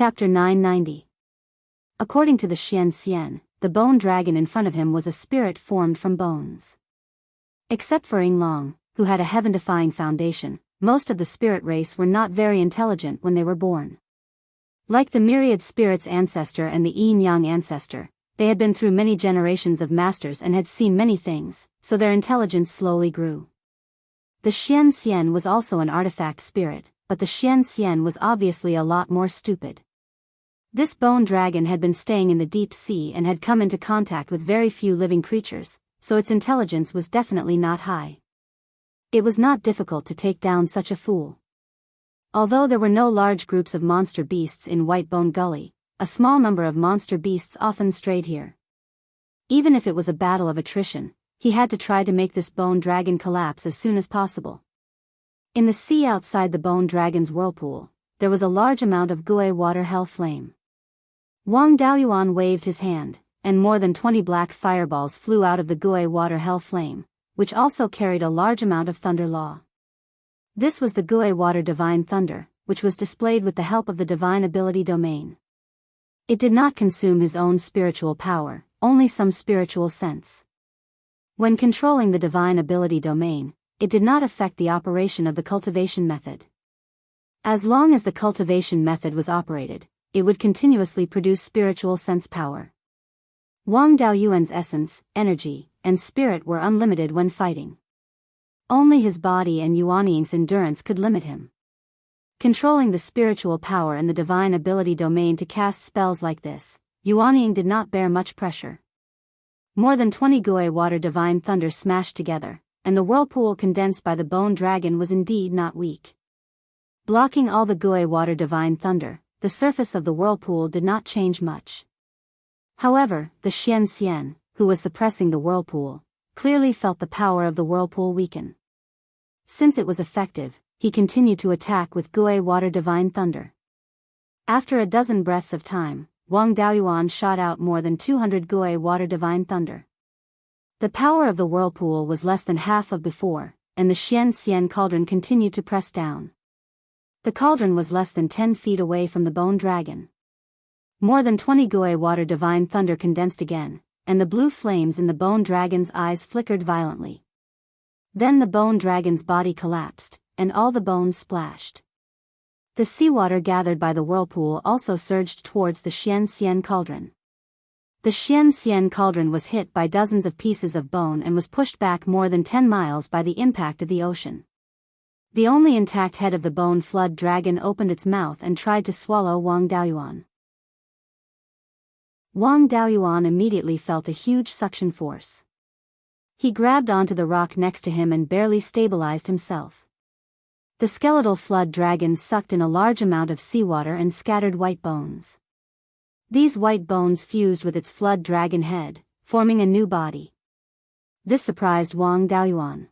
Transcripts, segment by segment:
Chapter 990. According to the Xian, the bone dragon in front of him was a spirit formed from bones. Except for Yinglong, who had a heaven-defying foundation, most of the spirit race were not very intelligent when they were born. Like the myriad spirits ancestor and the yin-yang ancestor, they had been through many generations of masters and had seen many things, so their intelligence slowly grew. The Xian was also an artifact spirit, but the Xian was obviously a lot more stupid. This bone dragon had been staying in the deep sea and had come into contact with very few living creatures, so its intelligence was definitely not high. It was not difficult to take down such a fool. Although there were no large groups of monster beasts in White Bone Gully, a small number of monster beasts often strayed here. Even if it was a battle of attrition, he had to try to make this bone dragon collapse as soon as possible. In the sea outside the bone dragon's whirlpool, there was a large amount of Gui water hell flame. Wang Daoyuan waved his hand, and more than 20 black fireballs flew out of the Gui water hell flame, which also carried a large amount of thunder law. This was the Gui water divine thunder, which was displayed with the help of the divine ability domain. It did not consume his own spiritual power, only some spiritual sense. When controlling the divine ability domain, it did not affect the operation of the cultivation method. As long as the cultivation method was operated, it would continuously produce spiritual sense power. Wang Daoyuan's essence, energy, and spirit were unlimited when fighting. Only his body and Yuanying's endurance could limit him. Controlling the spiritual power and the divine ability domain to cast spells like this, Yuanying did not bear much pressure. More than 20 Gui water divine thunder smashed together, and the whirlpool condensed by the bone dragon was indeed not weak. Blocking all the Gui water divine thunder, the surface of the whirlpool did not change much. However, the Xian, who was suppressing the whirlpool, clearly felt the power of the whirlpool weaken. Since it was effective, he continued to attack with Gui water divine thunder. After a dozen breaths of time, Wang Daoyuan shot out more than 200 Gui water divine thunder. The power of the whirlpool was less than half of before, and the Xian cauldron continued to press down. The cauldron was less than 10 feet away from the bone dragon. More than 20 Gui water divine thunder condensed again, and the blue flames in the bone dragon's eyes flickered violently. Then the bone dragon's body collapsed, and all the bones splashed. The seawater gathered by the whirlpool also surged towards the Xian cauldron. The Xian cauldron was hit by dozens of pieces of bone and was pushed back more than 10 miles by the impact of the ocean. The only intact head of the bone flood dragon opened its mouth and tried to swallow Wang Daoyuan. Wang Daoyuan immediately felt a huge suction force. He grabbed onto the rock next to him and barely stabilized himself. The skeletal flood dragon sucked in a large amount of seawater and scattered white bones. These white bones fused with its flood dragon head, forming a new body. This surprised Wang Daoyuan.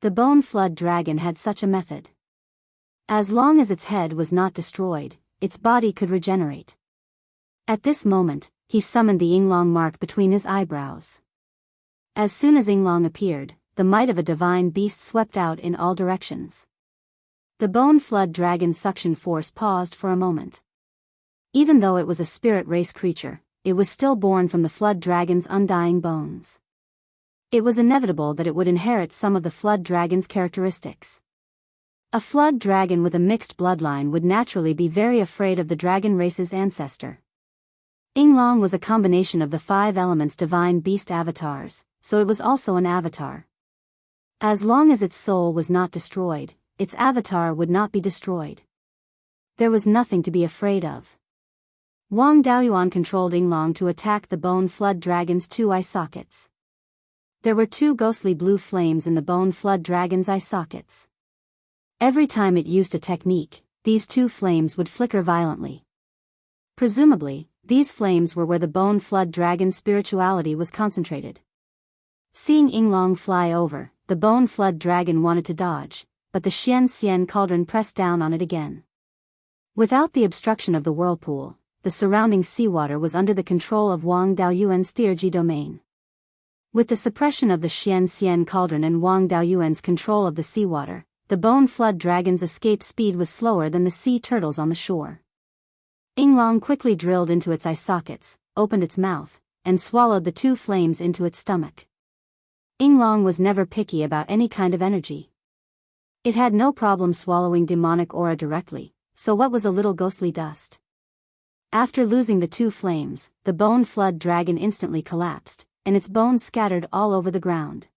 The bone flood dragon had such a method. As long as its head was not destroyed, its body could regenerate. At this moment, he summoned the Yinglong mark between his eyebrows. As soon as Yinglong appeared, the might of a divine beast swept out in all directions. The bone flood dragon's suction force paused for a moment. Even though it was a spirit race creature, it was still born from the flood dragon's undying bones. It was inevitable that it would inherit some of the flood dragon's characteristics. A flood dragon with a mixed bloodline would naturally be very afraid of the dragon race's ancestor. Yinglong was a combination of the 5 elements divine beast avatars, so it was also an avatar. As long as its soul was not destroyed, its avatar would not be destroyed. There was nothing to be afraid of. Wang Daoyuan controlled Yinglong to attack the bone flood dragon's 2 eye sockets. There were 2 ghostly blue flames in the bone flood dragon's eye sockets. Every time it used a technique, these 2 flames would flicker violently. Presumably, these flames were where the bone flood dragon's spirituality was concentrated. Seeing Yinglong fly over, the bone flood dragon wanted to dodge, but the Xian cauldron pressed down on it again. Without the obstruction of the whirlpool, the surrounding seawater was under the control of Wang Daoyuan's theurgy domain. With the suppression of the Xian cauldron and Wang Daoyuan's control of the seawater, the bone flood dragon's escape speed was slower than the sea turtles on the shore. Yinglong quickly drilled into its eye sockets, opened its mouth, and swallowed the 2 flames into its stomach. Yinglong was never picky about any kind of energy. It had no problem swallowing demonic aura directly, so what was a little ghostly dust? After losing the 2 flames, the bone flood dragon instantly collapsed, and its bones scattered all over the ground.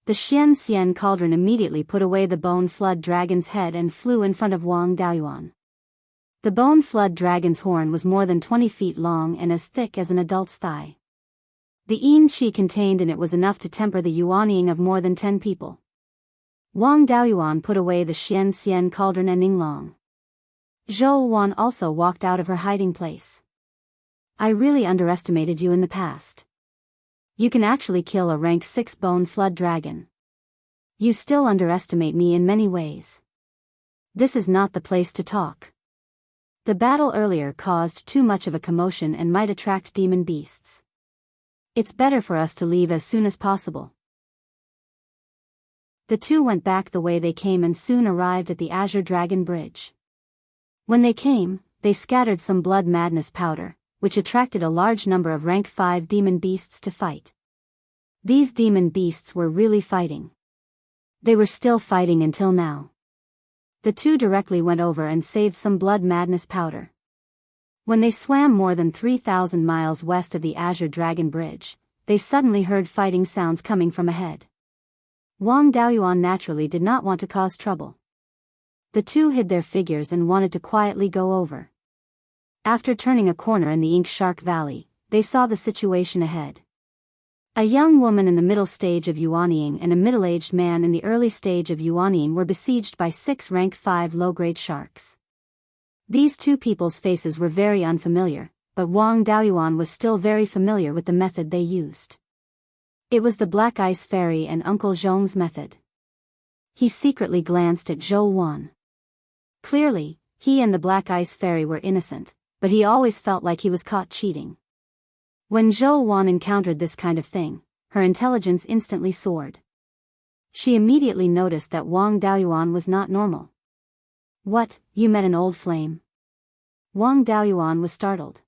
The Xian cauldron immediately put away the bone flood dragon's head and flew in front of Wang Daoyuan. The bone flood dragon's horn was more than 20 feet long and as thick as an adult's thigh. The yin qi contained in it was enough to temper the yuanying of more than 10 people. Wang Daoyuan put away the Xian cauldron and Yinglong. Zhou Wan also walked out of her hiding place. I really underestimated you in the past. You can actually kill a rank 6 bone flood dragon. You still underestimate me in many ways. This is not the place to talk. The battle earlier caused too much of a commotion and might attract demon beasts. It's better for us to leave as soon as possible. The 2 went back the way they came and soon arrived at the Azure Dragon Bridge. When they came, they scattered some blood madness powder, which attracted a large number of rank 5 demon beasts to fight. These demon beasts were really fighting. They were still fighting until now. The 2 directly went over and saved some blood madness powder. When they swam more than 3,000 miles west of the Azure Dragon Bridge, they suddenly heard fighting sounds coming from ahead. Wang Daoyuan naturally did not want to cause trouble. The 2 hid their figures and wanted to quietly go over. After turning a corner in the Ink Shark Valley, they saw the situation ahead. A young woman in the middle stage of yuanying and a middle-aged man in the early stage of yuanying were besieged by 6 rank 5 low-grade sharks. These 2 people's faces were very unfamiliar, but Wang Daoyuan was still very familiar with the method they used. It was the Black Ice Fairy and Uncle Zhong's method. He secretly glanced at Zhou Wan. Clearly, he and the Black Ice Fairy were innocent, but he always felt like he was caught cheating. When Zhou Wan encountered this kind of thing, her intelligence instantly soared. She immediately noticed that Wang Daoyuan was not normal. What, you met an old flame? Wang Daoyuan was startled.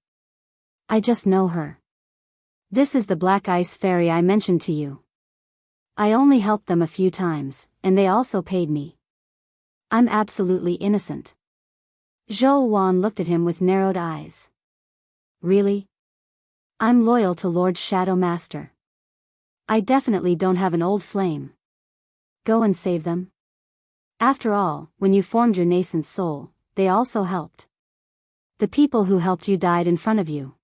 I just know her. This is the Black Ice Fairy I mentioned to you. I only helped them a few times, and they also paid me. I'm absolutely innocent. Zhou Wan looked at him with narrowed eyes. Really? I'm loyal to Lord Shadow Master. I definitely don't have an old flame. Go and save them. After all, when you formed your nascent soul, they also helped. The people who helped you died in front of you.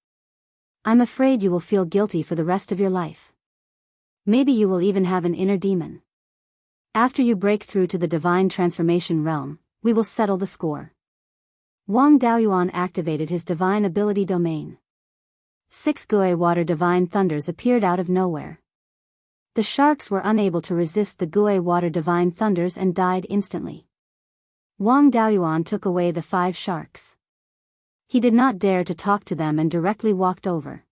I'm afraid you will feel guilty for the rest of your life. Maybe you will even have an inner demon. After you break through to the divine transformation realm, we will settle the score. Wang Daoyuan activated his divine ability domain. 6 Gui water divine thunders appeared out of nowhere. The sharks were unable to resist the Gui water divine thunders and died instantly. Wang Daoyuan took away the 5 sharks. He did not dare to talk to them and directly walked over.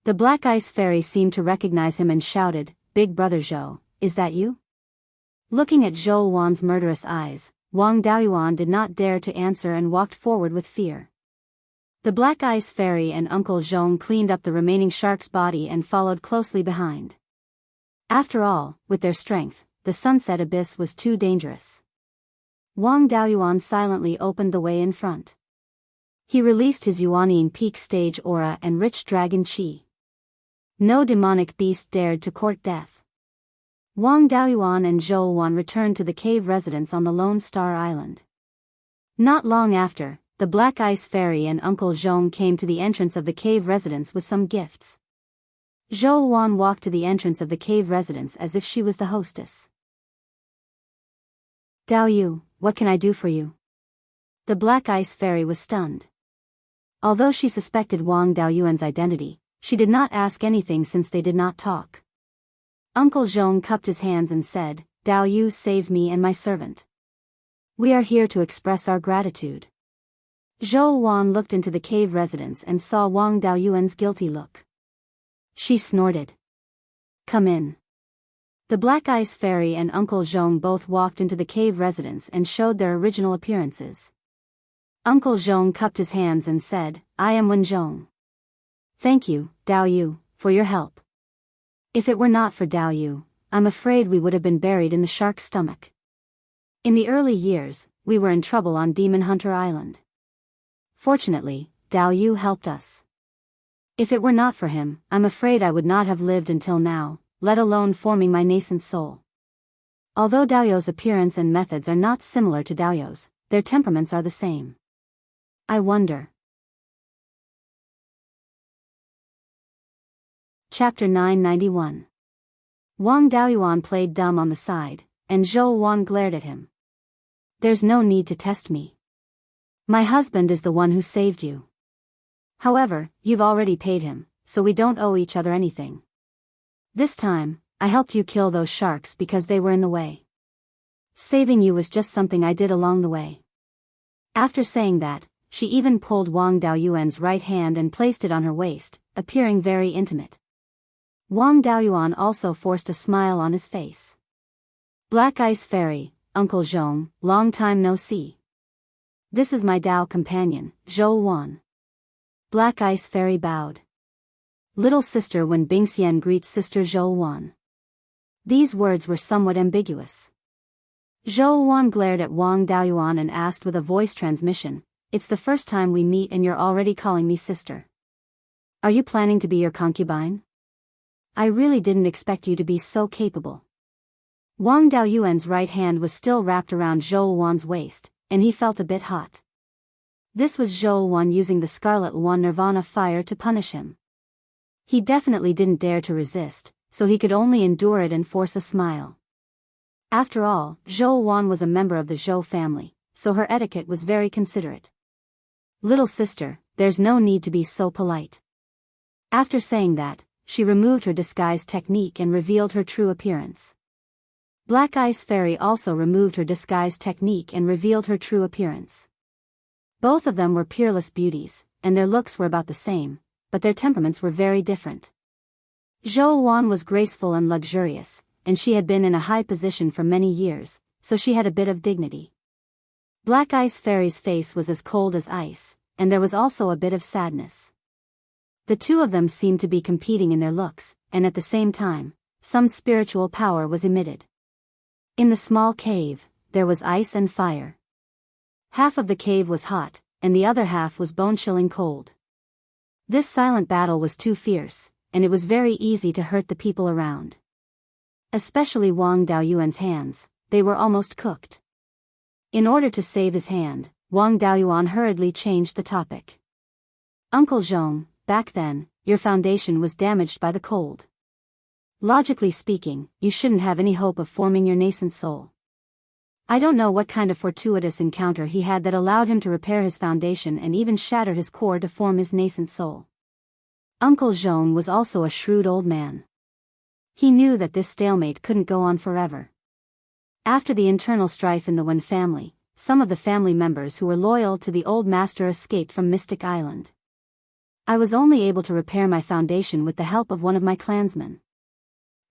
The Black Ice Fairy seemed to recognize him and shouted, "Big brother Zhou, is that you?" Looking at Zhou Wan's murderous eyes, Wang Daoyuan did not dare to answer and walked forward with fear. The Black Ice Fairy and Uncle Zhong cleaned up the remaining shark's body and followed closely behind. After all, with their strength, the Sunset Abyss was too dangerous. Wang Daoyuan silently opened the way in front. He released his Yuanying peak stage aura and rich dragon qi. No demonic beast dared to court death. Wang Daoyuan and Zhou Wan returned to the cave residence on the Lone Star Island. Not long after, the Black Ice Fairy and Uncle Zhong came to the entrance of the cave residence with some gifts. Zhou Wan walked to the entrance of the cave residence as if she was the hostess. "Dao Yu, what can I do for you?" The Black Ice Fairy was stunned. Although she suspected Wang Daoyuan's identity, she did not ask anything since they did not talk. Uncle Zhong cupped his hands and said, "Dao Yu saved me and my servant. We are here to express our gratitude." Zhou Wan looked into the cave residence and saw Wang Daoyuan's guilty look. She snorted. "Come in." The Black Ice Fairy and Uncle Zhong both walked into the cave residence and showed their original appearances. Uncle Zhong cupped his hands and said, I am Wen Zhong. Thank you, Dao Yu, for your help. If it were not for Dao Yu, I'm afraid we would have been buried in the shark's stomach. In the early years, we were in trouble on Demon Hunter Island. Fortunately, Dao Yu helped us. If it were not for him, I'm afraid I would not have lived until now, let alone forming my nascent soul. Although Dao Yu's appearance and methods are not similar to Dao Yu's, their temperaments are the same. I wonder. Chapter 991. Wang Daoyuan played dumb on the side, and Zhou Wan glared at him. There's no need to test me. My husband is the one who saved you. However, you've already paid him, so we don't owe each other anything. This time, I helped you kill those sharks because they were in the way. Saving you was just something I did along the way. After saying that, she even pulled Wang Daoyuan's right hand and placed it on her waist, appearing very intimate. Wang Daoyuan also forced a smile on his face. Black Ice Fairy, Uncle Zhong, long time no see. This is my Dao companion, Zhou Wan. Black Ice Fairy bowed. Little sister when Bingxian greets sister Zhou Wan. These words were somewhat ambiguous. Zhou Wan glared at Wang Daoyuan and asked with a voice transmission, It's the first time we meet and you're already calling me sister. Are you planning to be your concubine? I really didn't expect you to be so capable. Wang Daoyuan's right hand was still wrapped around Zhou Wan's waist, and he felt a bit hot. This was Zhou Wan using the Scarlet One Nirvana fire to punish him. He definitely didn't dare to resist, so he could only endure it and force a smile. After all, Zhou Wan was a member of the Zhou family, so her etiquette was very considerate. Little sister, there's no need to be so polite. After saying that, she removed her disguise technique and revealed her true appearance. Black Ice Fairy also removed her disguise technique and revealed her true appearance. Both of them were peerless beauties, and their looks were about the same, but their temperaments were very different. Zhou Wan was graceful and luxurious, and she had been in a high position for many years, so she had a bit of dignity. Black Ice Fairy's face was as cold as ice, and there was also a bit of sadness. The two of them seemed to be competing in their looks, and at the same time, some spiritual power was emitted. In the small cave, there was ice and fire. Half of the cave was hot, and the other half was bone-chilling cold. This silent battle was too fierce, and it was very easy to hurt the people around. Especially Wang Daoyuan's hands, they were almost cooked. In order to save his hand, Wang Daoyuan hurriedly changed the topic. Uncle Zhong, back then, your foundation was damaged by the cold. Logically speaking, you shouldn't have any hope of forming your nascent soul. I don't know what kind of fortuitous encounter he had that allowed him to repair his foundation and even shatter his core to form his nascent soul. Uncle Zhong was also a shrewd old man. He knew that this stalemate couldn't go on forever. After the internal strife in the Wen family, some of the family members who were loyal to the old master escaped from Mystic Island. I was only able to repair my foundation with the help of one of my clansmen.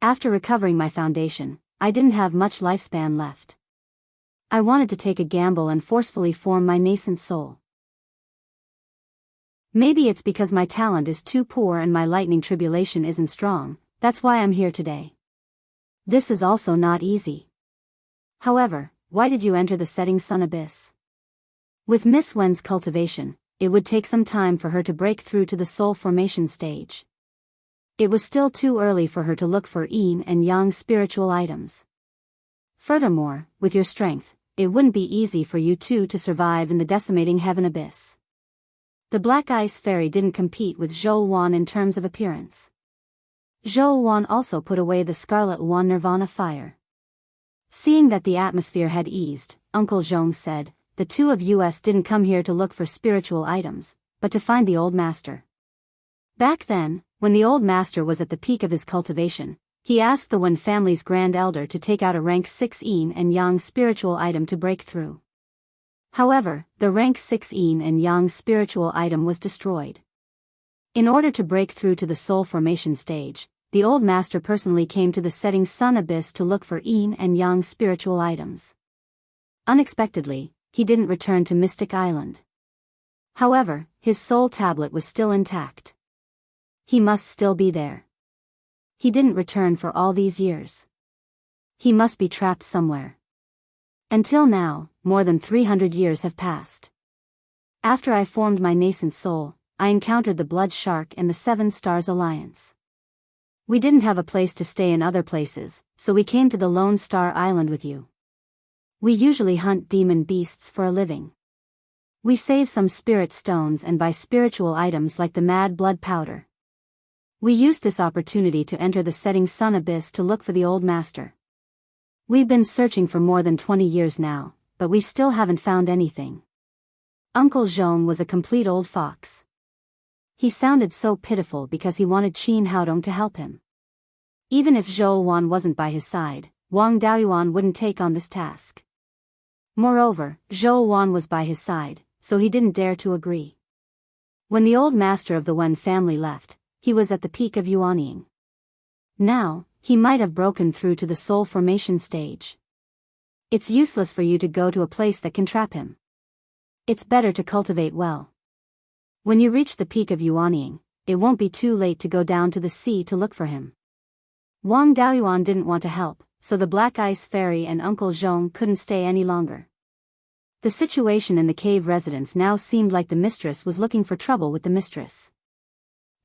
After recovering my foundation, I didn't have much lifespan left. I wanted to take a gamble and forcefully form my nascent soul. Maybe it's because my talent is too poor and my lightning tribulation isn't strong, that's why I'm here today. This is also not easy. However, why did you enter the setting sun abyss? With Miss Wen's cultivation, it would take some time for her to break through to the soul formation stage. It was still too early for her to look for yin and yang spiritual items. Furthermore, with your strength, it wouldn't be easy for you two to survive in the decimating heaven abyss. The Black Ice Fairy didn't compete with Zhou Wan in terms of appearance. Zhou Wan also put away the Scarlet One Nirvana fire. Seeing that the atmosphere had eased, Uncle Zhong said, the two of us didn't come here to look for spiritual items, but to find the old master. Back then, when the old master was at the peak of his cultivation, he asked the Wen family's grand elder to take out a rank 6 yin and yang spiritual item to break through. However, the rank 6 yin and yang spiritual item was destroyed. In order to break through to the soul formation stage, the old master personally came to the setting sun abyss to look for yin and yang spiritual items. Unexpectedly, he didn't return to Mystic Island. However, his soul tablet was still intact. He must still be there. He didn't return for all these years. He must be trapped somewhere. Until now, more than 300 years have passed. After I formed my nascent soul, I encountered the Blood Shark and the Seven Stars Alliance. We didn't have a place to stay in other places, so we came to the Lone Star Island with you. We usually hunt demon beasts for a living. We save some spirit stones and buy spiritual items like the Mad Blood Powder. We used this opportunity to enter the setting sun abyss to look for the old master. We've been searching for more than 20 years now, but we still haven't found anything. Uncle Zhong was a complete old fox. He sounded so pitiful because he wanted Qin Haodong to help him. Even if Zhou Wan wasn't by his side, Wang Daoyuan wouldn't take on this task. Moreover, Zhou Wan was by his side, so he didn't dare to agree. When the old master of the Wen family left, he was at the peak of Yuanying. Now, he might have broken through to the soul formation stage. It's useless for you to go to a place that can trap him. It's better to cultivate well. When you reach the peak of Yuanying, it won't be too late to go down to the sea to look for him. Wang Daoyuan didn't want to help, so the Black Ice Fairy and Uncle Zhong couldn't stay any longer. The situation in the cave residence now seemed like the mistress was looking for trouble with the mistress.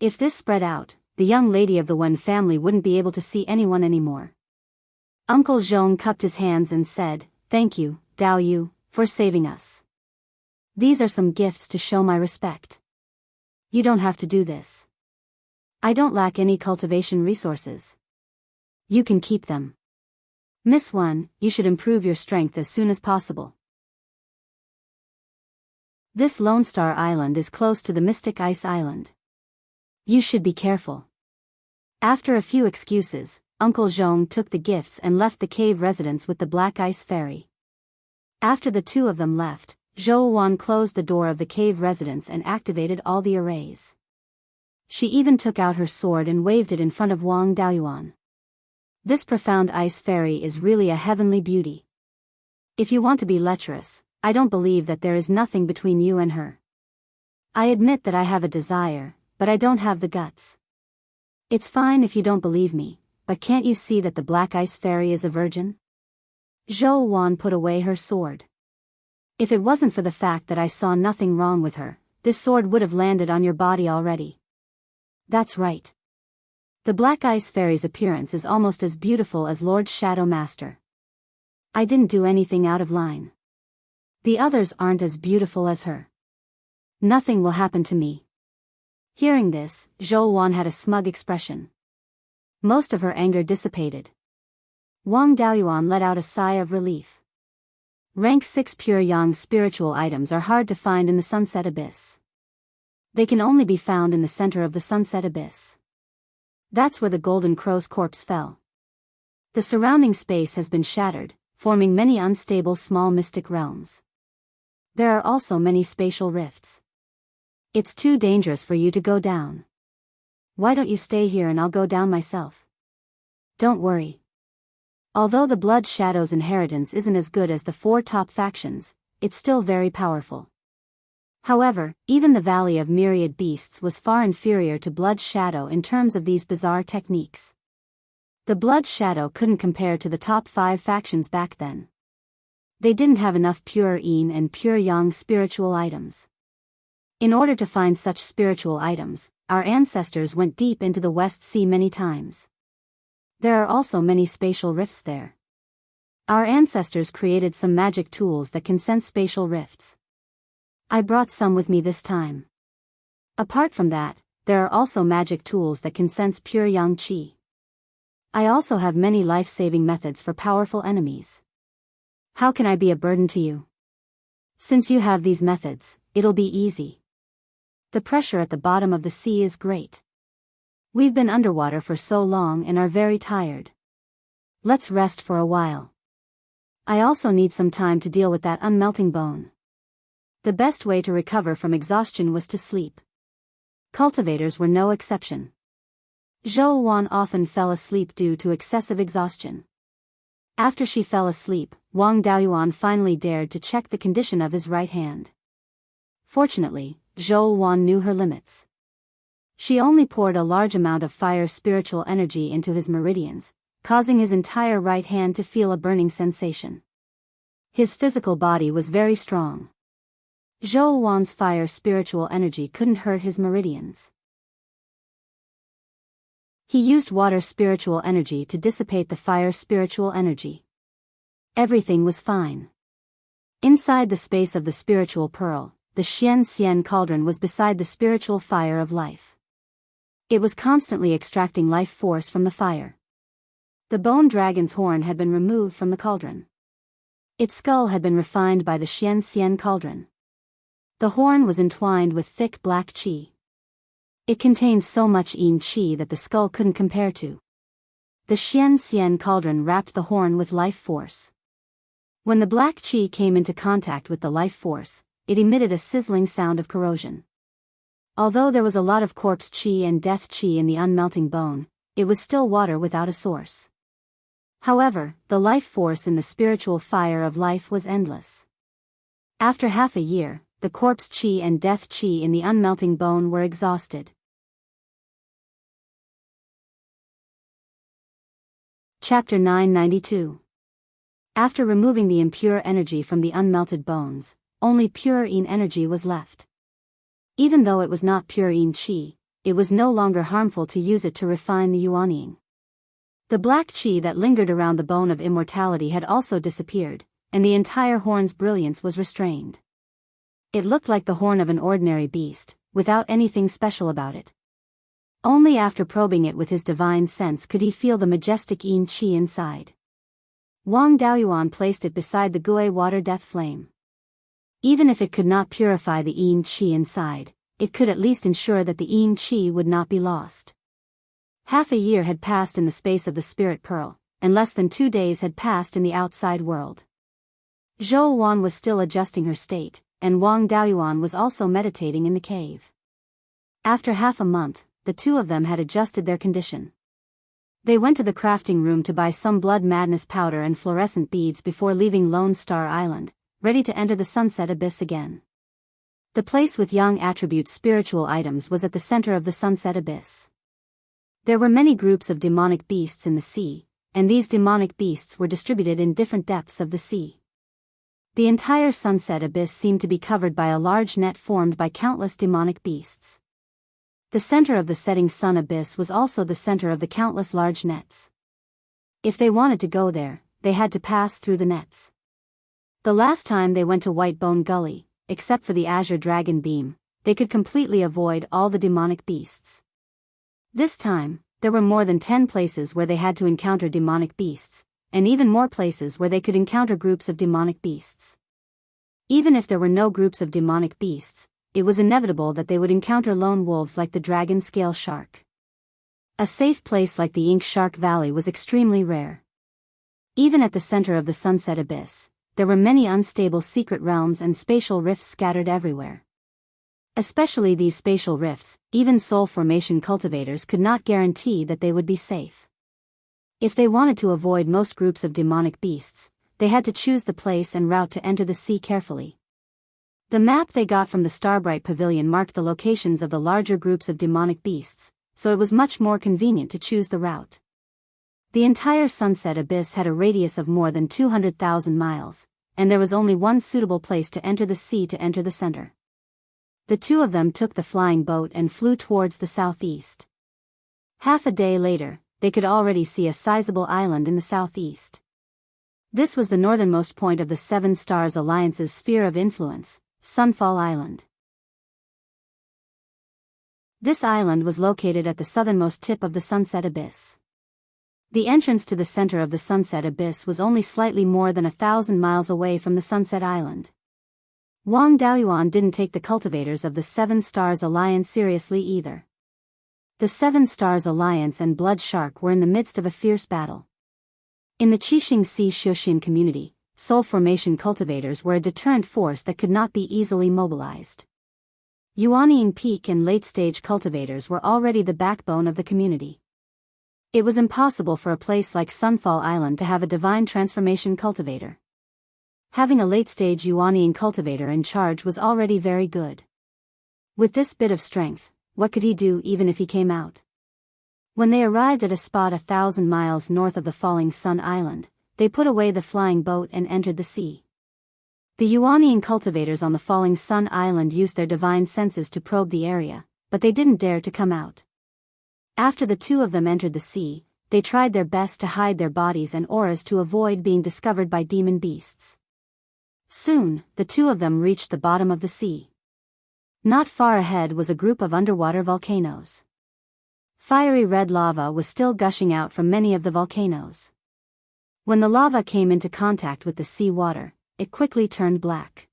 If this spread out, the young lady of the Wen family wouldn't be able to see anyone anymore. Uncle Zhong cupped his hands and said, "Thank you, Dao Yu, for saving us. These are some gifts to show my respect. You don't have to do this. I don't lack any cultivation resources. You can keep them. Miss Wen, you should improve your strength as soon as possible. This Lone Star Island is close to the Mystic Ice Island. You should be careful." After a few excuses, Uncle Zhong took the gifts and left the cave residence with the Black Ice Fairy. After the two of them left, Zhou Wan closed the door of the cave residence and activated all the arrays. She even took out her sword and waved it in front of Wang Daoyuan. This profound ice fairy is really a heavenly beauty. If you want to be lecherous, I don't believe that there is nothing between you and her. I admit that I have a desire, but I don't have the guts. It's fine if you don't believe me, but can't you see that the Black Ice Fairy is a virgin? Zhou Wan put away her sword. If it wasn't for the fact that I saw nothing wrong with her, this sword would have landed on your body already. That's right. The Black Ice Fairy's appearance is almost as beautiful as Lord Shadow Master. I didn't do anything out of line. The others aren't as beautiful as her. Nothing will happen to me. Hearing this, Zhou Wan had a smug expression. Most of her anger dissipated. Wang Daoyuan let out a sigh of relief. Rank 6 pure yang spiritual items are hard to find in the Sunset Abyss. They can only be found in the center of the Sunset Abyss. That's where the Golden Crow's corpse fell. The surrounding space has been shattered, forming many unstable small mystic realms. There are also many spatial rifts. It's too dangerous for you to go down. Why don't you stay here and I'll go down myself? Don't worry. Although the Blood Shadow's inheritance isn't as good as the 4 top factions, it's still very powerful. However, even the Valley of Myriad Beasts was far inferior to Blood Shadow in terms of these bizarre techniques. The Blood Shadow couldn't compare to the top 5 factions back then. They didn't have enough pure yin and pure yang spiritual items. In order to find such spiritual items, our ancestors went deep into the West Sea many times. There are also many spatial rifts there. Our ancestors created some magic tools that can sense spatial rifts. I brought some with me this time. Apart from that, there are also magic tools that can sense pure yang qi. I also have many life-saving methods for powerful enemies. How can I be a burden to you? Since you have these methods, it'll be easy. The pressure at the bottom of the sea is great. We've been underwater for so long and are very tired. Let's rest for a while. I also need some time to deal with that unmelting bone. The best way to recover from exhaustion was to sleep. Cultivators were no exception. Zhou Wan often fell asleep due to excessive exhaustion. After she fell asleep, Wang Daoyuan finally dared to check the condition of his right hand. Fortunately, Zhou Wan knew her limits. She only poured a large amount of fire spiritual energy into his meridians, causing his entire right hand to feel a burning sensation. His physical body was very strong. Zhou Wan's fire spiritual energy couldn't hurt his meridians. He used water spiritual energy to dissipate the fire spiritual energy. Everything was fine. Inside the space of the spiritual pearl, the Xian cauldron was beside the spiritual fire of life. It was constantly extracting life force from the fire. The bone dragon's horn had been removed from the cauldron. Its skull had been refined by the Xian cauldron. The horn was entwined with thick black qi. It contained so much yin qi that the skull couldn't compare to. The Xian cauldron wrapped the horn with life force. When the black qi came into contact with the life force, it emitted a sizzling sound of corrosion. Although there was a lot of corpse qi and death qi in the unmelting bone, it was still water without a source. However, the life force in the spiritual fire of life was endless. After half a year, the corpse qi and death qi in the unmelting bone were exhausted. Chapter 992. After removing the impure energy from the unmelted bones, only pure yin energy was left. Even though it was not pure yin qi, it was no longer harmful to use it to refine the yuanying. The black qi that lingered around the bone of immortality had also disappeared, and the entire horn's brilliance was restrained. It looked like the horn of an ordinary beast, without anything special about it. Only after probing it with his divine sense could he feel the majestic yin qi inside. Wang Daoyuan placed it beside the Gui water death flame. Even if it could not purify the yin qi inside, it could at least ensure that the yin qi would not be lost. Half a year had passed in the space of the spirit pearl, and less than 2 days had passed in the outside world. Zhou Wan was still adjusting her state, and Wang Daoyuan was also meditating in the cave. After half a month, the two of them had adjusted their condition. They went to the crafting room to buy some blood madness powder and fluorescent beads before leaving Lone Star Island, ready to enter the sunset abyss again. The place with Yang attribute spiritual items was at the center of the sunset abyss. There were many groups of demonic beasts in the sea, and these demonic beasts were distributed in different depths of the sea. The entire sunset abyss seemed to be covered by a large net formed by countless demonic beasts. The center of the setting sun abyss was also the center of the countless large nets. If they wanted to go there, they had to pass through the nets. The last time they went to Whitebone Gully, except for the azure dragon beam, they could completely avoid all the demonic beasts. This time, there were more than 10 places where they had to encounter demonic beasts, and even more places where they could encounter groups of demonic beasts. Even if there were no groups of demonic beasts, it was inevitable that they would encounter lone wolves like the dragon scale shark. A safe place like the Ink Shark Valley was extremely rare. Even at the center of the sunset abyss, there were many unstable secret realms and spatial rifts scattered everywhere. Especially these spatial rifts, even soul formation cultivators could not guarantee that they would be safe. If they wanted to avoid most groups of demonic beasts, they had to choose the place and route to enter the sea carefully. The map they got from the Starbright Pavilion marked the locations of the larger groups of demonic beasts, so it was much more convenient to choose the route. The entire sunset abyss had a radius of more than 200,000 miles, and there was only one suitable place to enter the sea to enter the center. The two of them took the flying boat and flew towards the southeast. Half a day later, they could already see a sizable island in the southeast. This was the northernmost point of the Seven Stars Alliance's sphere of influence, Sunfall Island. This island was located at the southernmost tip of the sunset abyss. The entrance to the center of the sunset abyss was only slightly more than 1,000 miles away from the sunset island. Wang Daoyuan didn't take the cultivators of the Seven Stars Alliance seriously either. The Seven Stars Alliance and Blood Shark were in the midst of a fierce battle. In the Qixing Sea Shuxian community, soul formation cultivators were a deterrent force that could not be easily mobilized. Yuanying peak and late-stage cultivators were already the backbone of the community. It was impossible for a place like Sunfall Island to have a divine transformation cultivator. Having a late-stage Yuanying cultivator in charge was already very good. With this bit of strength, what could he do even if he came out? When they arrived at a spot 1,000 miles north of the Falling Sun Island, they put away the flying boat and entered the sea. The Yuanian cultivators on the Falling Sun Island used their divine senses to probe the area, but they didn't dare to come out. After the two of them entered the sea, they tried their best to hide their bodies and auras to avoid being discovered by demon beasts. Soon, the two of them reached the bottom of the sea. Not far ahead was a group of underwater volcanoes. Fiery red lava was still gushing out from many of the volcanoes. When the lava came into contact with the sea water, it quickly turned black.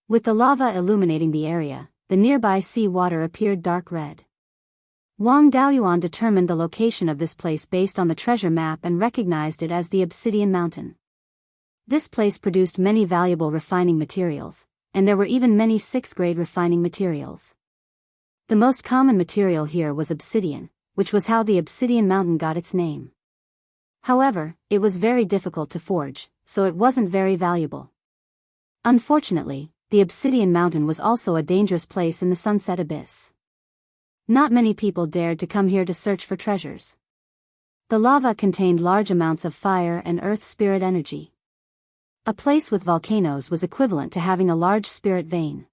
With the lava illuminating the area, the nearby sea water appeared dark red. Wang Daoyuan determined the location of this place based on the treasure map and recognized it as the Obsidian Mountain. This place produced many valuable refining materials, and there were even many 6th-grade refining materials. The most common material here was obsidian, which was how the Obsidian Mountain got its name. However, it was very difficult to forge, so it wasn't very valuable. Unfortunately, the Obsidian Mountain was also a dangerous place in the Sunset Abyss. Not many people dared to come here to search for treasures. The lava contained large amounts of fire and earth spirit energy. A place with volcanoes was equivalent to having a large spirit vein.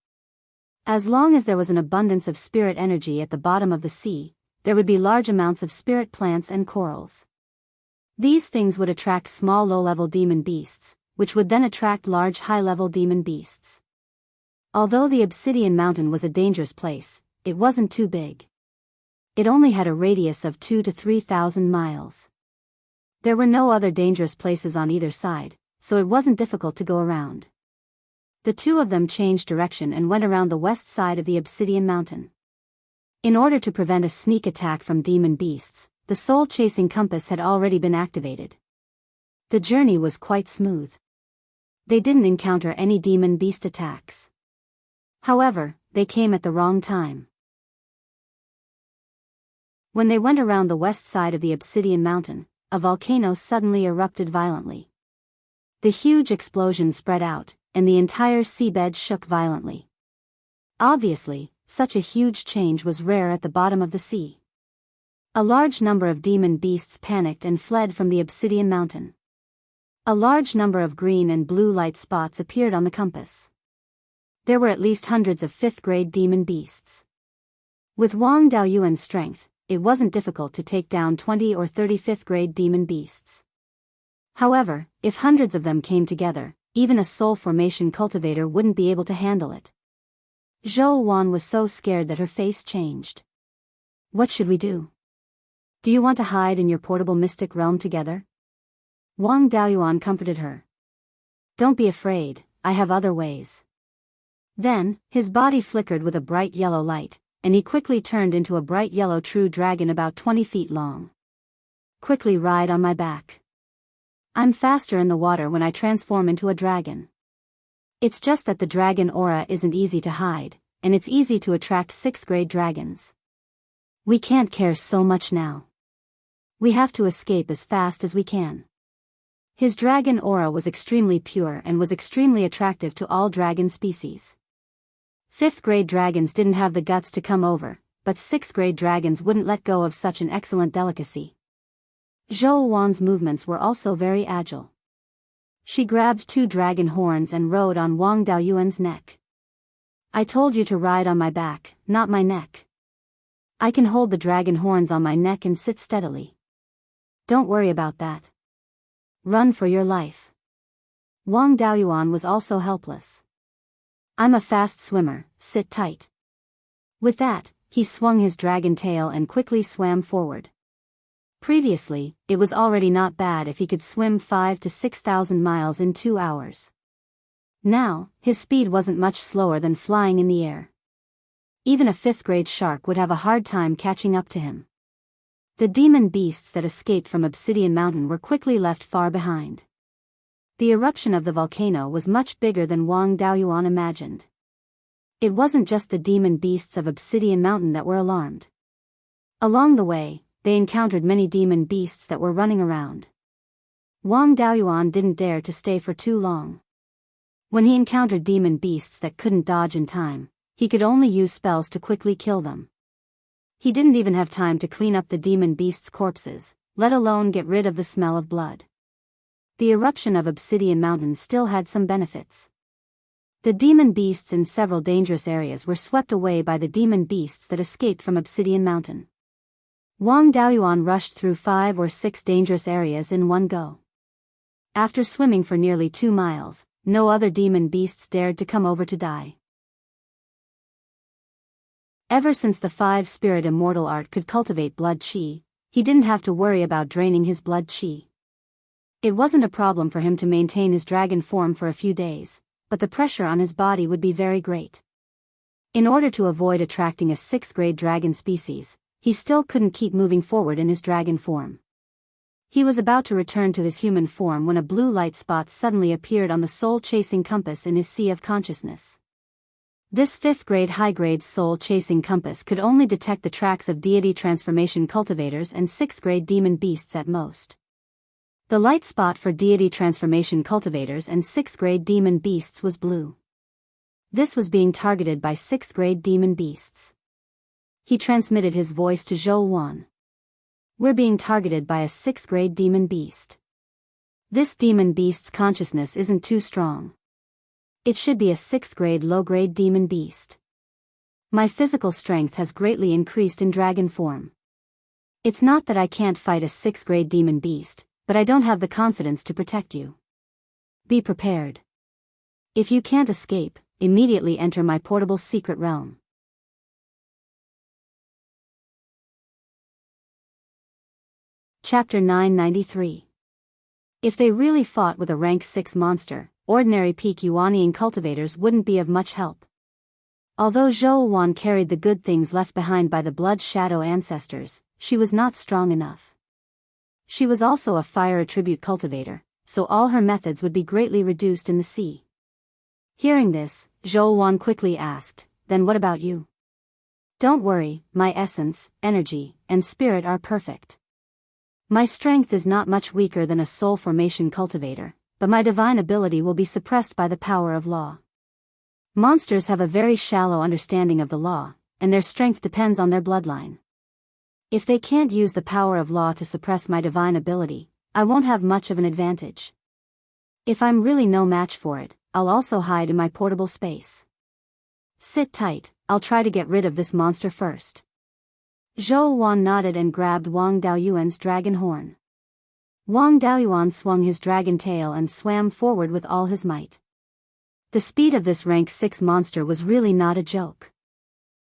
As long as there was an abundance of spirit energy at the bottom of the sea, there would be large amounts of spirit plants and corals. These things would attract small low-level demon beasts, which would then attract large high-level demon beasts. Although the Obsidian Mountain was a dangerous place, it wasn't too big. It only had a radius of 2,000 to 3,000 miles. There were no other dangerous places on either side, so it wasn't difficult to go around. The two of them changed direction and went around the west side of the Obsidian Mountain. In order to prevent a sneak attack from demon beasts, the soul-chasing compass had already been activated. The journey was quite smooth. They didn't encounter any demon beast attacks. However, they came at the wrong time. When they went around the west side of the Obsidian Mountain, a volcano suddenly erupted violently. The huge explosion spread out, and the entire seabed shook violently. Obviously, such a huge change was rare at the bottom of the sea. A large number of demon beasts panicked and fled from the Obsidian Mountain. A large number of green and blue light spots appeared on the compass. There were at least hundreds of 5th-grade demon beasts. With Wang Daoyuan's strength, it wasn't difficult to take down 20 or 30 5th-grade demon beasts. However, if hundreds of them came together, even a soul formation cultivator wouldn't be able to handle it. Zhou Wan was so scared that her face changed. What should we do? Do you want to hide in your portable mystic realm together? Wang Daoyuan comforted her. Don't be afraid, I have other ways. Then, his body flickered with a bright yellow light, and he quickly turned into a bright yellow true dragon about 20 feet long. Quickly ride on my back. I'm faster in the water when I transform into a dragon. It's just that the dragon aura isn't easy to hide, and it's easy to attract 6th-grade dragons. We can't care so much now. We have to escape as fast as we can. His dragon aura was extremely pure and was extremely attractive to all dragon species. 5th-grade dragons didn't have the guts to come over, but 6th-grade dragons wouldn't let go of such an excellent delicacy. Zhou Wan's movements were also very agile. She grabbed 2 dragon horns and rode on Wang Daoyuan's neck. I told you to ride on my back, not my neck. I can hold the dragon horns on my neck and sit steadily. Don't worry about that. Run for your life. Wang Daoyuan was also helpless. I'm a fast swimmer, sit tight. With that, he swung his dragon tail and quickly swam forward. Previously, it was already not bad if he could swim 5,000 to 6,000 miles in 2 hours. Now, his speed wasn't much slower than flying in the air. Even a 5th-grade shark would have a hard time catching up to him. The demon beasts that escaped from Obsidian Mountain were quickly left far behind. The eruption of the volcano was much bigger than Wang Daoyuan imagined. It wasn't just the demon beasts of Obsidian Mountain that were alarmed. Along the way, they encountered many demon beasts that were running around. Wang Daoyuan didn't dare to stay for too long. When he encountered demon beasts that couldn't dodge in time, he could only use spells to quickly kill them. He didn't even have time to clean up the demon beasts' corpses, let alone get rid of the smell of blood. The eruption of Obsidian Mountain still had some benefits. The demon beasts in several dangerous areas were swept away by the demon beasts that escaped from Obsidian Mountain. Wang Daoyuan rushed through 5 or 6 dangerous areas in one go. After swimming for nearly 2 miles, no other demon beasts dared to come over to die. Ever since the 5-spirit immortal art could cultivate blood chi, he didn't have to worry about draining his blood chi. It wasn't a problem for him to maintain his dragon form for a few days, but the pressure on his body would be very great. In order to avoid attracting a 6th-grade dragon species, he still couldn't keep moving forward in his dragon form. He was about to return to his human form when a blue light spot suddenly appeared on the soul-chasing compass in his sea of consciousness. This 5th-grade high-grade soul-chasing compass could only detect the tracks of deity transformation cultivators and 6th-grade demon beasts at most. The light spot for deity transformation cultivators and 6th-grade demon beasts was blue. This was being targeted by 6th-grade demon beasts. He transmitted his voice to Zhou Wan. We're being targeted by a 6th-grade demon beast. This demon beast's consciousness isn't too strong. It should be a 6th-grade low-grade demon beast. My physical strength has greatly increased in dragon form. It's not that I can't fight a 6th-grade demon beast, but I don't have the confidence to protect you. Be prepared. If you can't escape, immediately enter my portable secret realm. Chapter 993. If they really fought with a rank 6 monster, ordinary peak Yuanian cultivators wouldn't be of much help. Although Zhou Wan carried the good things left behind by the blood shadow ancestors, she was not strong enough. She was also a fire attribute cultivator, so all her methods would be greatly reduced in the sea. Hearing this, Zhou Wan quickly asked, "Then what about you?" "Don't worry, my essence, energy, and spirit are perfect. My strength is not much weaker than a soul formation cultivator, but my divine ability will be suppressed by the power of law. Monsters have a very shallow understanding of the law, and their strength depends on their bloodline. If they can't use the power of law to suppress my divine ability, I won't have much of an advantage. If I'm really no match for it, I'll also hide in my portable space. Sit tight, I'll try to get rid of this monster first." Zhou Wan nodded and grabbed Wang Daoyuan's dragon horn. Wang Daoyuan swung his dragon tail and swam forward with all his might. The speed of this rank 6 monster was really not a joke.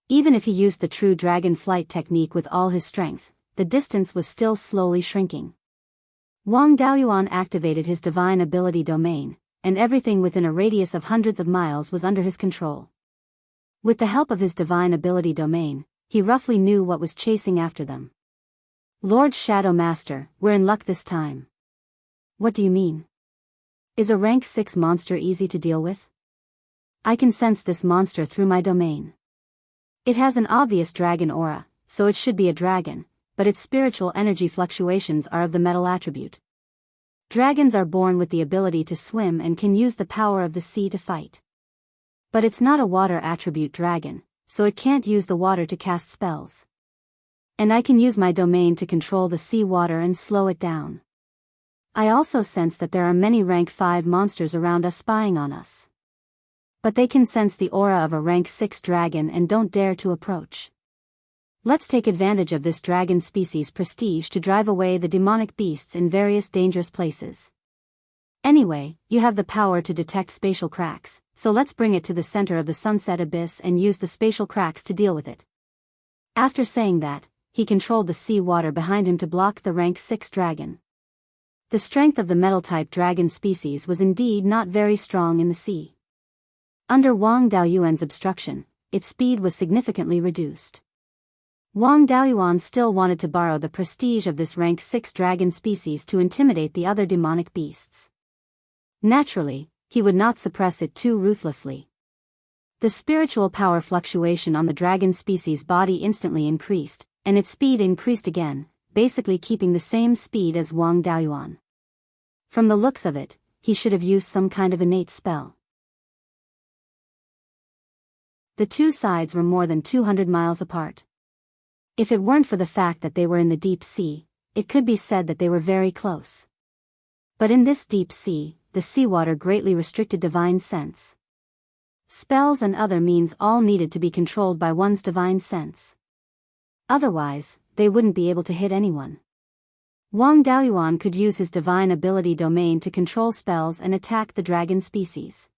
Even if he used the true dragon flight technique with all his strength, the distance was still slowly shrinking. Wang Daoyuan activated his divine ability domain, and everything within a radius of hundreds of miles was under his control. With the help of his divine ability domain, he roughly knew what was chasing after them. "Lord Shadow Master, we're in luck this time." "What do you mean? Is a rank 6 monster easy to deal with?" "I can sense this monster through my domain. It has an obvious dragon aura, so it should be a dragon, but its spiritual energy fluctuations are of the metal attribute. Dragons are born with the ability to swim and can use the power of the sea to fight. But it's not a water attribute dragon, so it can't use the water to cast spells. And I can use my domain to control the sea water and slow it down. I also sense that there are many rank 5 monsters around us spying on us. But they can sense the aura of a rank 6 dragon and don't dare to approach. Let's take advantage of this dragon species' prestige to drive away the demonic beasts in various dangerous places. Anyway, you have the power to detect spatial cracks, so let's bring it to the center of the sunset abyss and use the spatial cracks to deal with it." After saying that, he controlled the sea water behind him to block the rank 6 dragon. The strength of the metal-type dragon species was indeed not very strong in the sea. Under Wang Daoyuan's obstruction, its speed was significantly reduced. Wang Daoyuan still wanted to borrow the prestige of this rank 6 dragon species to intimidate the other demonic beasts. Naturally, he would not suppress it too ruthlessly. The spiritual power fluctuation on the dragon species' body instantly increased, and its speed increased again, basically keeping the same speed as Wang Daoyuan. From the looks of it, he should have used some kind of innate spell. The two sides were more than 200 miles apart. If it weren't for the fact that they were in the deep sea, it could be said that they were very close. But in this deep sea, the seawater greatly restricted divine sense. Spells and other means all needed to be controlled by one's divine sense. Otherwise, they wouldn't be able to hit anyone. Wang Daoyuan could use his divine ability domain to control spells and attack the dragon species.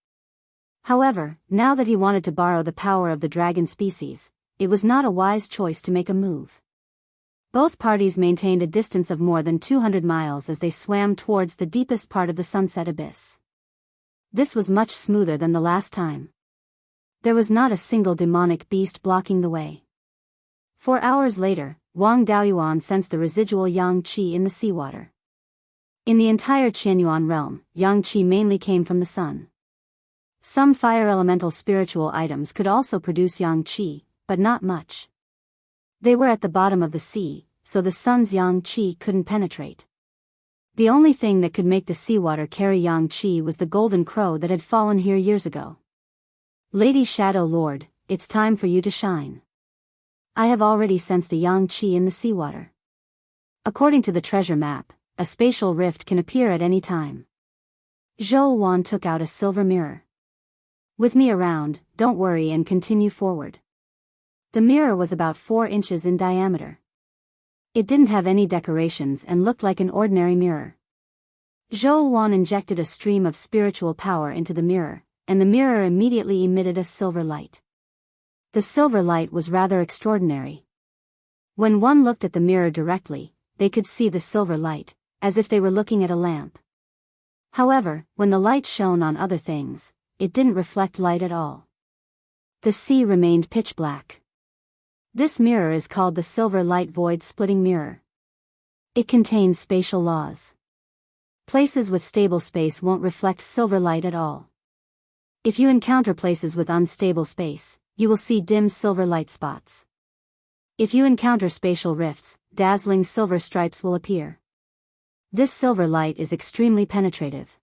However, now that he wanted to borrow the power of the dragon species, it was not a wise choice to make a move. Both parties maintained a distance of more than 200 miles as they swam towards the deepest part of the sunset abyss. This was much smoother than the last time. There was not a single demonic beast blocking the way. 4 hours later, Wang Daoyuan sensed the residual yang qi in the seawater. In the entire Qianyuan realm, yang qi mainly came from the sun. Some fire elemental spiritual items could also produce yang qi, but not much. They were at the bottom of the sea, so the sun's yang qi couldn't penetrate. The only thing that could make the seawater carry yang qi was the golden crow that had fallen here years ago. Lady Shadow Lord, it's time for you to shine. I have already sensed the yang qi in the seawater. According to the treasure map, a spatial rift can appear at any time. Zhou Wan took out a silver mirror. With me around, don't worry and continue forward. The mirror was about 4 inches in diameter. It didn't have any decorations and looked like an ordinary mirror. Zhou Wan injected a stream of spiritual power into the mirror, and the mirror immediately emitted a silver light. The silver light was rather extraordinary. When one looked at the mirror directly, they could see the silver light, as if they were looking at a lamp. However, when the light shone on other things, it didn't reflect light at all. The sea remained pitch black. This mirror is called the silver light void splitting mirror. It contains spatial laws. Places with stable space won't reflect silver light at all. If you encounter places with unstable space, you will see dim silver light spots. If you encounter spatial rifts, dazzling silver stripes will appear. This silver light is extremely penetrative.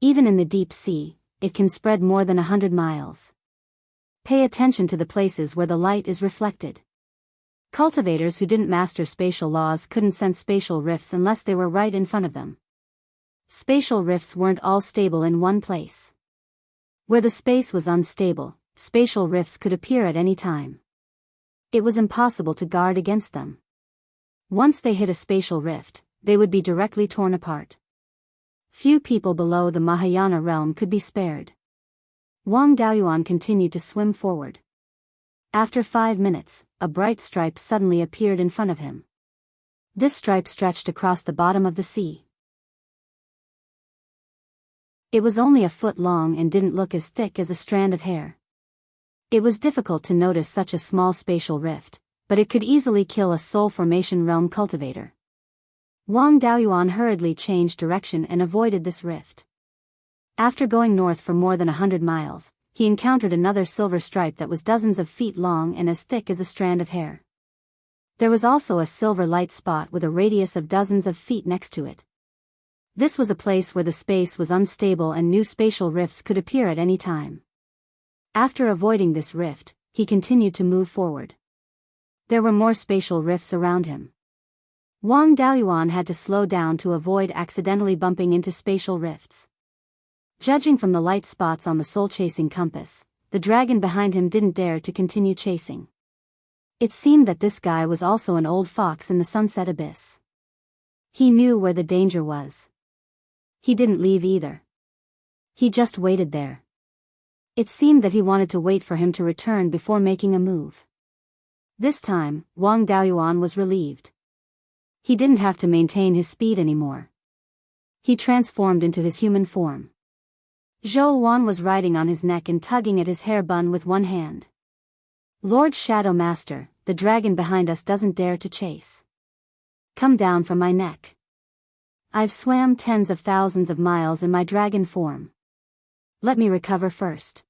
Even in the deep sea, it can spread more than 100 miles. Pay attention to the places where the light is reflected. Cultivators who didn't master spatial laws couldn't sense spatial rifts unless they were right in front of them. Spatial rifts weren't all stable in one place. Where the space was unstable, spatial rifts could appear at any time. It was impossible to guard against them. Once they hit a spatial rift, they would be directly torn apart. Few people below the Mahayana realm could be spared. Wang Daoyuan continued to swim forward. After 5 minutes, a bright stripe suddenly appeared in front of him. This stripe stretched across the bottom of the sea. It was only a foot long and didn't look as thick as a strand of hair. It was difficult to notice such a small spatial rift, but it could easily kill a soul formation realm cultivator. Wang Daoyuan hurriedly changed direction and avoided this rift. After going north for more than 100 miles, he encountered another silver stripe that was dozens of feet long and as thick as a strand of hair. There was also a silver light spot with a radius of dozens of feet next to it. This was a place where the space was unstable and new spatial rifts could appear at any time. After avoiding this rift, he continued to move forward. There were more spatial rifts around him. Wang Daoyuan had to slow down to avoid accidentally bumping into spatial rifts. Judging from the light spots on the soul-chasing compass, the dragon behind him didn't dare to continue chasing. It seemed that this guy was also an old fox in the sunset abyss. He knew where the danger was. He didn't leave either. He just waited there. It seemed that he wanted to wait for him to return before making a move. This time, Wang Daoyuan was relieved. He didn't have to maintain his speed anymore. He transformed into his human form. Zhou Wan was riding on his neck and tugging at his hair bun with one hand. Lord Shadow Master, the dragon behind us doesn't dare to chase. Come down from my neck. I've swam tens of thousands of miles in my dragon form. Let me recover first.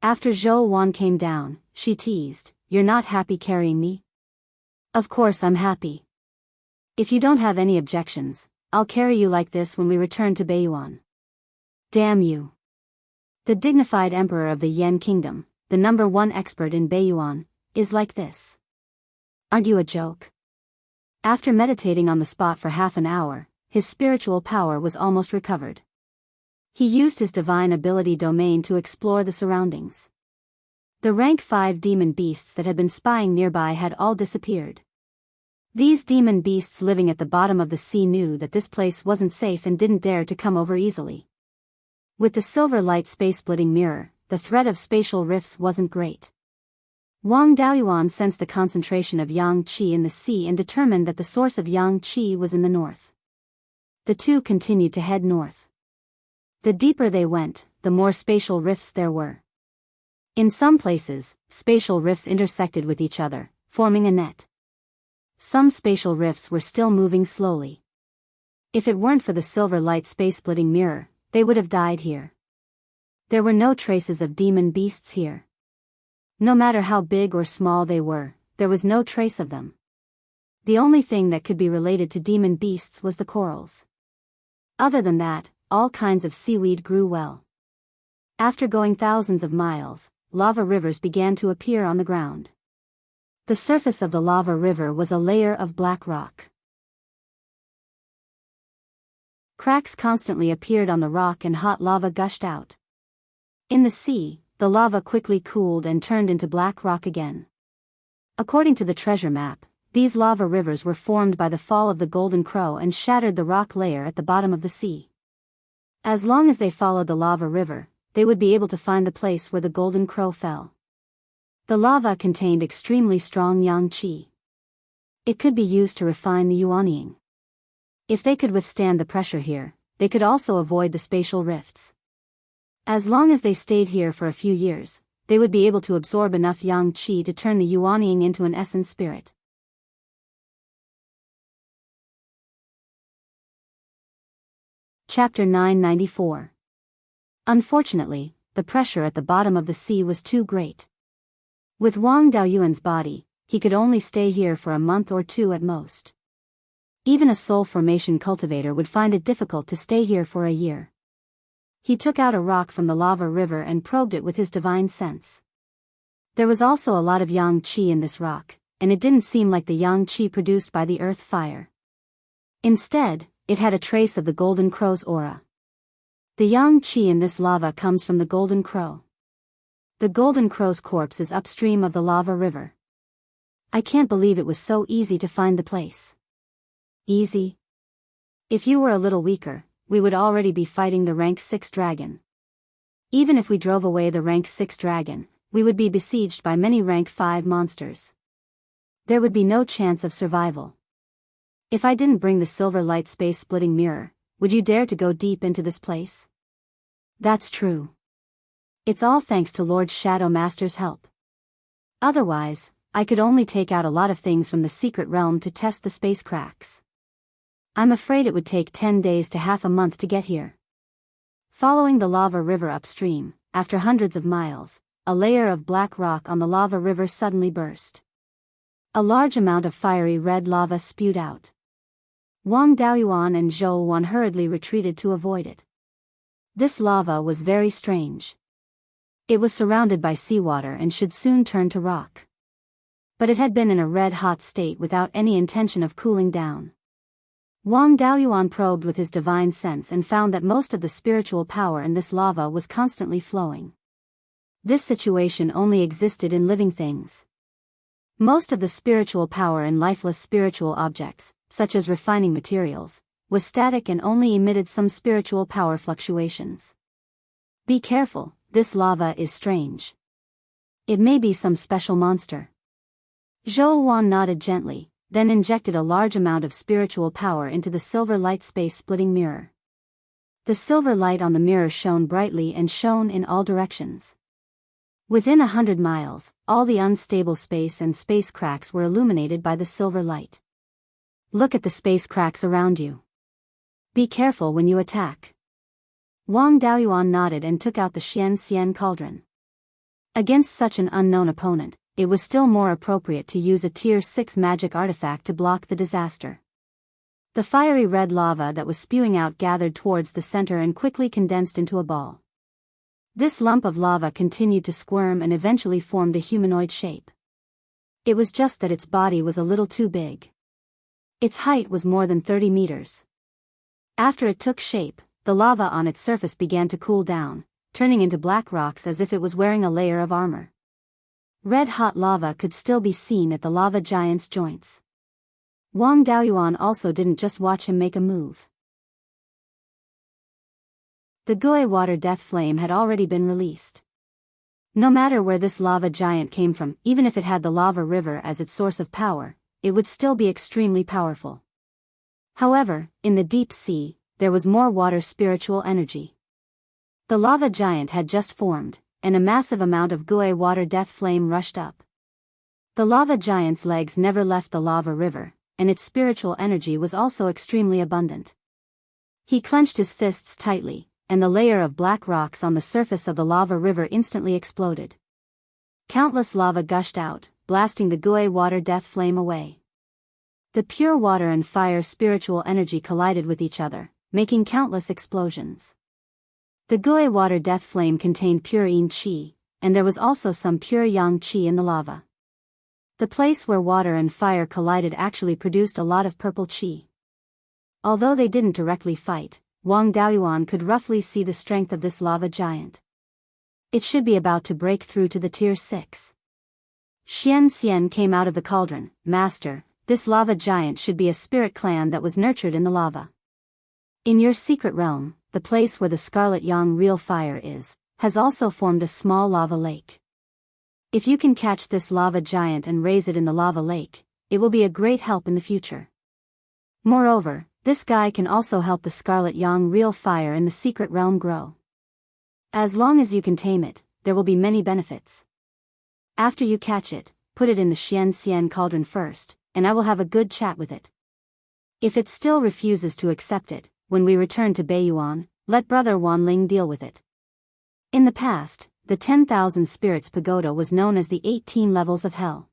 After Zhou Wan came down, she teased, "You're not happy carrying me?" "Of course I'm happy. If you don't have any objections, I'll carry you like this when we return to Beiyuan." "Damn you." The dignified emperor of the Yen kingdom, the #1 expert in Beiyuan, is like this. Aren't you a joke? After meditating on the spot for half an hour, his spiritual power was almost recovered. He used his divine ability domain to explore the surroundings. The rank 5 demon beasts that had been spying nearby had all disappeared. These demon beasts living at the bottom of the sea knew that this place wasn't safe and didn't dare to come over easily. With the silver light space-splitting mirror, the threat of spatial rifts wasn't great. Wang Daoyuan sensed the concentration of yang qi in the sea and determined that the source of yang qi was in the north. The two continued to head north. The deeper they went, the more spatial rifts there were. In some places, spatial rifts intersected with each other, forming a net. Some spatial rifts were still moving slowly. If it weren't for the silver light space-splitting mirror, they would have died here. There were no traces of demon beasts here. No matter how big or small they were, there was no trace of them. The only thing that could be related to demon beasts was the corals. Other than that, all kinds of seaweed grew well. After going thousands of miles, lava rivers began to appear on the ground. The surface of the lava river was a layer of black rock. Cracks constantly appeared on the rock and hot lava gushed out. In the sea, the lava quickly cooled and turned into black rock again. According to the treasure map, these lava rivers were formed by the fall of the Golden Crow and shattered the rock layer at the bottom of the sea. As long as they followed the lava river, they would be able to find the place where the Golden Crow fell. The lava contained extremely strong yang qi. It could be used to refine the yuanying. If they could withstand the pressure here, they could also avoid the spatial rifts. As long as they stayed here for a few years, they would be able to absorb enough yang qi to turn the yuanying into an essence spirit. Chapter 994. Unfortunately, the pressure at the bottom of the sea was too great. With Wang Daoyuan's body, he could only stay here for a month or two at most. Even a soul formation cultivator would find it difficult to stay here for a year. He took out a rock from the lava river and probed it with his divine sense. There was also a lot of yang qi in this rock, and it didn't seem like the yang qi produced by the earth fire. Instead, it had a trace of the Golden Crow's aura. The yang qi in this lava comes from the Golden Crow. The Golden Crow's corpse is upstream of the lava river. I can't believe it was so easy to find the place. Easy? If you were a little weaker, we would already be fighting the rank 6 dragon. Even if we drove away the rank 6 dragon, we would be besieged by many rank 5 monsters. There would be no chance of survival. If I didn't bring the silver light space-splitting mirror, would you dare to go deep into this place? That's true. It's all thanks to Lord Shadow Master's help. Otherwise, I could only take out a lot of things from the secret realm to test the space cracks. I'm afraid it would take 10 days to half a month to get here. Following the lava river upstream, after hundreds of miles, a layer of black rock on the lava river suddenly burst. A large amount of fiery red lava spewed out. Wang Daoyuan and Zhou Wan hurriedly retreated to avoid it. This lava was very strange. It was surrounded by seawater and should soon turn to rock. But it had been in a red-hot state without any intention of cooling down. Wang Daoyuan probed with his divine sense and found that most of the spiritual power in this lava was constantly flowing. This situation only existed in living things. Most of the spiritual power in lifeless spiritual objects, such as refining materials, was static and only emitted some spiritual power fluctuations. Be careful, this lava is strange. It may be some special monster. Zhou Wan nodded gently, then injected a large amount of spiritual power into the silver light space-splitting mirror. The silver light on the mirror shone brightly and shone in all directions. Within 100 miles, all the unstable space and space cracks were illuminated by the silver light. Look at the space cracks around you. Be careful when you attack. Wang Daoyuan nodded and took out the Xian cauldron. Against such an unknown opponent, it was still more appropriate to use a Tier 6 magic artifact to block the disaster. The fiery red lava that was spewing out gathered towards the center and quickly condensed into a ball. This lump of lava continued to squirm and eventually formed a humanoid shape. It was just that its body was a little too big. Its height was more than 30 meters. After it took shape, the lava on its surface began to cool down, turning into black rocks as if it was wearing a layer of armor. Red-hot lava could still be seen at the lava giant's joints. Wang Daoyuan also didn't just watch him make a move. The Gui water death flame had already been released. No matter where this lava giant came from, even if it had the lava river as its source of power, it would still be extremely powerful. However, in the deep sea, there was more water spiritual energy. The lava giant had just formed, and a massive amount of Gui water death flame rushed up. The lava giant's legs never left the lava river, and its spiritual energy was also extremely abundant. He clenched his fists tightly, and the layer of black rocks on the surface of the lava river instantly exploded. Countless lava gushed out, blasting the Gui water death flame away. The pure water and fire spiritual energy collided with each other, making countless explosions. The Gui water death flame contained pure yin qi, and there was also some pure yang qi in the lava. The place where water and fire collided actually produced a lot of purple qi. Although they didn't directly fight, Wang Daoyuan could roughly see the strength of this lava giant. It should be about to break through to the tier 6. Xian Xian came out of the cauldron. Master, this lava giant should be a spirit clan that was nurtured in the lava. In your secret realm, the place where the Scarlet Yang real fire is, has also formed a small lava lake. If you can catch this lava giant and raise it in the lava lake, it will be a great help in the future. Moreover, this guy can also help the Scarlet Yang real fire in the secret realm grow. As long as you can tame it, there will be many benefits. After you catch it, put it in the Xian Xian cauldron first, and I will have a good chat with it. If it still refuses to accept it, when we return to Beiyuan, let Brother Wanling deal with it. In the past, the 10,000 Spirits Pagoda was known as the 18 levels of hell.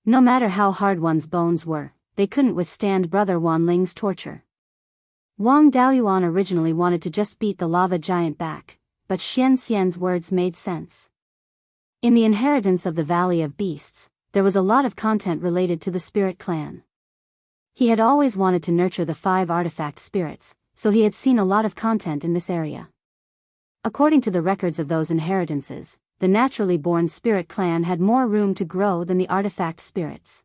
No matter how hard one's bones were, they couldn't withstand Brother Wanling's torture. Wang Daoyuan originally wanted to just beat the lava giant back, but Xian Xian's words made sense. In the inheritance of the Valley of Beasts, there was a lot of content related to the spirit clan. He had always wanted to nurture the 5 artifact spirits, so he had seen a lot of content in this area. According to the records of those inheritances, the naturally born spirit clan had more room to grow than the artifact spirits.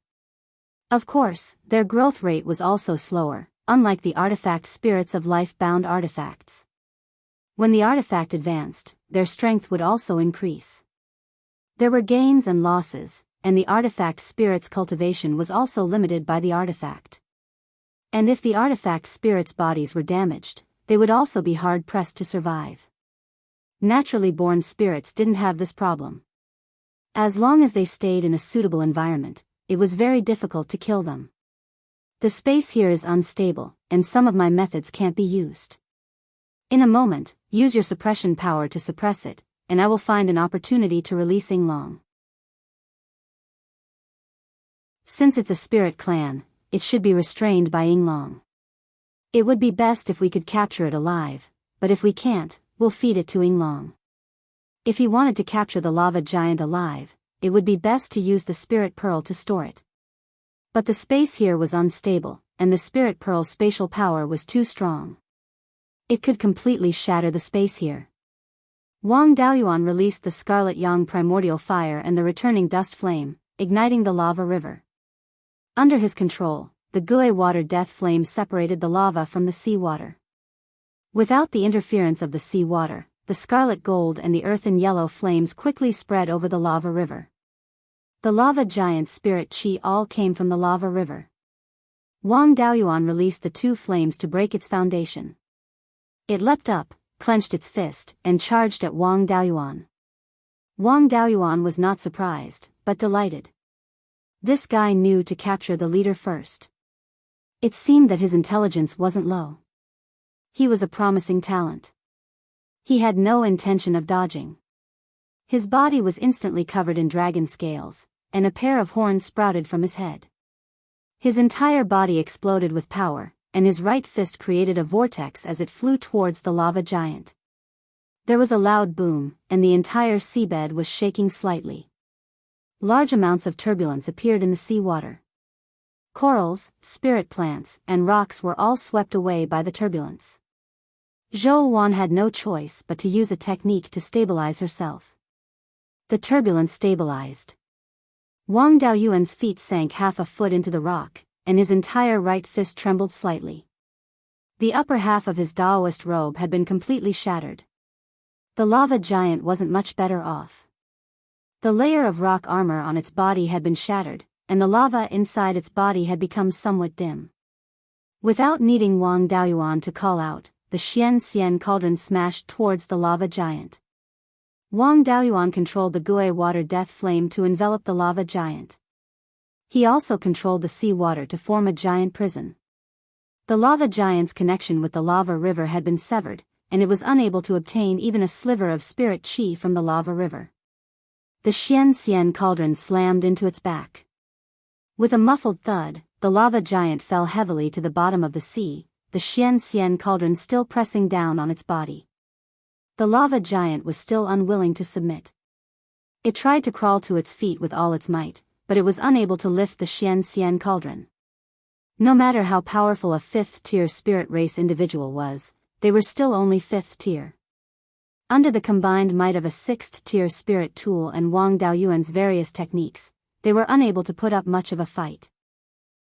Of course, their growth rate was also slower, unlike the artifact spirits of life-bound artifacts. When the artifact advanced, their strength would also increase. There were gains and losses, and the artifact spirit's cultivation was also limited by the artifact. And if the artifact spirits' bodies were damaged, they would also be hard-pressed to survive. Naturally born spirits didn't have this problem. As long as they stayed in a suitable environment, it was very difficult to kill them. The space here is unstable, and some of my methods can't be used. In a moment, use your suppression power to suppress it, and I will find an opportunity to release Yinglong. Since it's a spirit clan, it should be restrained by Yinglong. It would be best if we could capture it alive, but if we can't, we'll feed it to Yinglong. If he wanted to capture the lava giant alive, it would be best to use the spirit pearl to store it. But the space here was unstable, and the spirit pearl's spatial power was too strong. It could completely shatter the space here. Wang Daoyuan released the Scarlet Yang primordial fire and the returning dust flame, igniting the lava river. Under his control, the Gui water death flame separated the lava from the sea water. Without the interference of the sea water, the scarlet gold and the earthen yellow flames quickly spread over the lava river. The lava giant's spirit qi all came from the lava river. Wang Daoyuan released the 2 flames to break its foundation. It leapt up, clenched its fist, and charged at Wang Daoyuan. Wang Daoyuan was not surprised, but delighted. This guy knew to capture the leader first. It seemed that his intelligence wasn't low. He was a promising talent. He had no intention of dodging. His body was instantly covered in dragon scales, and a pair of horns sprouted from his head. His entire body exploded with power, and his right fist created a vortex as it flew towards the lava giant. There was a loud boom, and the entire seabed was shaking slightly. Large amounts of turbulence appeared in the seawater. Corals, spirit plants, and rocks were all swept away by the turbulence. Zhou Wan had no choice but to use a technique to stabilize herself. The turbulence stabilized. Wang Daoyuan's feet sank half a foot into the rock, and his entire right fist trembled slightly. The upper half of his Daoist robe had been completely shattered. The lava giant wasn't much better off. The layer of rock armor on its body had been shattered, and the lava inside its body had become somewhat dim. Without needing Wang Daoyuan to call out, the Xian cauldron smashed towards the lava giant. Wang Daoyuan controlled the Gui water death flame to envelop the lava giant. He also controlled the sea water to form a giant prison. The lava giant's connection with the lava river had been severed, and it was unable to obtain even a sliver of spirit chi from the lava river. The Xian cauldron slammed into its back. With a muffled thud, the lava giant fell heavily to the bottom of the sea, the Xian cauldron still pressing down on its body. The lava giant was still unwilling to submit. It tried to crawl to its feet with all its might, but it was unable to lift the Xian cauldron. No matter how powerful a 5th-tier spirit race individual was, they were still only 5th tier. Under the combined might of a 6th-tier spirit tool and Wang Daoyuan's various techniques, they were unable to put up much of a fight.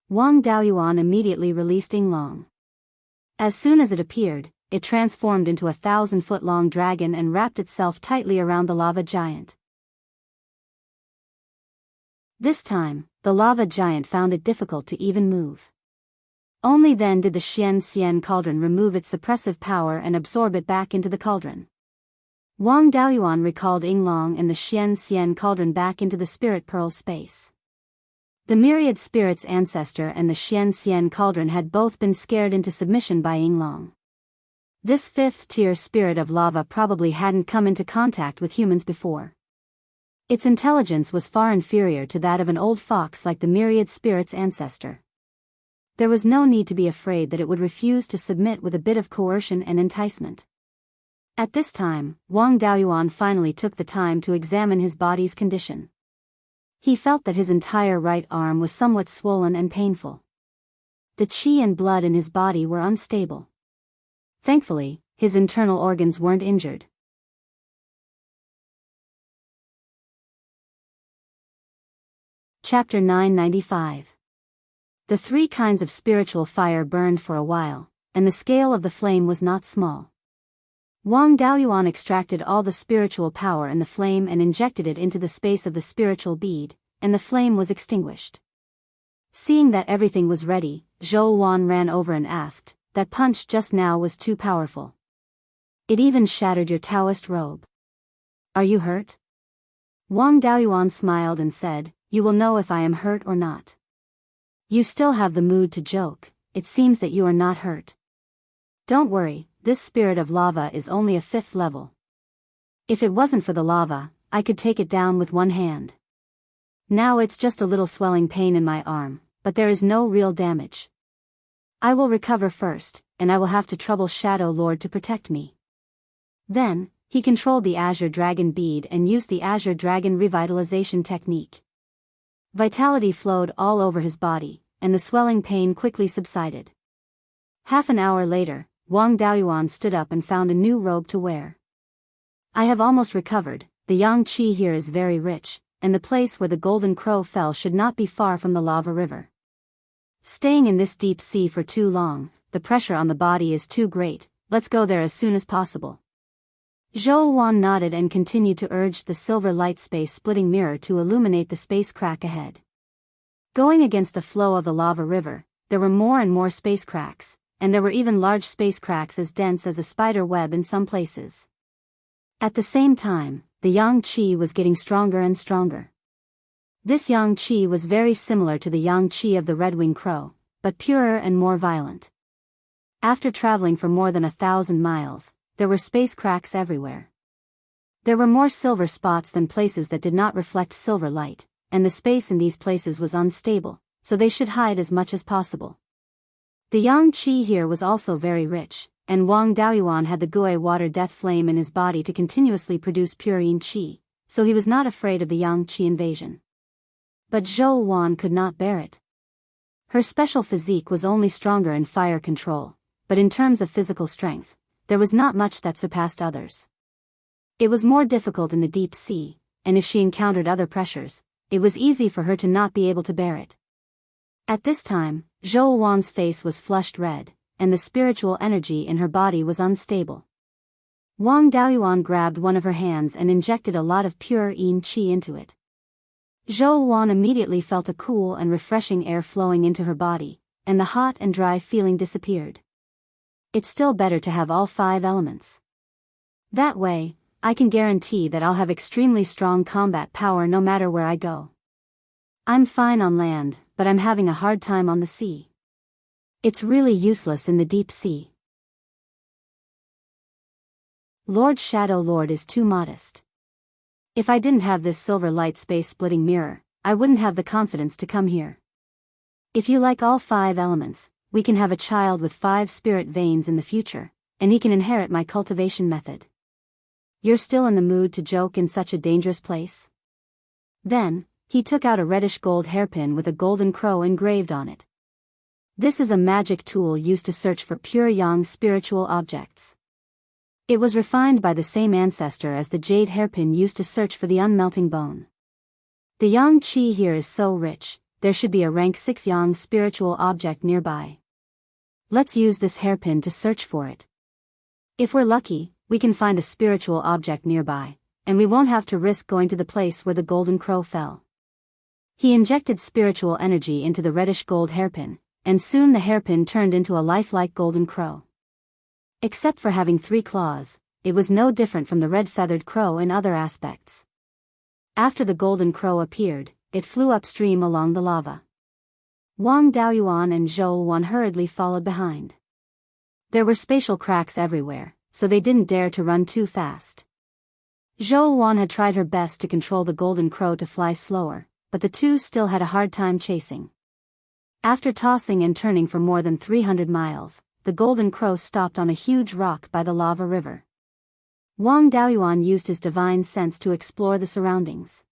Wang Daoyuan immediately released Yinglong. As soon as it appeared, it transformed into a 1,000-foot-long dragon and wrapped itself tightly around the lava giant. This time, the lava giant found it difficult to even move. Only then did the Xian cauldron remove its suppressive power and absorb it back into the cauldron. Wang Daoyuan recalled Yinglong and the Xian cauldron back into the spirit pearl space. The myriad spirit's ancestor and the Xian cauldron had both been scared into submission by Yinglong. This 5th-tier spirit of lava probably hadn't come into contact with humans before. Its intelligence was far inferior to that of an old fox like the myriad spirit's ancestor. There was no need to be afraid that it would refuse to submit with a bit of coercion and enticement. At this time, Wang Daoyuan finally took the time to examine his body's condition. He felt that his entire right arm was somewhat swollen and painful. The qi and blood in his body were unstable. Thankfully, his internal organs weren't injured. Chapter 995. The 3 kinds of spiritual fire burned for a while, and the scale of the flame was not small. Wang Daoyuan extracted all the spiritual power in the flame and injected it into the space of the spiritual bead, and the flame was extinguished. Seeing that everything was ready, Zhou Wan ran over and asked, "That punch just now was too powerful. It even shattered your Taoist robe. Are you hurt?" Wang Daoyuan smiled and said, "You will know if I am hurt or not. You still have the mood to joke, it seems that you are not hurt. Don't worry, this spirit of lava is only a 5th level. If it wasn't for the lava, I could take it down with one hand. Now it's just a little swelling pain in my arm, but there is no real damage. I will recover first, and I will have to trouble Shadow Lord to protect me." Then, he controlled the Azure Dragon bead and used the Azure Dragon revitalization technique. Vitality flowed all over his body, and the swelling pain quickly subsided. Half an hour later, Wang Daoyuan stood up and found a new robe to wear. "I have almost recovered, the yang qi here is very rich, and the place where the golden crow fell should not be far from the lava river. Staying in this deep sea for too long, the pressure on the body is too great, let's go there as soon as possible." Zhou Wan nodded and continued to urge the silver light space splitting mirror to illuminate the space crack ahead. Going against the flow of the lava river, there were more and more space cracks, and there were even large space cracks as dense as a spider web in some places. At the same time, the yang qi was getting stronger and stronger. This yang qi was very similar to the yang qi of the red-winged crow, but purer and more violent. After traveling for more than 1,000 miles, there were space cracks everywhere. There were more silver spots than places that did not reflect silver light, and the space in these places was unstable, so they should hide as much as possible. The yang qi here was also very rich, and Wang Daoyuan had the Gui water death flame in his body to continuously produce pure yin qi, so he was not afraid of the yang qi invasion. But Zhou Wan could not bear it. Her special physique was only stronger in fire control, but in terms of physical strength, there was not much that surpassed others. It was more difficult in the deep sea, and if she encountered other pressures, it was easy for her to not be able to bear it. At this time, Zhou Wan's face was flushed red, and the spiritual energy in her body was unstable. Wang Daoyuan grabbed one of her hands and injected a lot of pure yin qi into it. Zhou Wan immediately felt a cool and refreshing air flowing into her body, and the hot and dry feeling disappeared. It's still better to have all 5 elements. That way, I can guarantee that I'll have extremely strong combat power no matter where I go. I'm fine on land, but I'm having a hard time on the sea. It's really useless in the deep sea. Lord Shadow Lord is too modest. If I didn't have this silver light space splitting mirror, I wouldn't have the confidence to come here. If you like all 5 elements, we can have a child with 5 spirit veins in the future, and he can inherit my cultivation method. You're still in the mood to joke in such a dangerous place? Then, he took out a reddish gold hairpin with a golden crow engraved on it. This is a magic tool used to search for pure yang spiritual objects. It was refined by the same ancestor as the jade hairpin used to search for the unmelting bone. The yang qi here is so rich, there should be a rank 6 yang spiritual object nearby. Let's use this hairpin to search for it. If we're lucky, we can find a spiritual object nearby, and we won't have to risk going to the place where the golden crow fell. He injected spiritual energy into the reddish gold hairpin, and soon the hairpin turned into a lifelike golden crow. Except for having 3 claws, it was no different from the red-feathered crow in other aspects. After the golden crow appeared, it flew upstream along the lava. Wang Daoyuan and Zhou Wan hurriedly followed behind. There were spatial cracks everywhere, so they didn't dare to run too fast. Zhou Wan had tried her best to control the golden crow to fly slower, but the two still had a hard time chasing. After tossing and turning for more than 300 miles, the golden crow stopped on a huge rock by the lava river. Wang Daoyuan used his divine sense to explore the surroundings.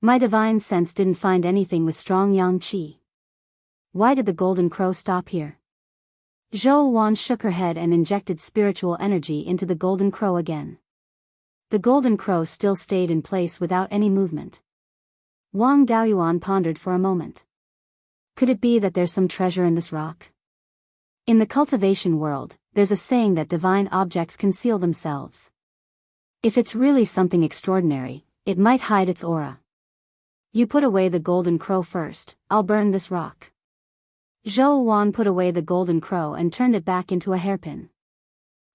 My divine sense didn't find anything with strong yang qi. Why did the golden crow stop here? Zhou Wan shook her head and injected spiritual energy into the golden crow again. The golden crow still stayed in place without any movement. Wang Daoyuan pondered for a moment. Could it be that there's some treasure in this rock? In the cultivation world, there's a saying that divine objects conceal themselves. If it's really something extraordinary, it might hide its aura. You put away the golden crow first, I'll burn this rock. Zhou Wan put away the golden crow and turned it back into a hairpin.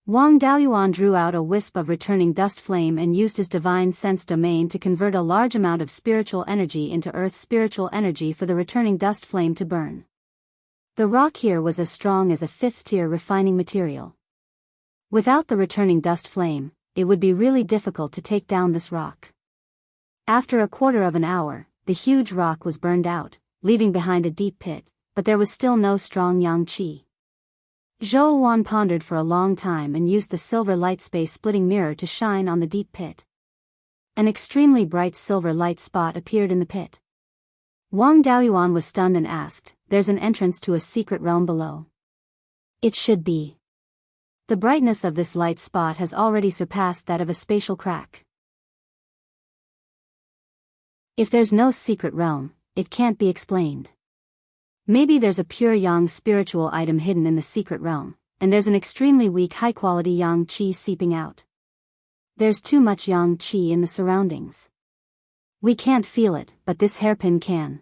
Wang Daoyuan drew out a wisp of returning dust flame and used his divine sense domain to convert a large amount of spiritual energy into earth's spiritual energy for the returning dust flame to burn. The rock here was as strong as a 5th-tier refining material. Without the returning dust flame, it would be really difficult to take down this rock. After a quarter of an hour, the huge rock was burned out, leaving behind a deep pit, but there was still no strong yang qi. Zhou Wan pondered for a long time and used the silver light space splitting mirror to shine on the deep pit. An extremely bright silver light spot appeared in the pit. Wang Daoyuan was stunned and asked, "There's an entrance to a secret realm below?" It should be. The brightness of this light spot has already surpassed that of a spatial crack. If there's no secret realm, it can't be explained. Maybe there's a pure yang spiritual item hidden in the secret realm, and there's an extremely weak high-quality yang qi seeping out. There's too much yang qi in the surroundings. We can't feel it, but this hairpin can.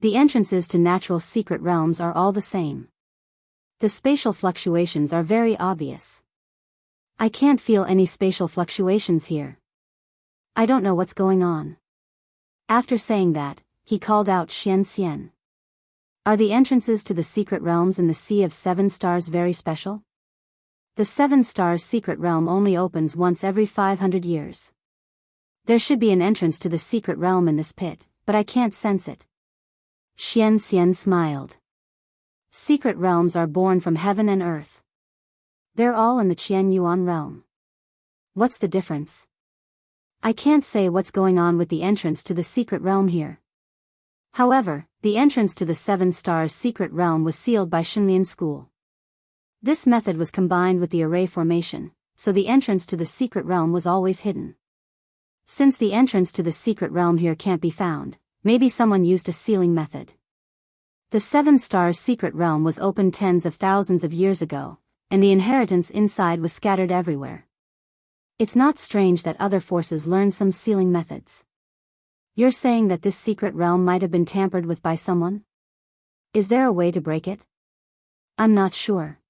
The entrances to natural secret realms are all the same. The spatial fluctuations are very obvious. I can't feel any spatial fluctuations here. I don't know what's going on. After saying that, he called out Xian Xian. Are the entrances to the secret realms in the Sea of 7 Stars very special? The 7 Stars secret realm only opens once every 500 years. There should be an entrance to the secret realm in this pit, but I can't sense it. Xian Xian smiled. Secret realms are born from heaven and earth. They're all in the Qian Yuan realm. What's the difference? I can't say what's going on with the entrance to the secret realm here. However, the entrance to the Seven Stars secret realm was sealed by Shenlian School. This method was combined with the array formation, so the entrance to the secret realm was always hidden. Since the entrance to the secret realm here can't be found, maybe someone used a sealing method. The Seven Stars secret realm was opened tens of thousands of years ago, and the inheritance inside was scattered everywhere. It's not strange that other forces learned some sealing methods. You're saying that this secret realm might have been tampered with by someone? Is there a way to break it? I'm not sure.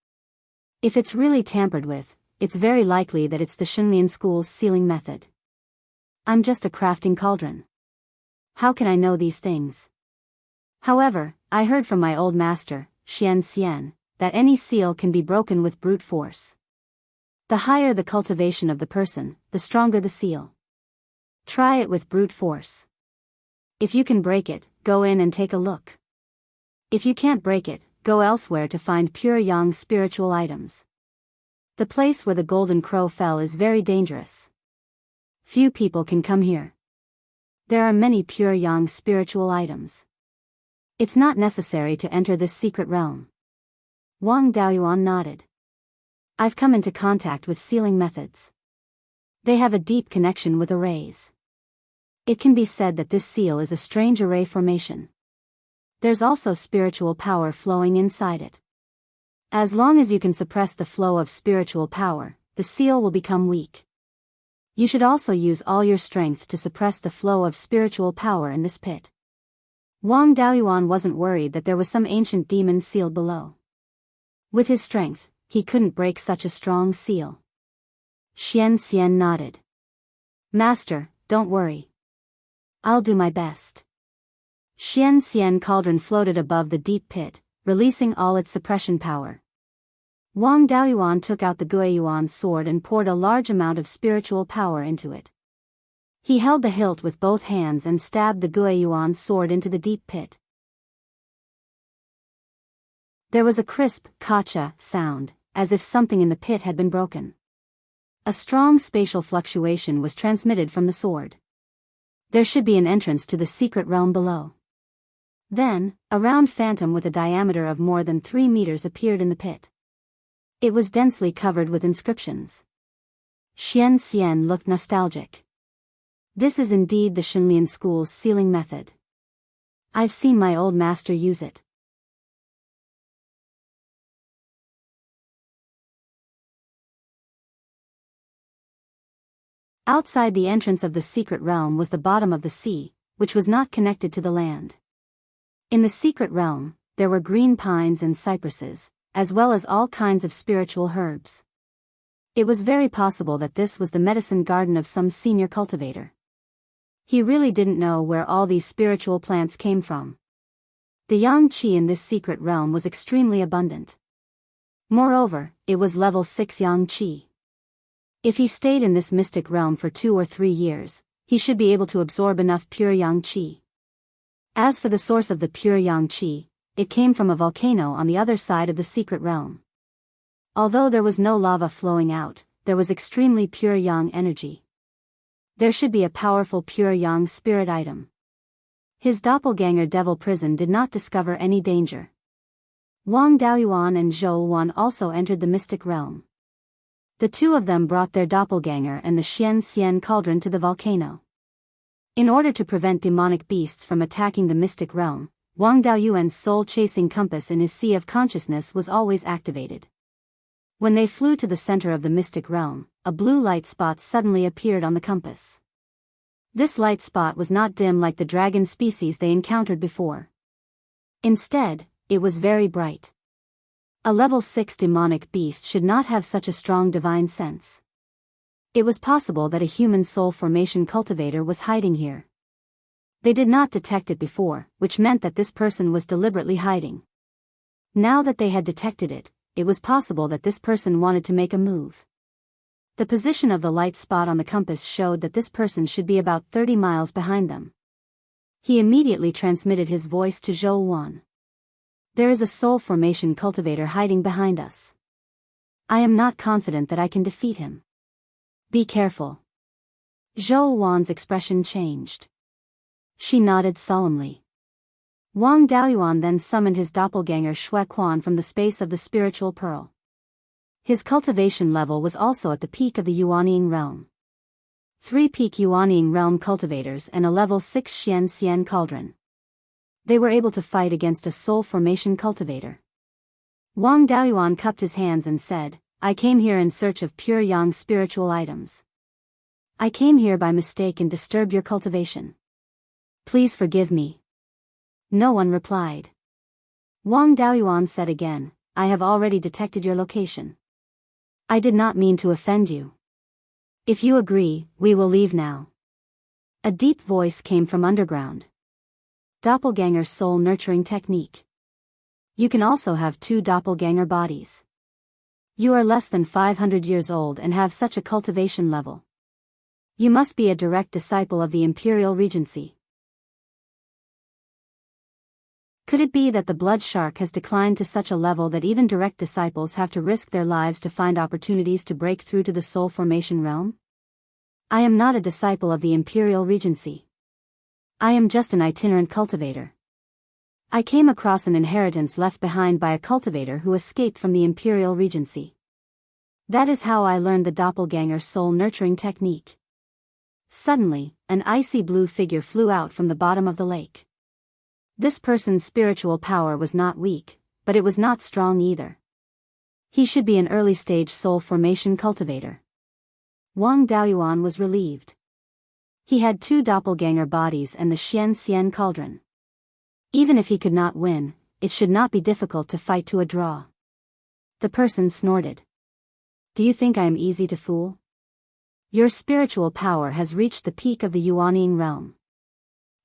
If it's really tampered with, it's very likely that it's the Shenlian School's sealing method. I'm just a crafting cauldron. How can I know these things? However, I heard from my old master, Xian Xian, that any seal can be broken with brute force. The higher the cultivation of the person, the stronger the seal. Try it with brute force. If you can break it, go in and take a look. If you can't break it, go elsewhere to find pure yang spiritual items. The place where the golden crow fell is very dangerous. Few people can come here. There are many pure yang spiritual items. It's not necessary to enter this secret realm. Wang Daoyuan nodded. I've come into contact with sealing methods. They have a deep connection with arrays. It can be said that this seal is a strange array formation. There's also spiritual power flowing inside it. As long as you can suppress the flow of spiritual power, the seal will become weak. You should also use all your strength to suppress the flow of spiritual power in this pit. Wang Daoyuan wasn't worried that there was some ancient demon sealed below. With his strength, he couldn't break such a strong seal. Xian Xian nodded. Master, don't worry. I'll do my best. Xian Xian cauldron floated above the deep pit, releasing all its suppression power. Wang Daoyuan took out the Guiyuan sword and poured a large amount of spiritual power into it. He held the hilt with both hands and stabbed the Guiyuan sword into the deep pit. There was a crisp, kacha sound, as if something in the pit had been broken. A strong spatial fluctuation was transmitted from the sword. There should be an entrance to the secret realm below. Then, a round phantom with a diameter of more than 3 meters appeared in the pit. It was densely covered with inscriptions. Xian Xian looked nostalgic. This is indeed the Shenlian School's sealing method. I've seen my old master use it. Outside the entrance of the secret realm was the bottom of the sea, which was not connected to the land. In the secret realm, there were green pines and cypresses, as well as all kinds of spiritual herbs. It was very possible that this was the medicine garden of some senior cultivator. He really didn't know where all these spiritual plants came from. The yang qi in this secret realm was extremely abundant. Moreover, it was level 6 yang qi. If he stayed in this mystic realm for 2 or 3 years, he should be able to absorb enough pure yang qi. As for the source of the pure yang qi, it came from a volcano on the other side of the secret realm. Although there was no lava flowing out, there was extremely pure yang energy. There should be a powerful pure yang spirit item. His doppelganger devil prison did not discover any danger. Wang Daoyuan and Zhou Wan also entered the mystic realm. The two of them brought their doppelganger and the Xian Xian cauldron to the volcano. In order to prevent demonic beasts from attacking the mystic realm, Wang Daoyuan's soul-chasing compass in his sea of consciousness was always activated. When they flew to the center of the mystic realm, a blue light spot suddenly appeared on the compass. This light spot was not dim like the dragon species they encountered before. Instead, it was very bright. A level 6 demonic beast should not have such a strong divine sense. It was possible that a human soul formation cultivator was hiding here. They did not detect it before, which meant that this person was deliberately hiding. Now that they had detected it, it was possible that this person wanted to make a move. The position of the light spot on the compass showed that this person should be about 30 miles behind them. He immediately transmitted his voice to Zhou Wan. There is a soul formation cultivator hiding behind us. I am not confident that I can defeat him. Be careful. Zhou Wan's expression changed. She nodded solemnly. Wang Daoyuan then summoned his doppelganger Shui Quan from the space of the spiritual pearl. His cultivation level was also at the peak of the Yuanying realm. 3 peak Yuanying realm cultivators and a level 6 Xian Xian cauldron. They were able to fight against a soul formation cultivator. Wang Daoyuan cupped his hands and said, I came here in search of pure yang spiritual items. I came here by mistake and disturbed your cultivation. Please forgive me. No one replied. Wang Daoyuan said again, I have already detected your location. I did not mean to offend you. If you agree, we will leave now. A deep voice came from underground. Doppelganger soul nurturing technique. You can also have 2 doppelganger bodies. You are less than 500 years old and have such a cultivation level. You must be a direct disciple of the Imperial Regency. Could it be that the blood shark has declined to such a level that even direct disciples have to risk their lives to find opportunities to break through to the soul formation realm? I am not a disciple of the Imperial Regency. I am just an itinerant cultivator. I came across an inheritance left behind by a cultivator who escaped from the Imperial Regency. That is how I learned the doppelganger soul nurturing technique. Suddenly, an icy blue figure flew out from the bottom of the lake. This person's spiritual power was not weak, but it was not strong either. He should be an early-stage soul formation cultivator. Wang Daoyuan was relieved. He had 2 doppelganger bodies and the Xian Xian cauldron. Even if he could not win, it should not be difficult to fight to a draw. The person snorted. Do you think I am easy to fool? Your spiritual power has reached the peak of the Yuanying realm.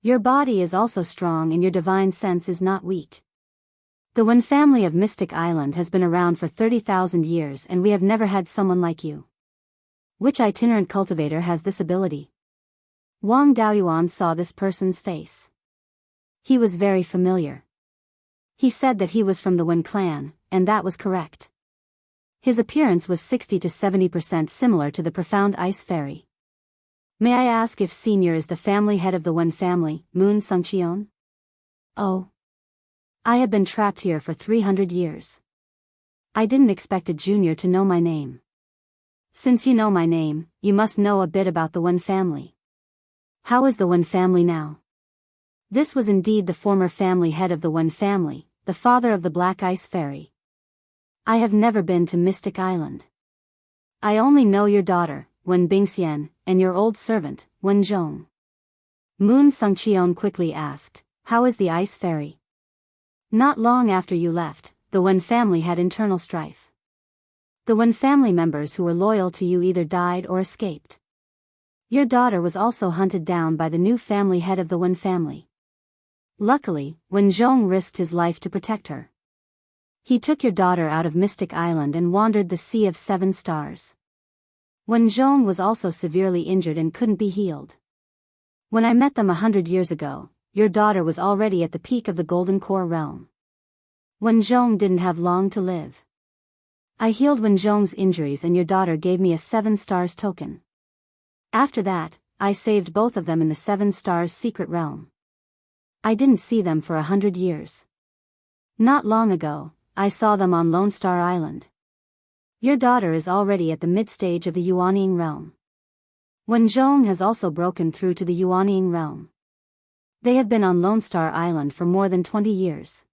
Your body is also strong and your divine sense is not weak. The Wen family of Mystic Island has been around for 30,000 years and we have never had someone like you. Which itinerant cultivator has this ability? Wang Daoyuan saw this person's face. He was very familiar. He said that he was from the Wen clan, and that was correct. His appearance was 60 to 70% similar to the profound ice fairy. May I ask if Senior is the family head of the Wen family, Moon Sungcheon? Oh. I have been trapped here for 300 years. I didn't expect a junior to know my name. Since you know my name, you must know a bit about the Wen family. How is the Wen family now? This was indeed the former family head of the Wen family, the father of the Black Ice Fairy. I have never been to Mystic Island. I only know your daughter, Wen Bingxian, and your old servant, Wen Zhong. Moon Sungcheon quickly asked, how is the Ice Fairy? Not long after you left, the Wen family had internal strife. The Wen family members who were loyal to you either died or escaped. Your daughter was also hunted down by the new family head of the Wen family. Luckily, Wen Zhong risked his life to protect her. He took your daughter out of Mystic Island and wandered the Sea of 7 Stars. Wen Zhong was also severely injured and couldn't be healed. When I met them 100 years ago, your daughter was already at the peak of the Golden Core realm. Wen Zhong didn't have long to live. I healed Wen Zhong's injuries and your daughter gave me a 7 Stars token. After that, I saved both of them in the 7 Stars secret realm. I didn't see them for 100 years. Not long ago, I saw them on Lone Star Island. Your daughter is already at the mid-stage of the Yuanying realm. Wen Zhong has also broken through to the Yuanying realm. They have been on Lone Star Island for more than 20 years.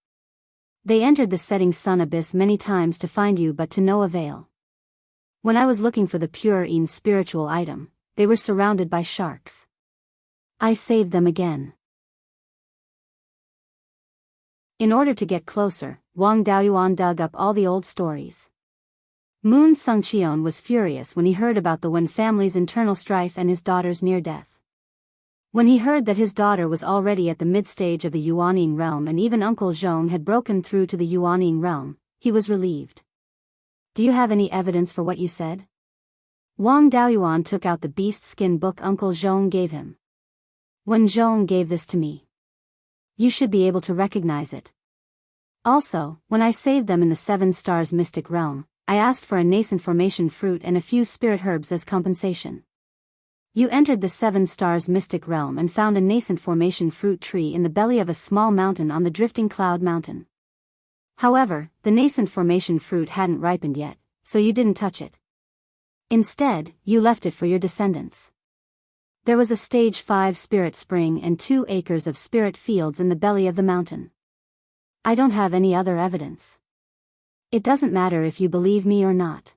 They entered the setting sun abyss many times to find you but to no avail. When I was looking for the pure Yin spiritual item, they were surrounded by sharks. I saved them again. In order to get closer, Wang Daoyuan dug up all the old stories. Moon Sungcheon was furious when he heard about the Wen family's internal strife and his daughter's near death. When he heard that his daughter was already at the mid-stage of the Yuanying realm and even Uncle Zhong had broken through to the Yuanying realm, he was relieved. Do you have any evidence for what you said? Wang Daoyuan took out the beast skin book Uncle Zhong gave him. Wen Zhong gave this to me. You should be able to recognize it. Also, when I saved them in the 7 Stars mystic realm, I asked for a nascent formation fruit and a few spirit herbs as compensation. You entered the 7 Stars mystic realm and found a nascent formation fruit tree in the belly of a small mountain on the drifting cloud mountain. However, the nascent formation fruit hadn't ripened yet, so you didn't touch it. Instead, you left it for your descendants. There was a stage 5 spirit spring and 2 acres of spirit fields in the belly of the mountain. I don't have any other evidence. It doesn't matter if you believe me or not.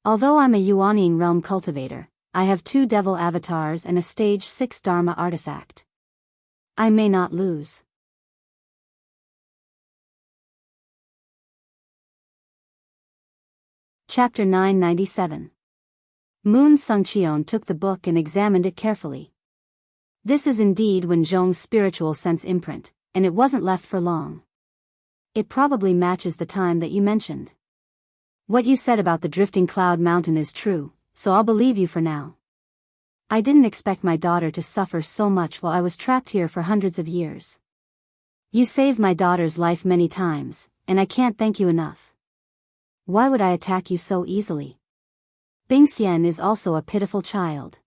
Although I'm a Yuanying realm cultivator, I have 2 devil avatars and a stage 6 Dharma artifact. I may not lose. Chapter 997. Moon Sungcheon took the book and examined it carefully. This is indeed Wen Zhong's spiritual sense imprint, and it wasn't left for long. It probably matches the time that you mentioned. What you said about the drifting cloud mountain is true, so I'll believe you for now. I didn't expect my daughter to suffer so much while I was trapped here for hundreds of years. You saved my daughter's life many times, and I can't thank you enough. Why would I attack you so easily? Bingxian is also a pitiful child.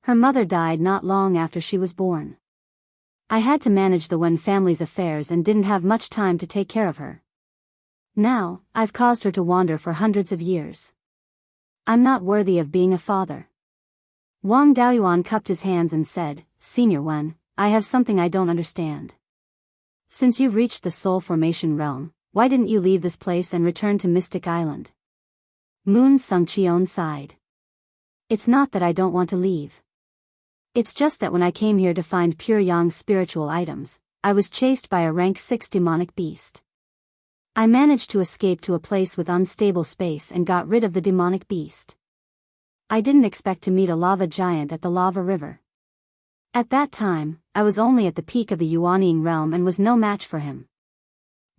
Her mother died not long after she was born. I had to manage the Wen family's affairs and didn't have much time to take care of her. Now, I've caused her to wander for hundreds of years. I'm not worthy of being a father. Wang Daoyuan cupped his hands and said, Senior Wen, I have something I don't understand. Since you've reached the soul formation realm, why didn't you leave this place and return to Mystic Island? Moon Sungcheon sighed. It's not that I don't want to leave. It's just that when I came here to find pure yang spiritual items, I was chased by a rank 6 demonic beast. I managed to escape to a place with unstable space and got rid of the demonic beast. I didn't expect to meet a lava giant at the lava river. At that time, I was only at the peak of the Yuanying realm and was no match for him.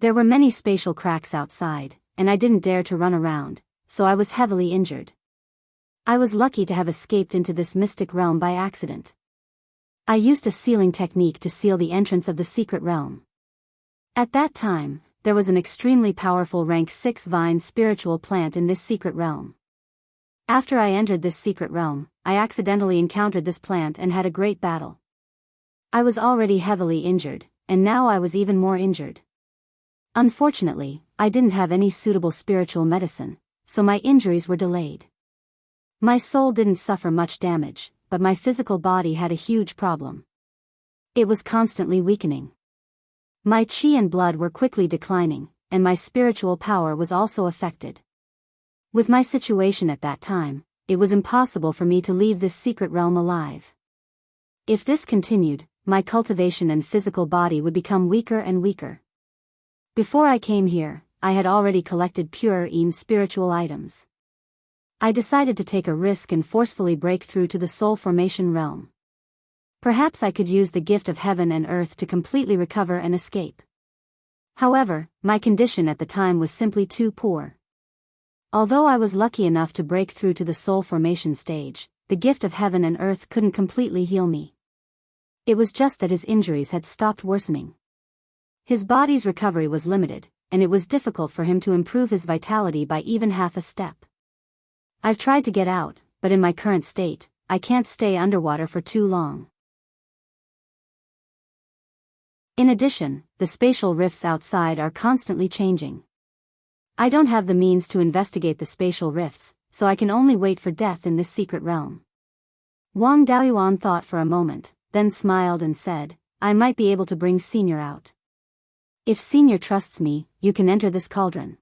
There were many spatial cracks outside, and I didn't dare to run around, so I was heavily injured. I was lucky to have escaped into this mystic realm by accident. I used a sealing technique to seal the entrance of the secret realm. At that time, there was an extremely powerful rank 6 vine spiritual plant in this secret realm. After I entered this secret realm, I accidentally encountered this plant and had a great battle. I was already heavily injured, and now I was even more injured. Unfortunately, I didn't have any suitable spiritual medicine, so my injuries were delayed. My soul didn't suffer much damage, but my physical body had a huge problem. It was constantly weakening. My qi and blood were quickly declining, and my spiritual power was also affected. With my situation at that time, it was impossible for me to leave this secret realm alive. If this continued, my cultivation and physical body would become weaker and weaker. Before I came here, I had already collected pure spiritual items. I decided to take a risk and forcefully break through to the soul formation realm. Perhaps I could use the gift of heaven and earth to completely recover and escape. However, my condition at the time was simply too poor. Although I was lucky enough to break through to the soul formation stage, the gift of heaven and earth couldn't completely heal me. It was just that his injuries had stopped worsening. His body's recovery was limited, and it was difficult for him to improve his vitality by even half a step. I've tried to get out, but in my current state, I can't stay underwater for too long. In addition, the spatial rifts outside are constantly changing. I don't have the means to investigate the spatial rifts, so I can only wait for death in this secret realm. Wang Daoyuan thought for a moment, then smiled and said, I might be able to bring Senior out. If Senior trusts me, you can enter this cauldron.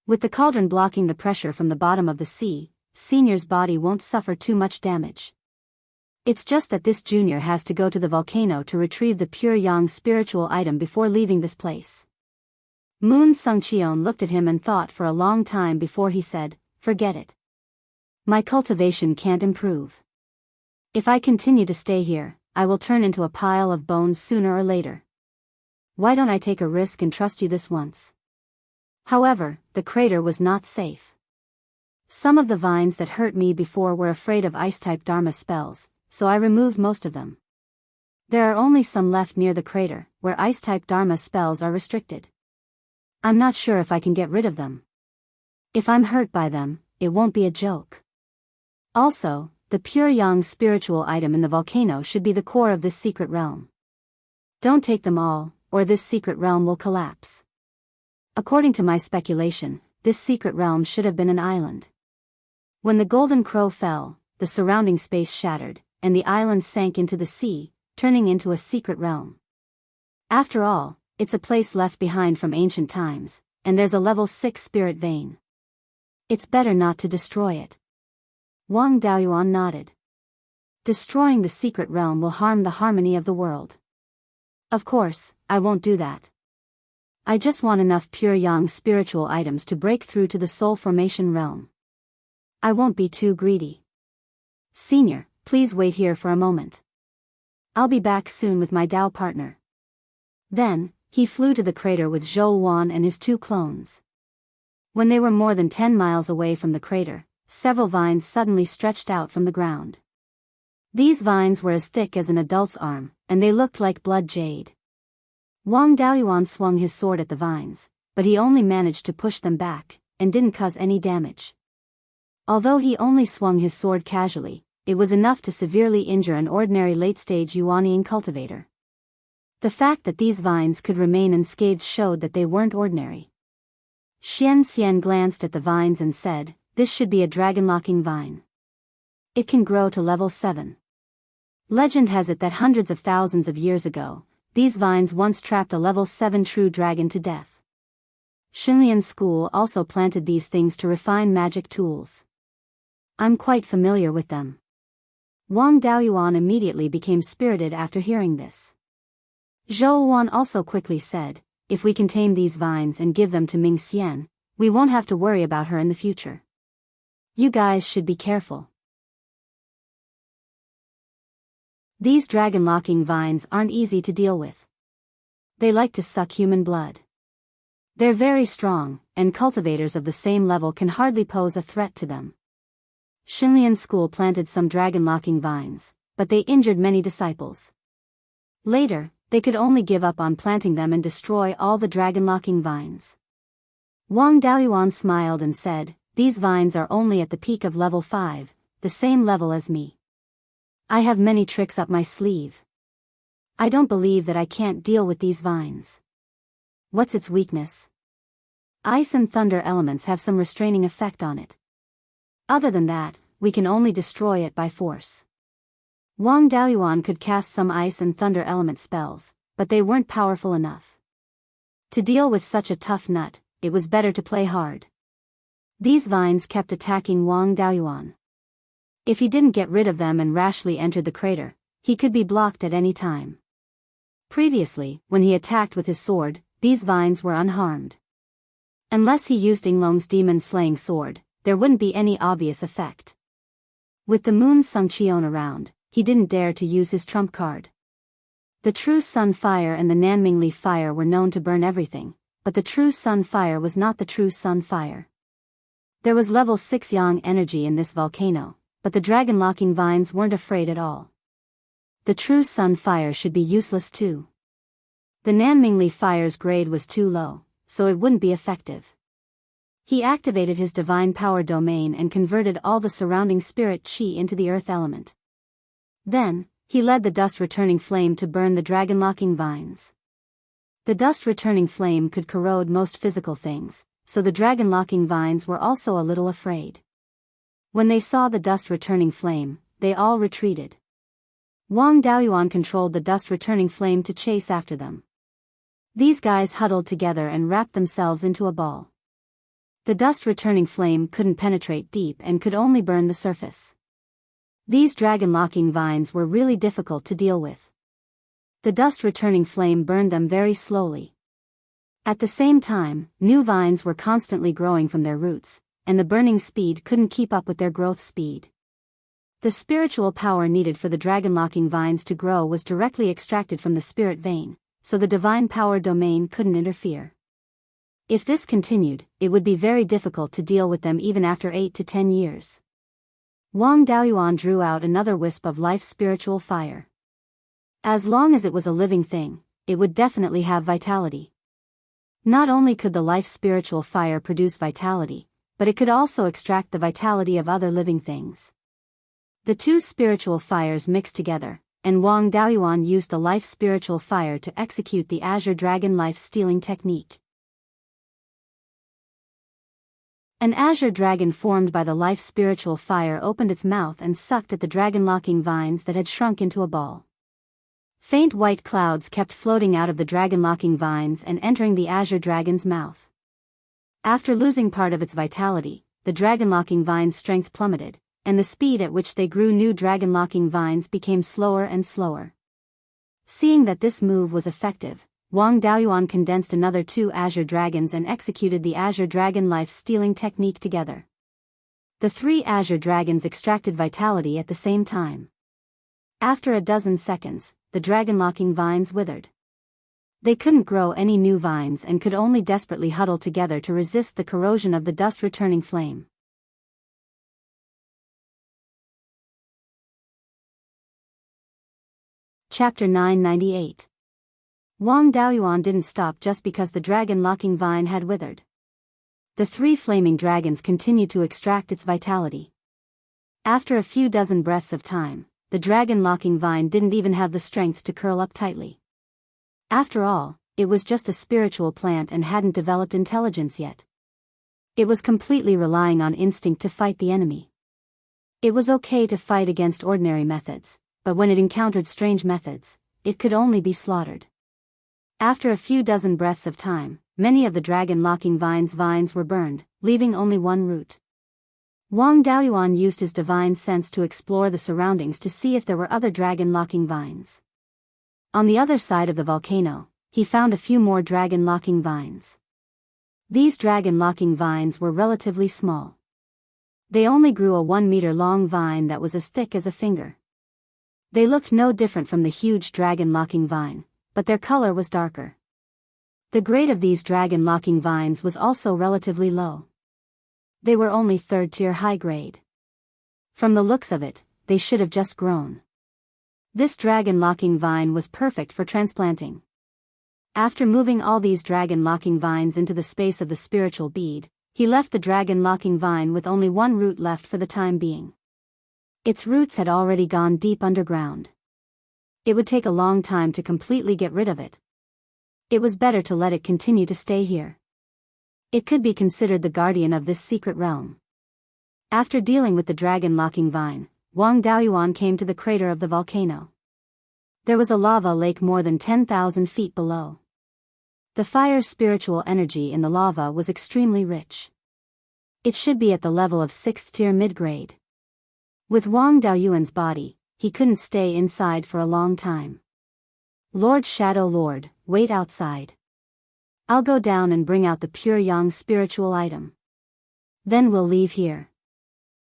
With the cauldron blocking the pressure from the bottom of the sea, Senior's body won't suffer too much damage. It's just that this junior has to go to the volcano to retrieve the pure yang spiritual item before leaving this place. Moon Sungcheon looked at him and thought for a long time before he said, Forget it. My cultivation can't improve. If I continue to stay here, I will turn into a pile of bones sooner or later. Why don't I take a risk and trust you this once? However, the crater was not safe. Some of the vines that hurt me before were afraid of ice-type Dharma spells, so I removed most of them. There are only some left near the crater, where ice-type Dharma spells are restricted. I'm not sure if I can get rid of them. If I'm hurt by them, it won't be a joke. Also, the pure yang spiritual item in the volcano should be the core of this secret realm. Don't take them all, or this secret realm will collapse. According to my speculation, this secret realm should have been an island. When the golden crow fell, the surrounding space shattered, and the island sank into the sea, turning into a secret realm. After all, it's a place left behind from ancient times, and there's a level 6 spirit vein. It's better not to destroy it. Wang Daoyuan nodded. Destroying the secret realm will harm the harmony of the world. Of course, I won't do that. I just want enough pure yang spiritual items to break through to the soul formation realm. I won't be too greedy. Senior, please wait here for a moment. I'll be back soon with my Dao partner. Then, he flew to the crater with Zhou Wan and his 2 clones. When they were more than 10 miles away from the crater, several vines suddenly stretched out from the ground. These vines were as thick as an adult's arm, and they looked like blood jade. Wang Daoyuan swung his sword at the vines, but he only managed to push them back, and didn't cause any damage. Although he only swung his sword casually, it was enough to severely injure an ordinary late-stage Yuanian cultivator. The fact that these vines could remain unscathed showed that they weren't ordinary. Xian Xian glanced at the vines and said, "This should be a dragon-locking vine. It can grow to level 7. Legend has it that hundreds of thousands of years ago, these vines once trapped a level 7 true dragon to death. Xinlian's school also planted these things to refine magic tools. I'm quite familiar with them." Wang Daoyuan immediately became spirited after hearing this. Zhou Wan also quickly said, "If we can tame these vines and give them to Ming Xian, we won't have to worry about her in the future. You guys should be careful. These dragon-locking vines aren't easy to deal with. They like to suck human blood. They're very strong, and cultivators of the same level can hardly pose a threat to them." Xinlian's school planted some dragon-locking vines, but they injured many disciples. Later, they could only give up on planting them and destroy all the dragon-locking vines. Wang Daoyuan smiled and said, "These vines are only at the peak of level 5, the same level as me. I have many tricks up my sleeve. I don't believe that I can't deal with these vines." "What's its weakness?" "Ice and thunder elements have some restraining effect on it. Other than that, we can only destroy it by force." Wang Daoyuan could cast some ice and thunder element spells, but they weren't powerful enough. To deal with such a tough nut, it was better to play hard. These vines kept attacking Wang Daoyuan. If he didn't get rid of them and rashly entered the crater, he could be blocked at any time. Previously, when he attacked with his sword, these vines were unharmed. Unless he used Yinglong's demon-slaying sword, there wouldn't be any obvious effect. With the moon Sungqion around, he didn't dare to use his trump card. The true sun fire and the Nanming leaf fire were known to burn everything, but the true sun fire was not the true sun fire. There was level 6 yang energy in this volcano, but the dragon-locking vines weren't afraid at all. The true sun fire should be useless too. The Nanming leaf fire's grade was too low, so it wouldn't be effective. He activated his divine power domain and converted all the surrounding spirit qi into the earth element. Then, he led the dust-returning flame to burn the dragon-locking vines. The dust-returning flame could corrode most physical things, so the dragon-locking vines were also a little afraid. When they saw the dust-returning flame, they all retreated. Wang Daoyuan controlled the dust-returning flame to chase after them. These guys huddled together and wrapped themselves into a ball. The dust-returning flame couldn't penetrate deep and could only burn the surface. These dragon-locking vines were really difficult to deal with. The dust-returning flame burned them very slowly. At the same time, new vines were constantly growing from their roots, and the burning speed couldn't keep up with their growth speed. The spiritual power needed for the dragon-locking vines to grow was directly extracted from the spirit vein, so the divine power domain couldn't interfere. If this continued, it would be very difficult to deal with them even after 8 to 10 years. Wang Daoyuan drew out another wisp of life spiritual fire. As long as it was a living thing, it would definitely have vitality. Not only could the life spiritual fire produce vitality, but it could also extract the vitality of other living things. The two spiritual fires mixed together, and Wang Daoyuan used the life spiritual fire to execute the Azure Dragon life-stealing technique. An azure dragon formed by the life spiritual fire opened its mouth and sucked at the dragon-locking vines that had shrunk into a ball. Faint white clouds kept floating out of the dragon-locking vines and entering the azure dragon's mouth. After losing part of its vitality, the dragon-locking vines' strength plummeted, and the speed at which they grew new dragon-locking vines became slower and slower. Seeing that this move was effective, Wang Daoyuan condensed another 2 azure dragons and executed the azure dragon life-stealing technique together. The 3 azure dragons extracted vitality at the same time. After a dozen seconds, the dragon-locking vines withered. They couldn't grow any new vines and could only desperately huddle together to resist the corrosion of the dust-returning flame. Chapter 998. Wang Daoyuan didn't stop just because the dragon-locking vine had withered. The 3 flaming dragons continued to extract its vitality. After a few dozen breaths of time, the dragon-locking vine didn't even have the strength to curl up tightly. After all, it was just a spiritual plant and hadn't developed intelligence yet. It was completely relying on instinct to fight the enemy. It was okay to fight against ordinary methods, but when it encountered strange methods, it could only be slaughtered. After a few dozen breaths of time, many of the dragon-locking vines were burned, leaving only one root. Wang Daoyuan used his divine sense to explore the surroundings to see if there were other dragon-locking vines. On the other side of the volcano, he found a few more dragon-locking vines. These dragon-locking vines were relatively small. They only grew a 1-meter-long vine that was as thick as a finger. They looked no different from the huge dragon-locking vine, but their color was darker. The grade of these dragon-locking vines was also relatively low. They were only 3rd-tier high grade. From the looks of it, they should have just grown. This dragon-locking vine was perfect for transplanting. After moving all these dragon-locking vines into the space of the spiritual bead, he left the dragon-locking vine with only one root left for the time being. Its roots had already gone deep underground. It would take a long time to completely get rid of it. It was better to let it continue to stay here. It could be considered the guardian of this secret realm. After dealing with the dragon-locking vine, Wang Daoyuan came to the crater of the volcano. There was a lava lake more than 10,000 feet below. The fire's spiritual energy in the lava was extremely rich. It should be at the level of 6th-tier mid-grade. With Wang Daoyuan's body, he couldn't stay inside for a long time. Lord Shadow Lord, wait outside. I'll go down and bring out the pure yang spiritual item. Then we'll leave here.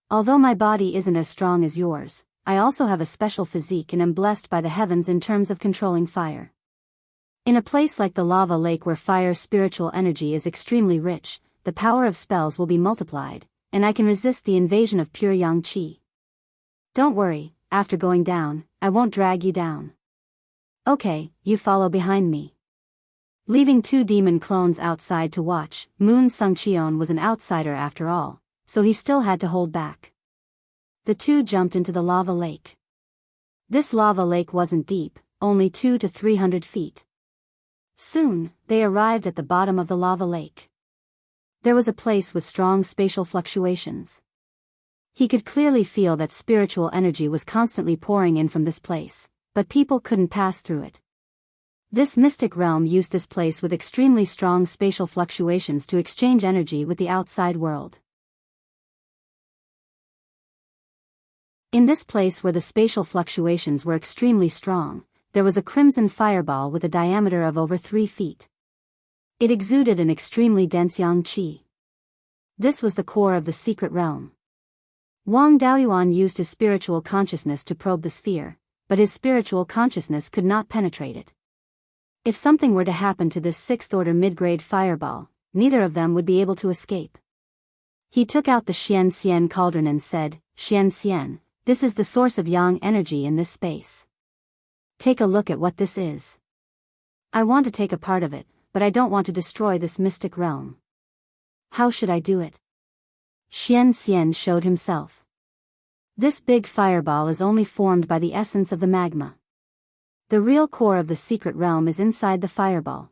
Although my body isn't as strong as yours, I also have a special physique and am blessed by the heavens in terms of controlling fire. In a place like the lava lake where fire spiritual energy is extremely rich, the power of spells will be multiplied, and I can resist the invasion of pure yang qi. Don't worry, after going down, I won't drag you down. Okay, you follow behind me. Leaving 2 demon clones outside to watch, Moon Sungcheon was an outsider after all, so he still had to hold back. The 2 jumped into the lava lake. This lava lake wasn't deep, only 200 to 300 feet. Soon, they arrived at the bottom of the lava lake. There was a place with strong spatial fluctuations. He could clearly feel that spiritual energy was constantly pouring in from this place, but people couldn't pass through it. This mystic realm used this place with extremely strong spatial fluctuations to exchange energy with the outside world. In this place where the spatial fluctuations were extremely strong, there was a crimson fireball with a diameter of over 3 feet. It exuded an extremely dense yang qi. This was the core of the secret realm. Wang Daoyuan used his spiritual consciousness to probe the sphere, but his spiritual consciousness could not penetrate it. If something were to happen to this 6th-order mid-grade fireball, neither of them would be able to escape. He took out the Xian Xian cauldron and said, "Xian Xian, this is the source of yang energy in this space. Take a look at what this is. I want to take a part of it, but I don't want to destroy this mystic realm. How should I do it?" Xian showed himself. This big fireball is only formed by the essence of the magma. The real core of the secret realm is inside the fireball.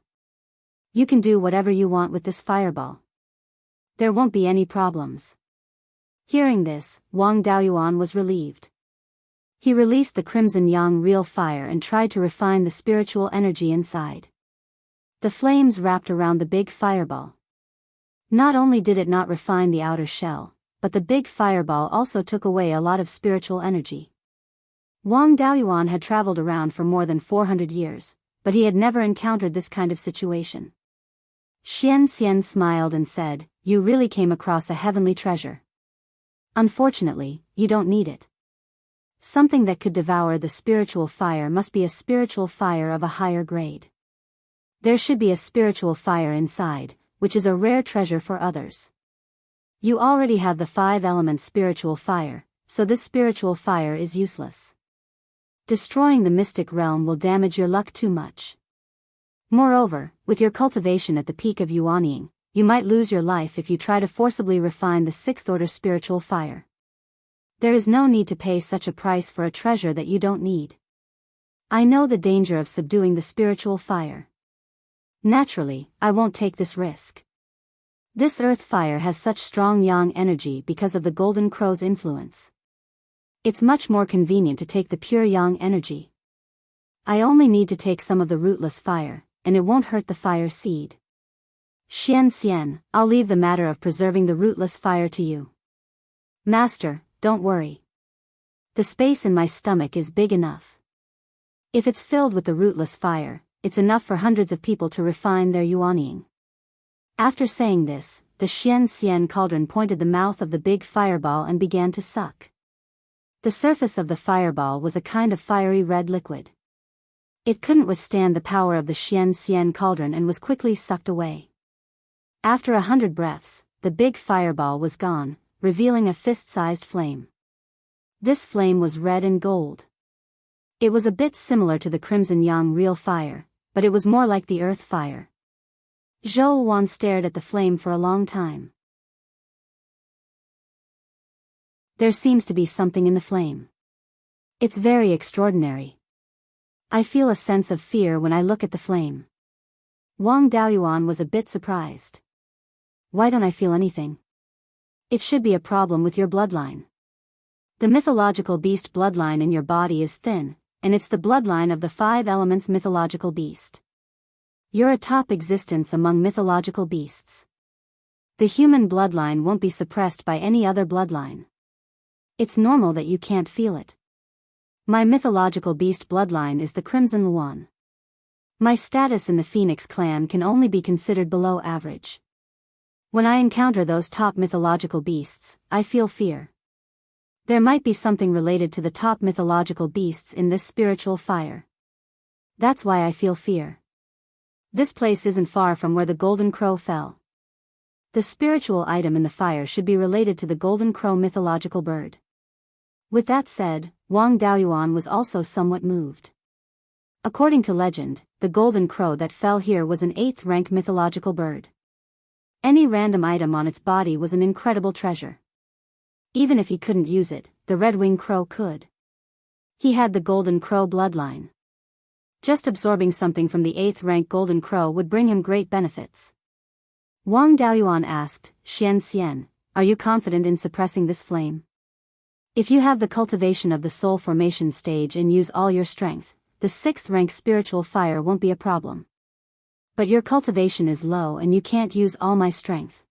You can do whatever you want with this fireball. There won't be any problems. Hearing this, Wang Daoyuan was relieved. He released the crimson yang real fire and tried to refine the spiritual energy inside. The flames wrapped around the big fireball. Not only did it not refine the outer shell, but the big fireball also took away a lot of spiritual energy. Wang Daoyuan had traveled around for more than 400 years, but he had never encountered this kind of situation. Xian smiled and said, "You really came across a heavenly treasure. Unfortunately, you don't need it. Something that could devour the spiritual fire must be a spiritual fire of a higher grade. There should be a spiritual fire inside, which is a rare treasure for others. You already have the 5 elements spiritual fire, so this spiritual fire is useless. Destroying the mystic realm will damage your luck too much. Moreover, with your cultivation at the peak of Yuanying, you might lose your life if you try to forcibly refine the 6th-order spiritual fire. There is no need to pay such a price for a treasure that you don't need. I know the danger of subduing the spiritual fire. Naturally, I won't take this risk. This earth fire has such strong yang energy because of the golden crow's influence. It's much more convenient to take the pure yang energy. I only need to take some of the rootless fire, and it won't hurt the fire seed. Xian, I'll leave the matter of preserving the rootless fire to you. Master, don't worry. The space in my stomach is big enough. If it's filled with the rootless fire, it's enough for hundreds of people to refine their yuanying. After saying this, the Xian cauldron pointed the mouth of the big fireball and began to suck. The surface of the fireball was a kind of fiery red liquid. It couldn't withstand the power of the Xian cauldron and was quickly sucked away. After 100 breaths, the big fireball was gone, revealing a fist-sized flame. This flame was red and gold. It was a bit similar to the crimson yang real fire, but it was more like the earth fire. Zhou Wan stared at the flame for a long time. There seems to be something in the flame. It's very extraordinary. I feel a sense of fear when I look at the flame. Wang Daoyuan was a bit surprised. Why don't I feel anything? It should be a problem with your bloodline. The mythological beast bloodline in your body is thin, and it's the bloodline of the 5 elements mythological beast. You're a top existence among mythological beasts. The human bloodline won't be suppressed by any other bloodline. It's normal that you can't feel it. My mythological beast bloodline is the Crimson Luan. My status in the Phoenix clan can only be considered below average. When I encounter those top mythological beasts, I feel fear. There might be something related to the top mythological beasts in this spiritual fire. That's why I feel fear. This place isn't far from where the golden crow fell. The spiritual item in the fire should be related to the golden crow mythological bird. With that said, Wang Daoyuan was also somewhat moved. According to legend, the golden crow that fell here was an 8th-rank mythological bird. Any random item on its body was an incredible treasure. Even if he couldn't use it, the red-winged crow could. He had the golden crow bloodline. Just absorbing something from the 8th-rank golden crow would bring him great benefits. Wang Daoyuan asked, Xian, are you confident in suppressing this flame? If you have the cultivation of the soul formation stage and use all your strength, the 6th-rank spiritual fire won't be a problem. But your cultivation is low and you can't use all my strength.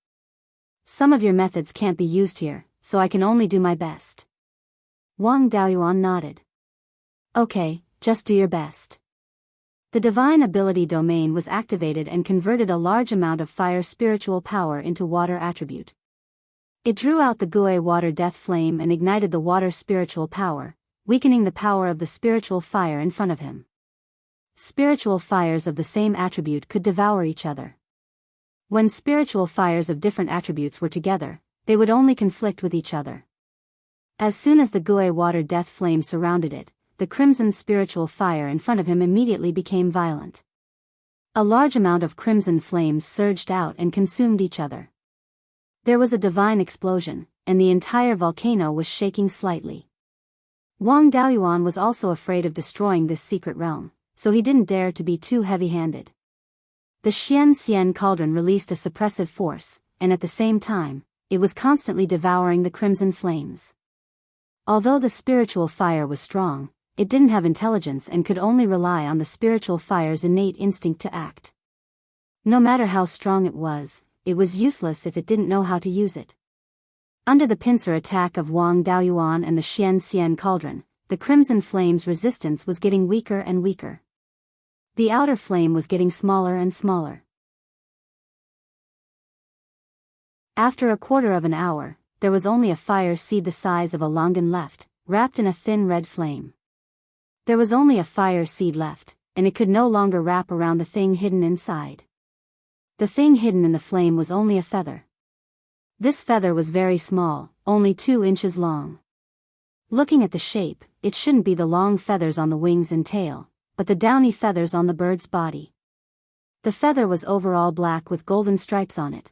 Some of your methods can't be used here, so I can only do my best. Wang Daoyuan nodded. Okay, just do your best. The divine ability domain was activated and converted a large amount of fire spiritual power into water attribute. It drew out the Gui water death flame and ignited the water spiritual power, weakening the power of the spiritual fire in front of him. Spiritual fires of the same attribute could devour each other. When spiritual fires of different attributes were together, they would only conflict with each other. As soon as the Gui water death flame surrounded it, the crimson spiritual fire in front of him immediately became violent. A large amount of crimson flames surged out and consumed each other. There was a divine explosion, and the entire volcano was shaking slightly. Wang Daoyuan was also afraid of destroying this secret realm, so he didn't dare to be too heavy-handed. The Xian cauldron released a suppressive force, and at the same time, it was constantly devouring the crimson flames. Although the spiritual fire was strong, it didn't have intelligence and could only rely on the spiritual fire's innate instinct to act. No matter how strong it was useless if it didn't know how to use it. Under the pincer attack of Wang Daoyuan and the Xian cauldron, the crimson flame's resistance was getting weaker and weaker. The outer flame was getting smaller and smaller. After a quarter of an hour, there was only a fire seed the size of a longan left, wrapped in a thin red flame. There was only a fire seed left, and it could no longer wrap around the thing hidden inside. The thing hidden in the flame was only a feather. This feather was very small, only 2 inches long. Looking at the shape, it shouldn't be the long feathers on the wings and tail, but the downy feathers on the bird's body. The feather was overall black with golden stripes on it.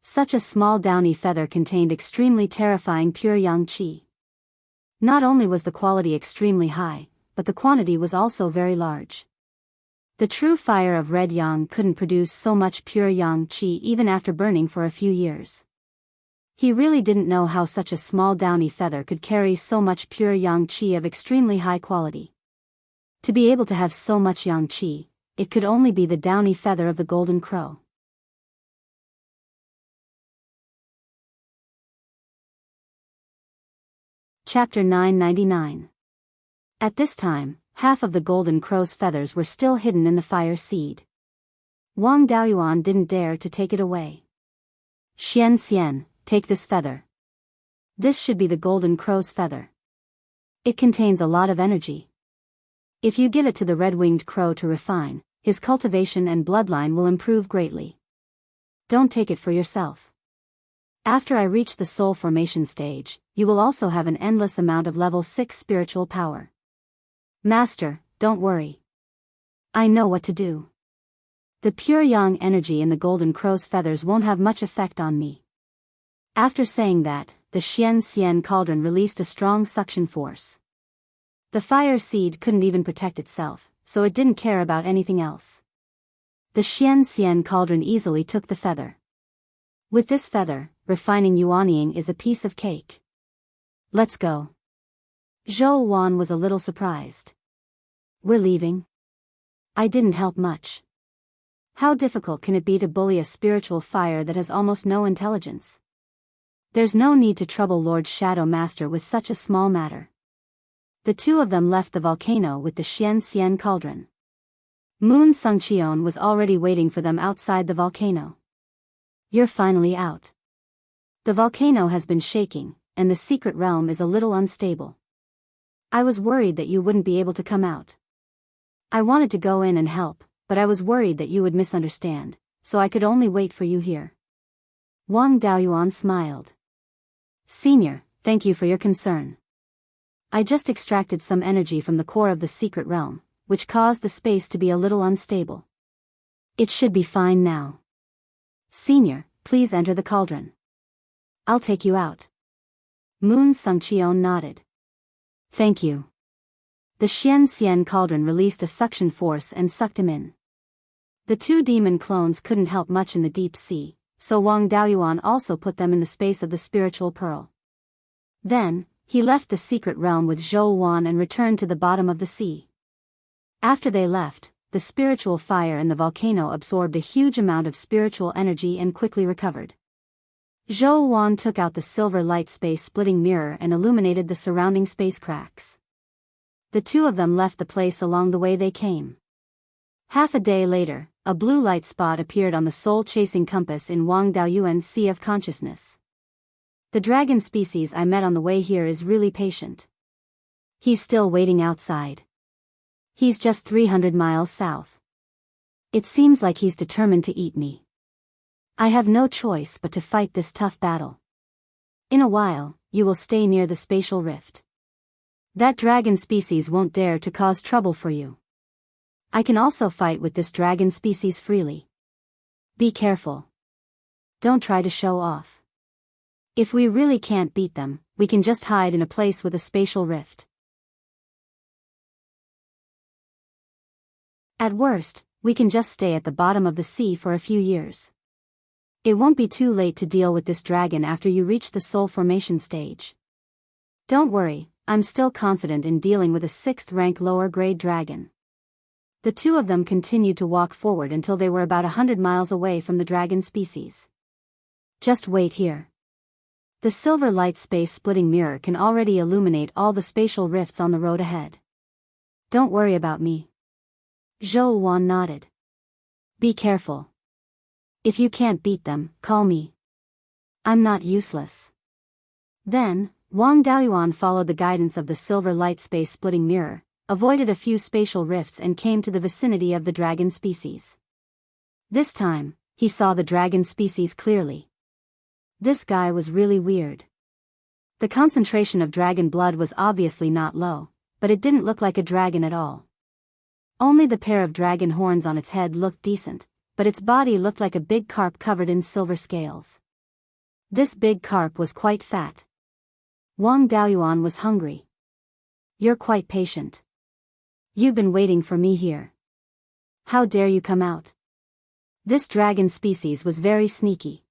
Such a small downy feather contained extremely terrifying pure yang qi. Not only was the quality extremely high, but the quantity was also very large. The true fire of red yang couldn't produce so much pure yang qi even after burning for a few years. He really didn't know how such a small downy feather could carry so much pure yang qi of extremely high quality. To be able to have so much yang qi, it could only be the downy feather of the golden crow. Chapter 999. At this time, half of the golden crow's feathers were still hidden in the fire seed. Wang Daoyuan didn't dare to take it away. Xian, take this feather. This should be the golden crow's feather. It contains a lot of energy. If you give it to the red-winged crow to refine, his cultivation and bloodline will improve greatly. Don't take it for yourself. After I reach the soul formation stage, you will also have an endless amount of level 6 spiritual power. Master, don't worry. I know what to do. The pure yang energy in the golden crow's feathers won't have much effect on me. After saying that, the Xian cauldron released a strong suction force. The fire seed couldn't even protect itself, so it didn't care about anything else. The Xian cauldron easily took the feather. With this feather, refining yuanying is a piece of cake. Let's go. Zhou Wan was a little surprised. We're leaving? I didn't help much. How difficult can it be to bully a spiritual fire that has almost no intelligence? There's no need to trouble Lord Shadow Master with such a small matter. The two of them left the volcano with the Xian cauldron. Moon Sungcheon was already waiting for them outside the volcano. You're finally out. The volcano has been shaking, and the secret realm is a little unstable. I was worried that you wouldn't be able to come out. I wanted to go in and help, but I was worried that you would misunderstand, so I could only wait for you here. Wang Daoyuan smiled. Senior, thank you for your concern. I just extracted some energy from the core of the secret realm, which caused the space to be a little unstable. It should be fine now. Senior, please enter the cauldron. I'll take you out. Moon Sungcheon nodded. Thank you. The Xian cauldron released a suction force and sucked him in. The two demon clones couldn't help much in the deep sea, so Wang Daoyuan also put them in the space of the spiritual pearl. Then, he left the secret realm with Zhou Wan and returned to the bottom of the sea. After they left, the spiritual fire in the volcano absorbed a huge amount of spiritual energy and quickly recovered. Zhou Wan took out the silver light space-splitting mirror and illuminated the surrounding space cracks. The two of them left the place along the way they came. Half a day later, a blue light spot appeared on the soul-chasing compass in Wang Daoyuan's Sea of Consciousness. The dragon species I met on the way here is really patient. He's still waiting outside. He's just 300 miles south. It seems like he's determined to eat me. I have no choice but to fight this tough battle. In a while, you will stay near the spatial rift. That dragon species won't dare to cause trouble for you. I can also fight with this dragon species freely. Be careful. Don't try to show off. If we really can't beat them, we can just hide in a place with a spatial rift. At worst, we can just stay at the bottom of the sea for a few years. It won't be too late to deal with this dragon after you reach the soul formation stage. Don't worry, I'm still confident in dealing with a 6th rank lower grade dragon. The two of them continued to walk forward until they were about 100 miles away from the dragon species. Just wait here. The silver light space splitting mirror can already illuminate all the spatial rifts on the road ahead. Don't worry about me. Zhou Wan nodded. Be careful. If you can't beat them, call me. I'm not useless. Then, Wang Daoyuan followed the guidance of the silver light space splitting mirror, avoided a few spatial rifts and came to the vicinity of the dragon species. This time, he saw the dragon species clearly. This guy was really weird. The concentration of dragon blood was obviously not low, but it didn't look like a dragon at all. Only the pair of dragon horns on its head looked decent, but its body looked like a big carp covered in silver scales. This big carp was quite fat. Wang Daoyuan was hungry. You're quite patient. You've been waiting for me here. How dare you come out? This dragon species was very sneaky.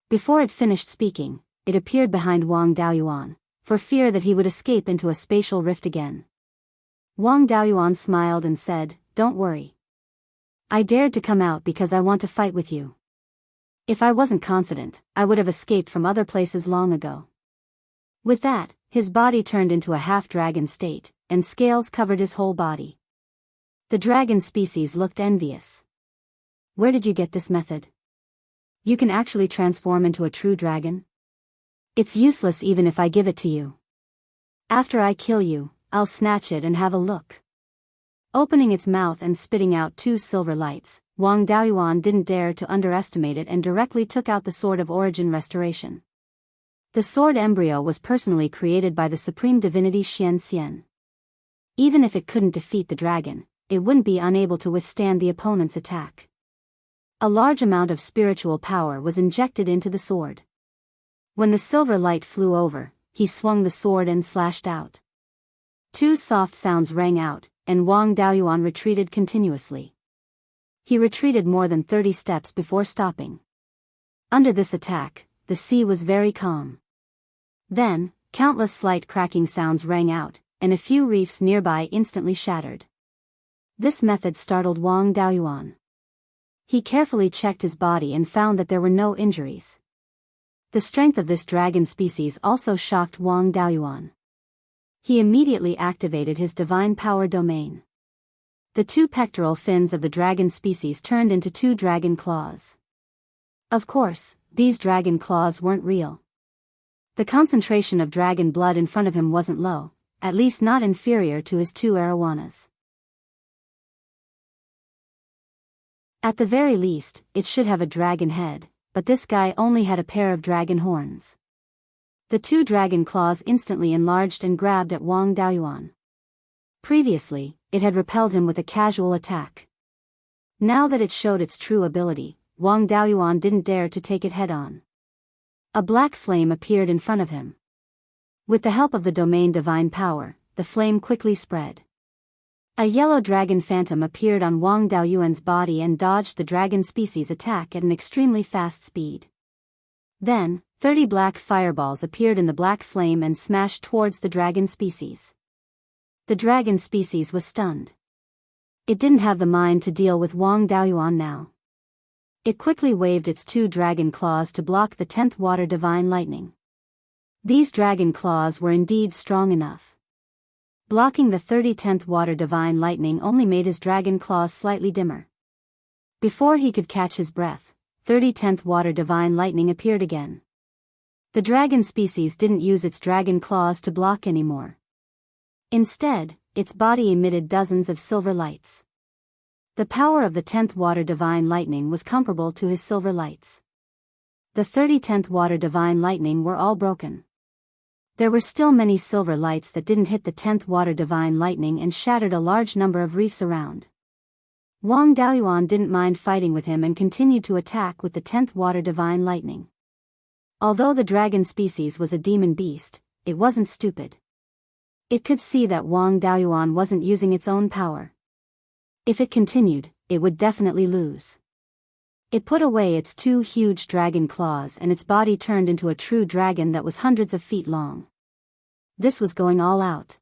Before it finished speaking, it appeared behind Wang Daoyuan, for fear that he would escape into a spatial rift again. Wang Daoyuan smiled and said, "Don't worry. I dared to come out because I want to fight with you. If I wasn't confident, I would have escaped from other places long ago." With that, his body turned into a half-dragon state, and scales covered his whole body. The dragon species looked envious. Where did you get this method? You can actually transform into a true dragon? It's useless even if I give it to you. After I kill you, I'll snatch it and have a look. Opening its mouth and spitting out 2 silver lights, Wang Daoyuan didn't dare to underestimate it and directly took out the Sword of Origin Restoration. The sword embryo was personally created by the supreme divinity Xian Xian. Even if it couldn't defeat the dragon, it wouldn't be unable to withstand the opponent's attack. A large amount of spiritual power was injected into the sword. When the silver light flew over, he swung the sword and slashed out. 2 soft sounds rang out, and Wang Daoyuan retreated continuously. He retreated more than 30 steps before stopping. Under this attack, the sea was very calm. Then, countless slight cracking sounds rang out, and a few reefs nearby instantly shattered. This method startled Wang Daoyuan. He carefully checked his body and found that there were no injuries. The strength of this dragon species also shocked Wang Daoyuan. He immediately activated his divine power domain. The 2 pectoral fins of the dragon species turned into 2 dragon claws. Of course, these dragon claws weren't real. The concentration of dragon blood in front of him wasn't low, at least not inferior to his 2 arowanas. At the very least, it should have a dragon head, but this guy only had a pair of dragon horns. The 2 dragon claws instantly enlarged and grabbed at Wang Daoyuan. Previously, it had repelled him with a casual attack. Now that it showed its true ability, Wang Daoyuan didn't dare to take it head-on. A black flame appeared in front of him. With the help of the domain divine power, the flame quickly spread. A yellow dragon phantom appeared on Wang Daoyuan's body and dodged the dragon species' attack at an extremely fast speed. Then, 30 black fireballs appeared in the black flame and smashed towards the dragon species. The dragon species was stunned. It didn't have the mind to deal with Wang Daoyuan now. It quickly waved its 2 dragon claws to block the 10th water divine lightning. These dragon claws were indeed strong enough. Blocking the 10th water divine lightning only made his dragon claws slightly dimmer. Before he could catch his breath, 10th water divine lightning appeared again. The dragon species didn't use its dragon claws to block anymore. Instead, its body emitted dozens of silver lights. The power of the 10th water divine lightning was comparable to his silver lights. The 10th water divine lightning were all broken. There were still many silver lights that didn't hit the 10th water divine lightning and shattered a large number of reefs around. Wang Daoyuan didn't mind fighting with him and continued to attack with the 10th water divine lightning. Although the dragon species was a demon beast, it wasn't stupid. It could see that Wang Daoyuan wasn't using its own power. If it continued, it would definitely lose. It put away its 2 huge dragon claws and its body turned into a true dragon that was hundreds of feet long. This was going all out.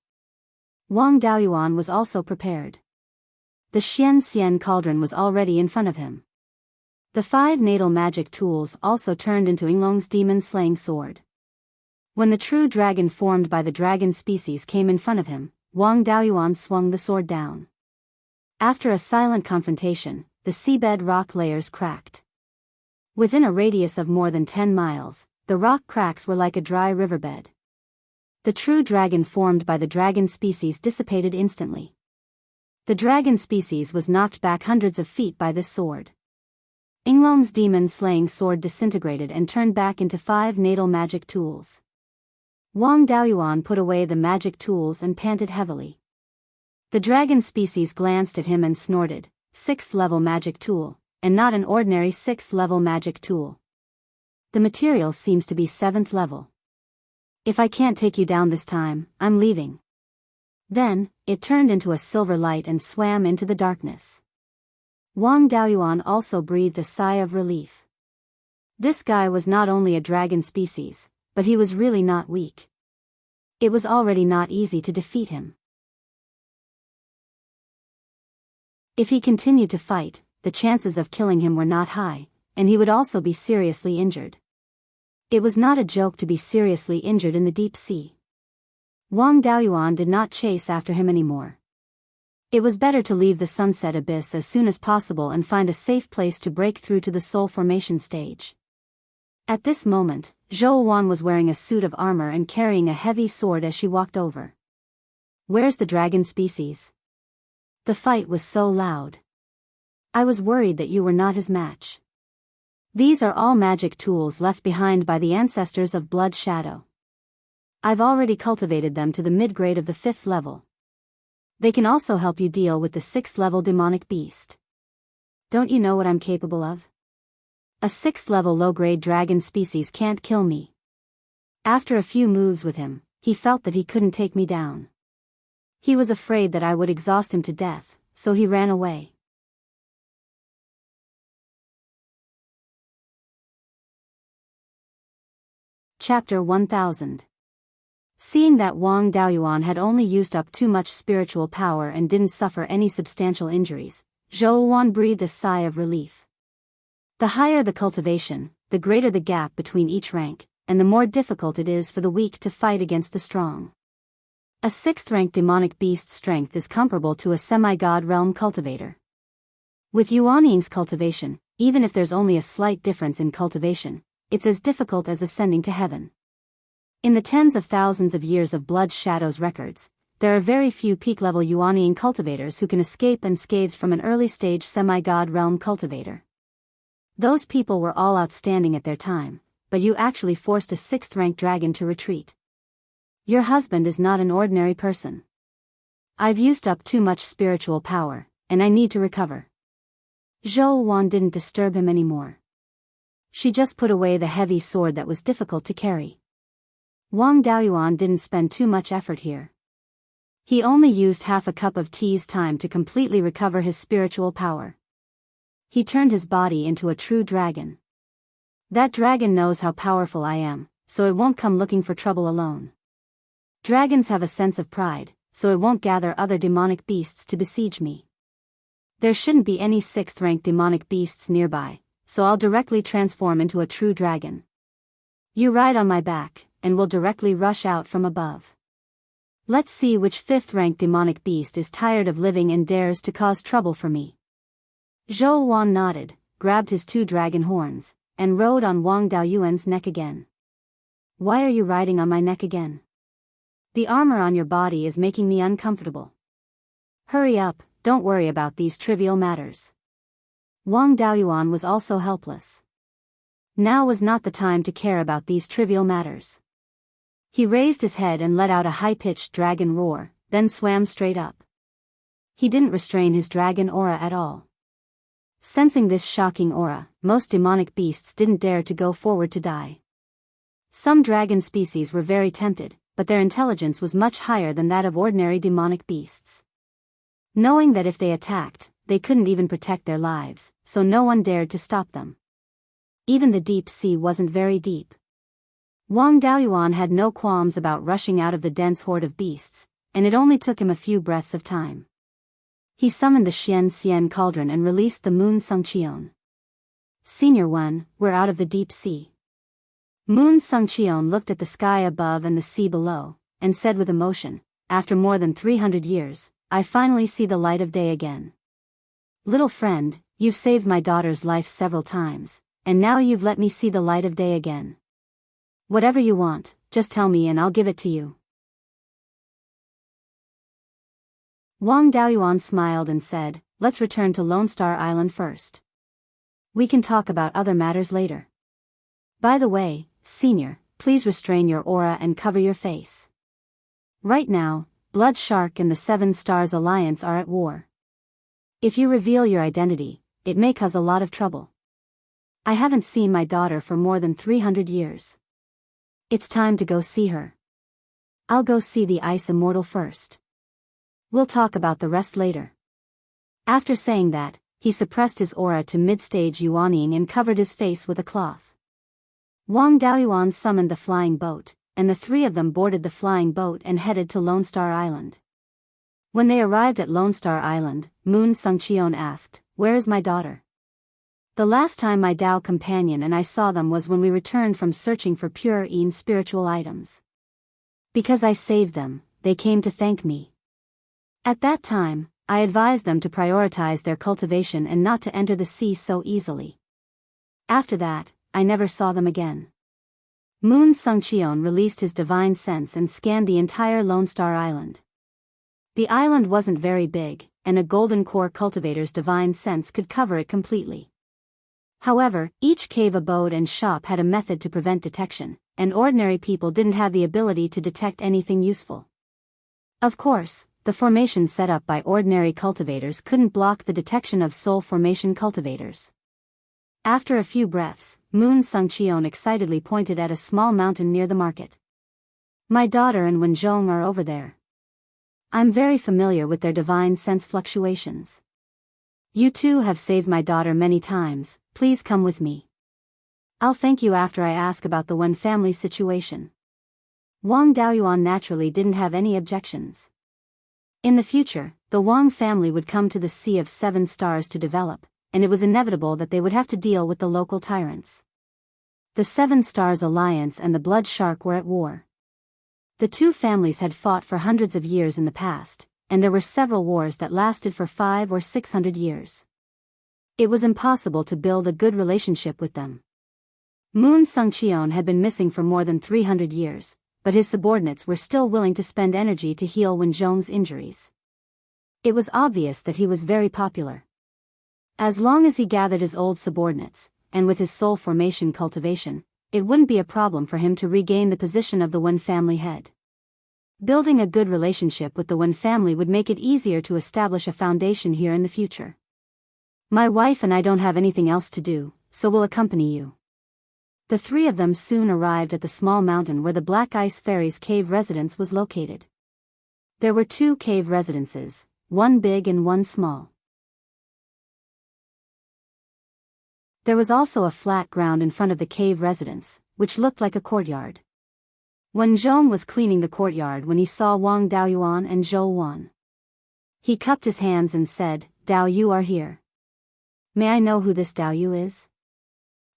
Wang Daoyuan was also prepared. The Xian cauldron was already in front of him. The 5 natal magic tools also turned into Yinglong's demon-slaying sword. When the true dragon formed by the dragon species came in front of him, Wang Daoyuan swung the sword down. After a silent confrontation, the seabed rock layers cracked. Within a radius of more than 10 miles, the rock cracks were like a dry riverbed. The true dragon formed by the dragon species dissipated instantly. The dragon species was knocked back hundreds of feet by this sword. Yinglong's demon-slaying sword disintegrated and turned back into 5 natal magic tools. Wang Daoyuan put away the magic tools and panted heavily. The dragon species glanced at him and snorted, 6th level magic tool, and not an ordinary 6th level magic tool. The material seems to be 7th level. If I can't take you down this time, I'm leaving. Then, it turned into a silver light and swam into the darkness. Wang Daoyuan also breathed a sigh of relief. This guy was not only a dragon species, but he was really not weak. It was already not easy to defeat him. If he continued to fight, the chances of killing him were not high, and he would also be seriously injured. It was not a joke to be seriously injured in the deep sea. Wang Daoyuan did not chase after him anymore. It was better to leave the sunset abyss as soon as possible and find a safe place to break through to the soul formation stage. At this moment, Zhou Wan was wearing a suit of armor and carrying a heavy sword as she walked over. Where's the dragon species? The fight was so loud. I was worried that you were not his match. These are all magic tools left behind by the ancestors of Blood Shadow. I've already cultivated them to the mid-grade of the 5th level. They can also help you deal with the 6th level demonic beast. Don't you know what I'm capable of? A 6th level low-grade dragon species can't kill me. After a few moves with him, he felt that he couldn't take me down. He was afraid that I would exhaust him to death, so he ran away. Chapter 1000. Seeing that Wang Daoyuan had only used up too much spiritual power and didn't suffer any substantial injuries, Zhou Wan breathed a sigh of relief. The higher the cultivation, the greater the gap between each rank, and the more difficult it is for the weak to fight against the strong. A 6th rank demonic beast's strength is comparable to a semi-god realm cultivator. With Yuaning's cultivation, even if there's only a slight difference in cultivation, it's as difficult as ascending to heaven. In the tens of thousands of years of Blood Shadow's records, there are very few peak-level Yuaning cultivators who can escape unscathed from an early-stage semi-god realm cultivator. Those people were all outstanding at their time, but you actually forced a 6th-rank dragon to retreat. Your husband is not an ordinary person. I've used up too much spiritual power, and I need to recover. Zhou Wan didn't disturb him anymore. She just put away the heavy sword that was difficult to carry. Wang Daoyuan didn't spend too much effort here. He only used half a cup of tea's time to completely recover his spiritual power. He turned his body into a true dragon. That dragon knows how powerful I am, so it won't come looking for trouble alone. Dragons have a sense of pride, so it won't gather other demonic beasts to besiege me. There shouldn't be any 6th-rank demonic beasts nearby, so I'll directly transform into a true dragon. You ride on my back, and will directly rush out from above. Let's see which 5th-rank demonic beast is tired of living and dares to cause trouble for me. Zhou Wan nodded, grabbed his 2 dragon horns, and rode on Wang Daoyuan's neck again. Why are you riding on my neck again? The armor on your body is making me uncomfortable. Hurry up, don't worry about these trivial matters. Wang Daoyuan was also helpless. Now was not the time to care about these trivial matters. He raised his head and let out a high-pitched dragon roar, then swam straight up. He didn't restrain his dragon aura at all. Sensing this shocking aura, most demonic beasts didn't dare to go forward to die. Some dragon species were very tempted, but their intelligence was much higher than that of ordinary demonic beasts. Knowing that if they attacked, they couldn't even protect their lives, so no one dared to stop them. Even the deep sea wasn't very deep. Wang Daoyuan had no qualms about rushing out of the dense horde of beasts, and it only took him a few breaths of time. He summoned the Xian cauldron and released the Moon Sungqion. Senior One, we're out of the deep sea. Moon Sungqion looked at the sky above and the sea below, and said with emotion, after more than 300 years, I finally see the light of day again. Little friend, you've saved my daughter's life several times, and now you've let me see the light of day again. Whatever you want, just tell me and I'll give it to you. Wang Daoyuan smiled and said, let's return to Lone Star Island first. We can talk about other matters later. By the way, Senior, please restrain your aura and cover your face. Right now, Blood Shark and the Seven Stars Alliance are at war. If you reveal your identity, it may cause a lot of trouble. I haven't seen my daughter for more than 300 years. It's time to go see her. I'll go see the Ice Immortal first. We'll talk about the rest later. After saying that, he suppressed his aura to mid-stage Yuaning and covered his face with a cloth. Wang Daoyuan summoned the flying boat, and the three of them boarded the flying boat and headed to Lone Star Island. When they arrived at Lone Star Island, Moon Sungqion asked, where is my daughter? The last time my Dao companion and I saw them was when we returned from searching for pure spiritual items. Because I saved them, they came to thank me. At that time, I advised them to prioritize their cultivation and not to enter the sea so easily. After that, I never saw them again. Moon Sungqion released his divine sense and scanned the entire Lone Star Island. The island wasn't very big, and a golden core cultivator's divine sense could cover it completely. However, each cave abode and shop had a method to prevent detection, and ordinary people didn't have the ability to detect anything useful. Of course, the formation set up by ordinary cultivators couldn't block the detection of soul formation cultivators. After a few breaths, Moon Sungqion excitedly pointed at a small mountain near the market. My daughter and Wenzhong are over there. I'm very familiar with their divine sense fluctuations. You two have saved my daughter many times, please come with me. I'll thank you after I ask about the Wen family situation. Wang Daoyuan naturally didn't have any objections. In the future, the Wang family would come to the Sea of Seven Stars to develop, and it was inevitable that they would have to deal with the local tyrants. The Seven Stars Alliance and the Blood Shark were at war. The two families had fought for hundreds of years in the past, and there were several wars that lasted for 500 or 600 years. It was impossible to build a good relationship with them. Moon Sungqion had been missing for more than 300 years, but his subordinates were still willing to spend energy to heal Wenzhong's injuries. It was obvious that he was very popular. As long as he gathered his old subordinates, and with his soul formation cultivation, it wouldn't be a problem for him to regain the position of the Wen family head. Building a good relationship with the Wen family would make it easier to establish a foundation here in the future. My wife and I don't have anything else to do, so we'll accompany you. The three of them soon arrived at the small mountain where the Black Ice Fairy's cave residence was located. There were 2 cave residences, one big and one small. There was also a flat ground in front of the cave residence, which looked like a courtyard. Wenzhong was cleaning the courtyard when he saw Wang Daoyuan and Zhou Wan. He cupped his hands and said, Dao Yu are here. May I know who this Dao Yu is?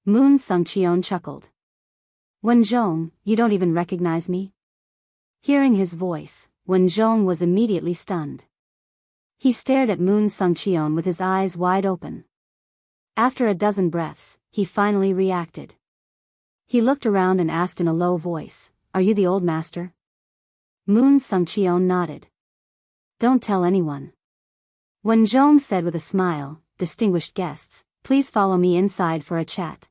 Moon Sungqion chuckled. Wenzhong, you don't even recognize me? Hearing his voice, Wenzhong was immediately stunned. He stared at Moon Sungqion with his eyes wide open. After a dozen breaths, he finally reacted. He looked around and asked in a low voice, Are you the old master? Moon Sungqion nodded. Don't tell anyone. Wenzhong said with a smile, Distinguished guests, please follow me inside for a chat.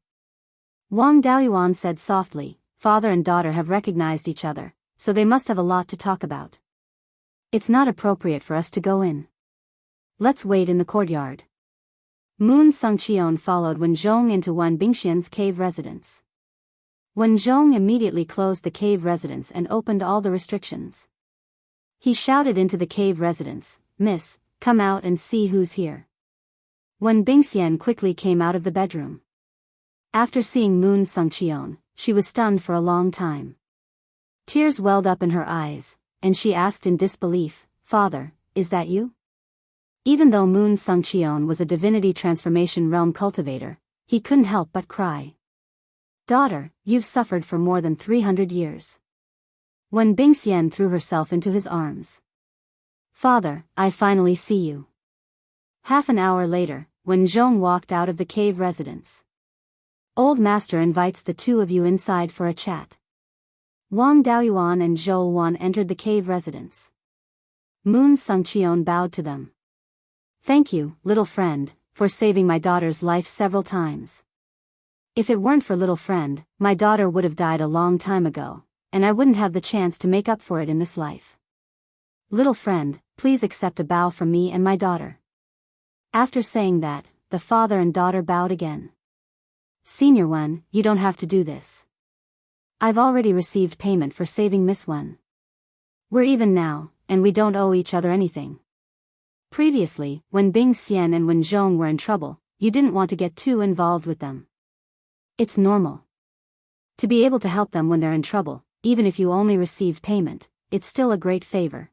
Wang Daoyuan said softly, Father and daughter have recognized each other, so they must have a lot to talk about. It's not appropriate for us to go in. Let's wait in the courtyard. Moon Sungcheon followed Wen Zhong into Wan Bingxian's cave residence. Wen Zhong immediately closed the cave residence and opened all the restrictions. He shouted into the cave residence, "Miss, come out and see who's here." Wen Bingxian quickly came out of the bedroom. After seeing Moon Sungcheon, she was stunned for a long time. Tears welled up in her eyes, and she asked in disbelief, "Father, is that you?" Even though Moon Sungcheon was a divinity transformation realm cultivator, he couldn't help but cry. "Daughter, you've suffered for more than 300 years. Wen Bingxian threw herself into his arms. "Father, I finally see you." Half an hour later, Wen Zhong walked out of the cave residence. "Old Master invites the two of you inside for a chat." Wang Daoyuan and Zhou Wan entered the cave residence. Moon Sungcheon bowed to them. "Thank you, little friend, for saving my daughter's life several times. If it weren't for little friend, my daughter would have died a long time ago, and I wouldn't have the chance to make up for it in this life. Little friend, please accept a bow from me and my daughter." After saying that, the father and daughter bowed again. "Senior Wen, you don't have to do this. I've already received payment for saving Miss Wen. We're even now, and we don't owe each other anything. Previously, when Bing Xian and Wen Zhong were in trouble, you didn't want to get too involved with them. It's normal. To be able to help them when they're in trouble, even if you only receive payment, it's still a great favor.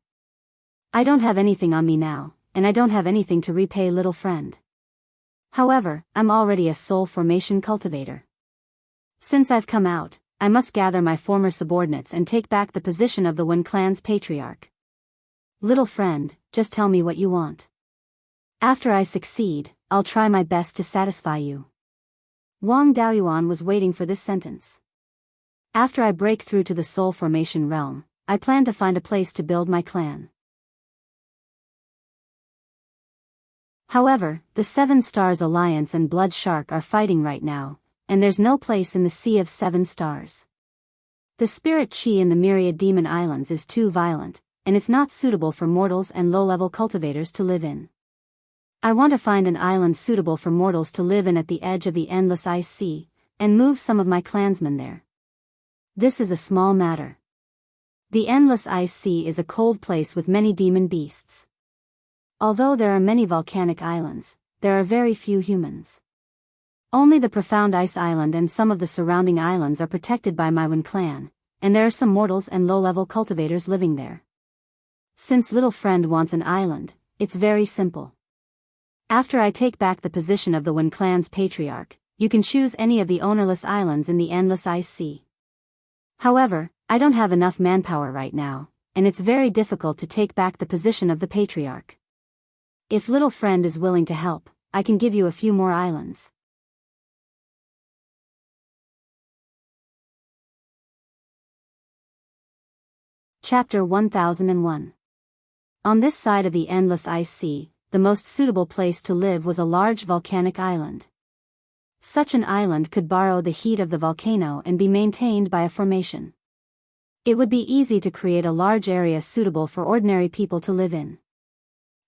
I don't have anything on me now, and I don't have anything to repay little friend. However, I'm already a soul formation cultivator. Since I've come out, I must gather my former subordinates and take back the position of the Wen clan's patriarch. Little friend, just tell me what you want. After I succeed, I'll try my best to satisfy you." Wang Daoyuan was waiting for this sentence. "After I break through to the soul formation realm, I plan to find a place to build my clan." However, the Seven Stars Alliance and Blood Shark are fighting right now, and there's no place in the Sea of Seven Stars. The spirit chi in the Myriad Demon Islands is too violent, and it's not suitable for mortals and low-level cultivators to live in. I want to find an island suitable for mortals to live in at the edge of the Endless Ice Sea, and move some of my clansmen there. This is a small matter. The Endless Ice Sea is a cold place with many demon beasts. Although there are many volcanic islands, there are very few humans. Only the Profound Ice Island and some of the surrounding islands are protected by my Wen clan, and there are some mortals and low-level cultivators living there. Since little friend wants an island, it's very simple. After I take back the position of the Wen clan's patriarch, you can choose any of the ownerless islands in the Endless Ice Sea. However, I don't have enough manpower right now, and it's very difficult to take back the position of the patriarch. If little friend is willing to help, I can give you a few more islands. Chapter 1001. On this side of the Endless Ice Sea, the most suitable place to live was a large volcanic island. Such an island could borrow the heat of the volcano and be maintained by a formation. It would be easy to create a large area suitable for ordinary people to live in.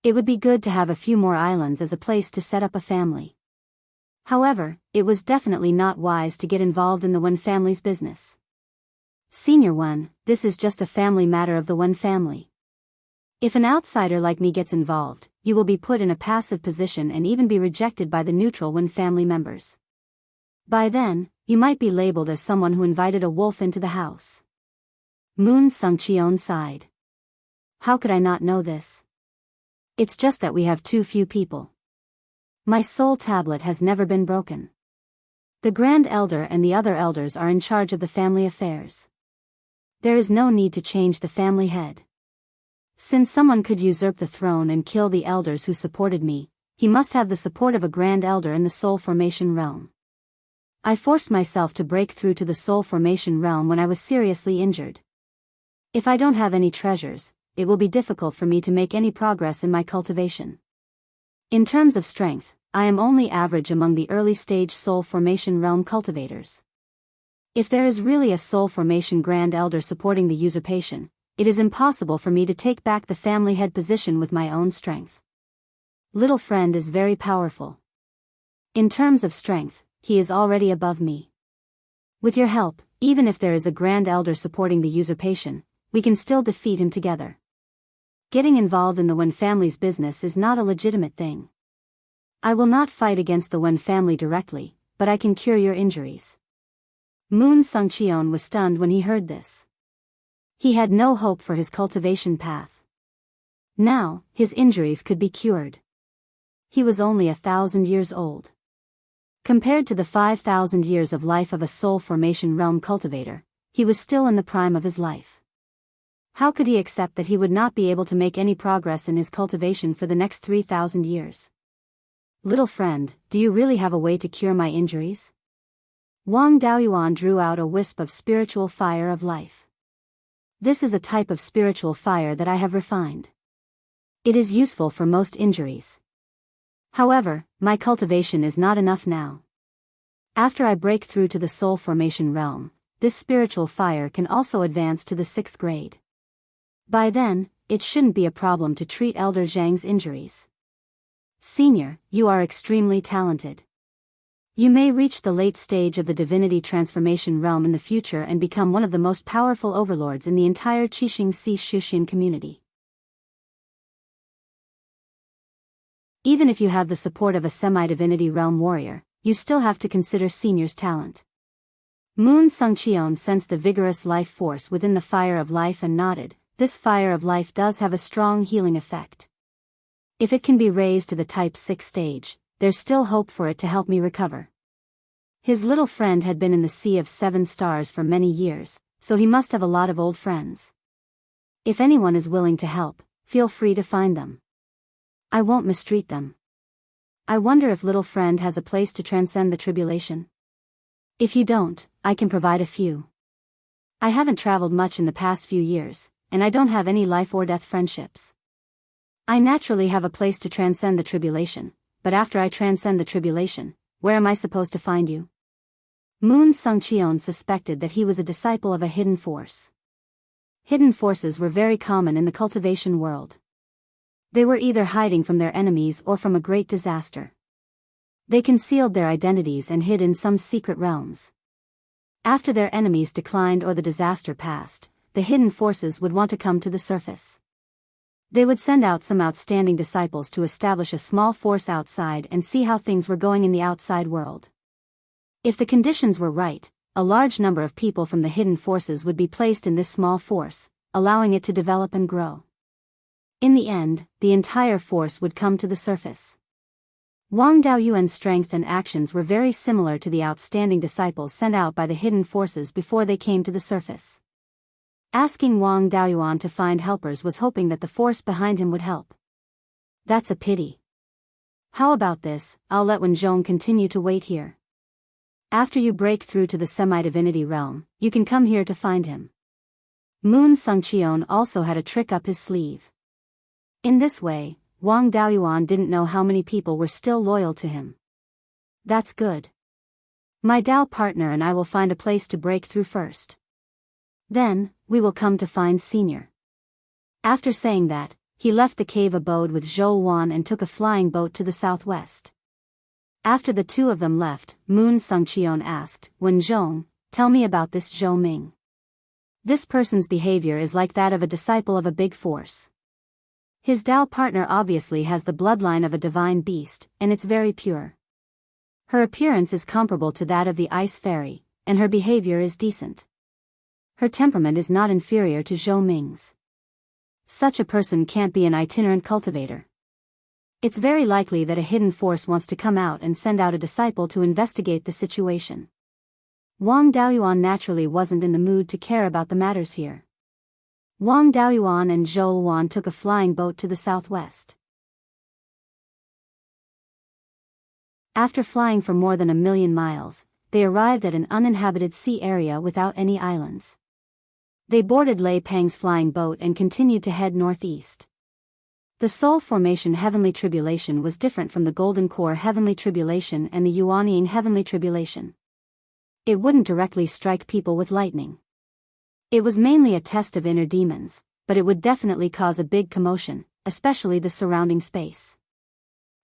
It would be good to have a few more islands as a place to set up a family. However, it was definitely not wise to get involved in the Wen family's business. Senior Wen, this is just a family matter of the Wen family. If an outsider like me gets involved, you will be put in a passive position and even be rejected by the neutral Wen family members. By then, you might be labeled as someone who invited a wolf into the house. Moon Sungcheon sighed. How could I not know this? It's just that we have too few people. My soul tablet has never been broken. The Grand Elder and the other elders are in charge of the family affairs. There is no need to change the family head. Since someone could usurp the throne and kill the elders who supported me, he must have the support of a Grand Elder in the soul formation realm. I forced myself to break through to the soul formation realm when I was seriously injured. If I don't have any treasures, it will be difficult for me to make any progress in my cultivation. In terms of strength, I am only average among the early-stage soul formation realm cultivators. If there is really a soul formation Grand Elder supporting the usurpation, it is impossible for me to take back the family head position with my own strength. Little friend is very powerful. In terms of strength, he is already above me. With your help, even if there is a grand elder supporting the usurpation, we can still defeat him together. Getting involved in the Wen family's business is not a legitimate thing. I will not fight against the Wen family directly, but I can cure your injuries. Moon Sungcheon was stunned when he heard this. He had no hope for his cultivation path. Now, his injuries could be cured. He was only 1,000 years old. Compared to the 5,000 years of life of a soul formation realm cultivator, he was still in the prime of his life. How could he accept that he would not be able to make any progress in his cultivation for the next 3,000 years? Little friend, do you really have a way to cure my injuries? Wang Daoyuan drew out a wisp of spiritual fire of life. This is a type of spiritual fire that I have refined. It is useful for most injuries. However, my cultivation is not enough now. After I break through to the soul formation realm, this spiritual fire can also advance to the 6th grade. By then, it shouldn't be a problem to treat Elder Zhang's injuries. Senior, you are extremely talented. You may reach the late stage of the divinity transformation realm in the future and become one of the most powerful overlords in the entire Qixing Si Shuxian community. Even if you have the support of a semi-divinity realm warrior, you still have to consider Senior's talent. Moon Sungcheon sensed the vigorous life force within the fire of life and nodded. This fire of life does have a strong healing effect. If it can be raised to the type 6 stage, there's still hope for it to help me recover. His little friend had been in the Sea of 7 Stars for many years, so he must have a lot of old friends. If anyone is willing to help, feel free to find them. I won't mistreat them. I wonder if little friend has a place to transcend the tribulation. If you don't, I can provide a few. I haven't traveled much in the past few years, and I don't have any life or death friendships. I naturally have a place to transcend the tribulation, but after I transcend the tribulation, where am I supposed to find you? Moon Sungcheon suspected that he was a disciple of a hidden force. Hidden forces were very common in the cultivation world. They were either hiding from their enemies or from a great disaster. They concealed their identities and hid in some secret realms. After their enemies declined or the disaster passed, the hidden forces would want to come to the surface. They would send out some outstanding disciples to establish a small force outside and see how things were going in the outside world. If the conditions were right, a large number of people from the hidden forces would be placed in this small force, allowing it to develop and grow. In the end, the entire force would come to the surface. Wang Daoyuan's strength and actions were very similar to the outstanding disciples sent out by the hidden forces before they came to the surface. Asking Wang Daoyuan to find helpers was hoping that the force behind him would help. That's a pity. How about this, I'll let Wen Zhong continue to wait here. After you break through to the semi-divinity realm, you can come here to find him. Moon Sungcheon also had a trick up his sleeve. In this way, Wang Daoyuan didn't know how many people were still loyal to him. That's good. My Dao partner and I will find a place to break through first. Then, we will come to find Senior. After saying that, he left the cave abode with Zhou Wan and took a flying boat to the southwest. After the two of them left, Moon Sungcheon asked, Wen Zhong, tell me about this Zhou Ming. This person's behavior is like that of a disciple of a big force. His Dao partner obviously has the bloodline of a divine beast, and it's very pure. Her appearance is comparable to that of the ice fairy, and her behavior is decent. Her temperament is not inferior to Zhou Ming's. Such a person can't be an itinerant cultivator. It's very likely that a hidden force wants to come out and send out a disciple to investigate the situation. Wang Daoyuan naturally wasn't in the mood to care about the matters here. Wang Daoyuan and Zhou Wan took a flying boat to the southwest. After flying for more than 1,000,000 miles, they arrived at an uninhabited sea area without any islands. They boarded Lei Peng's flying boat and continued to head northeast. The Soul Formation Heavenly Tribulation was different from the Golden Core Heavenly Tribulation and the Yuanying Heavenly Tribulation. It wouldn't directly strike people with lightning. It was mainly a test of inner demons, but it would definitely cause a big commotion, especially the surrounding space.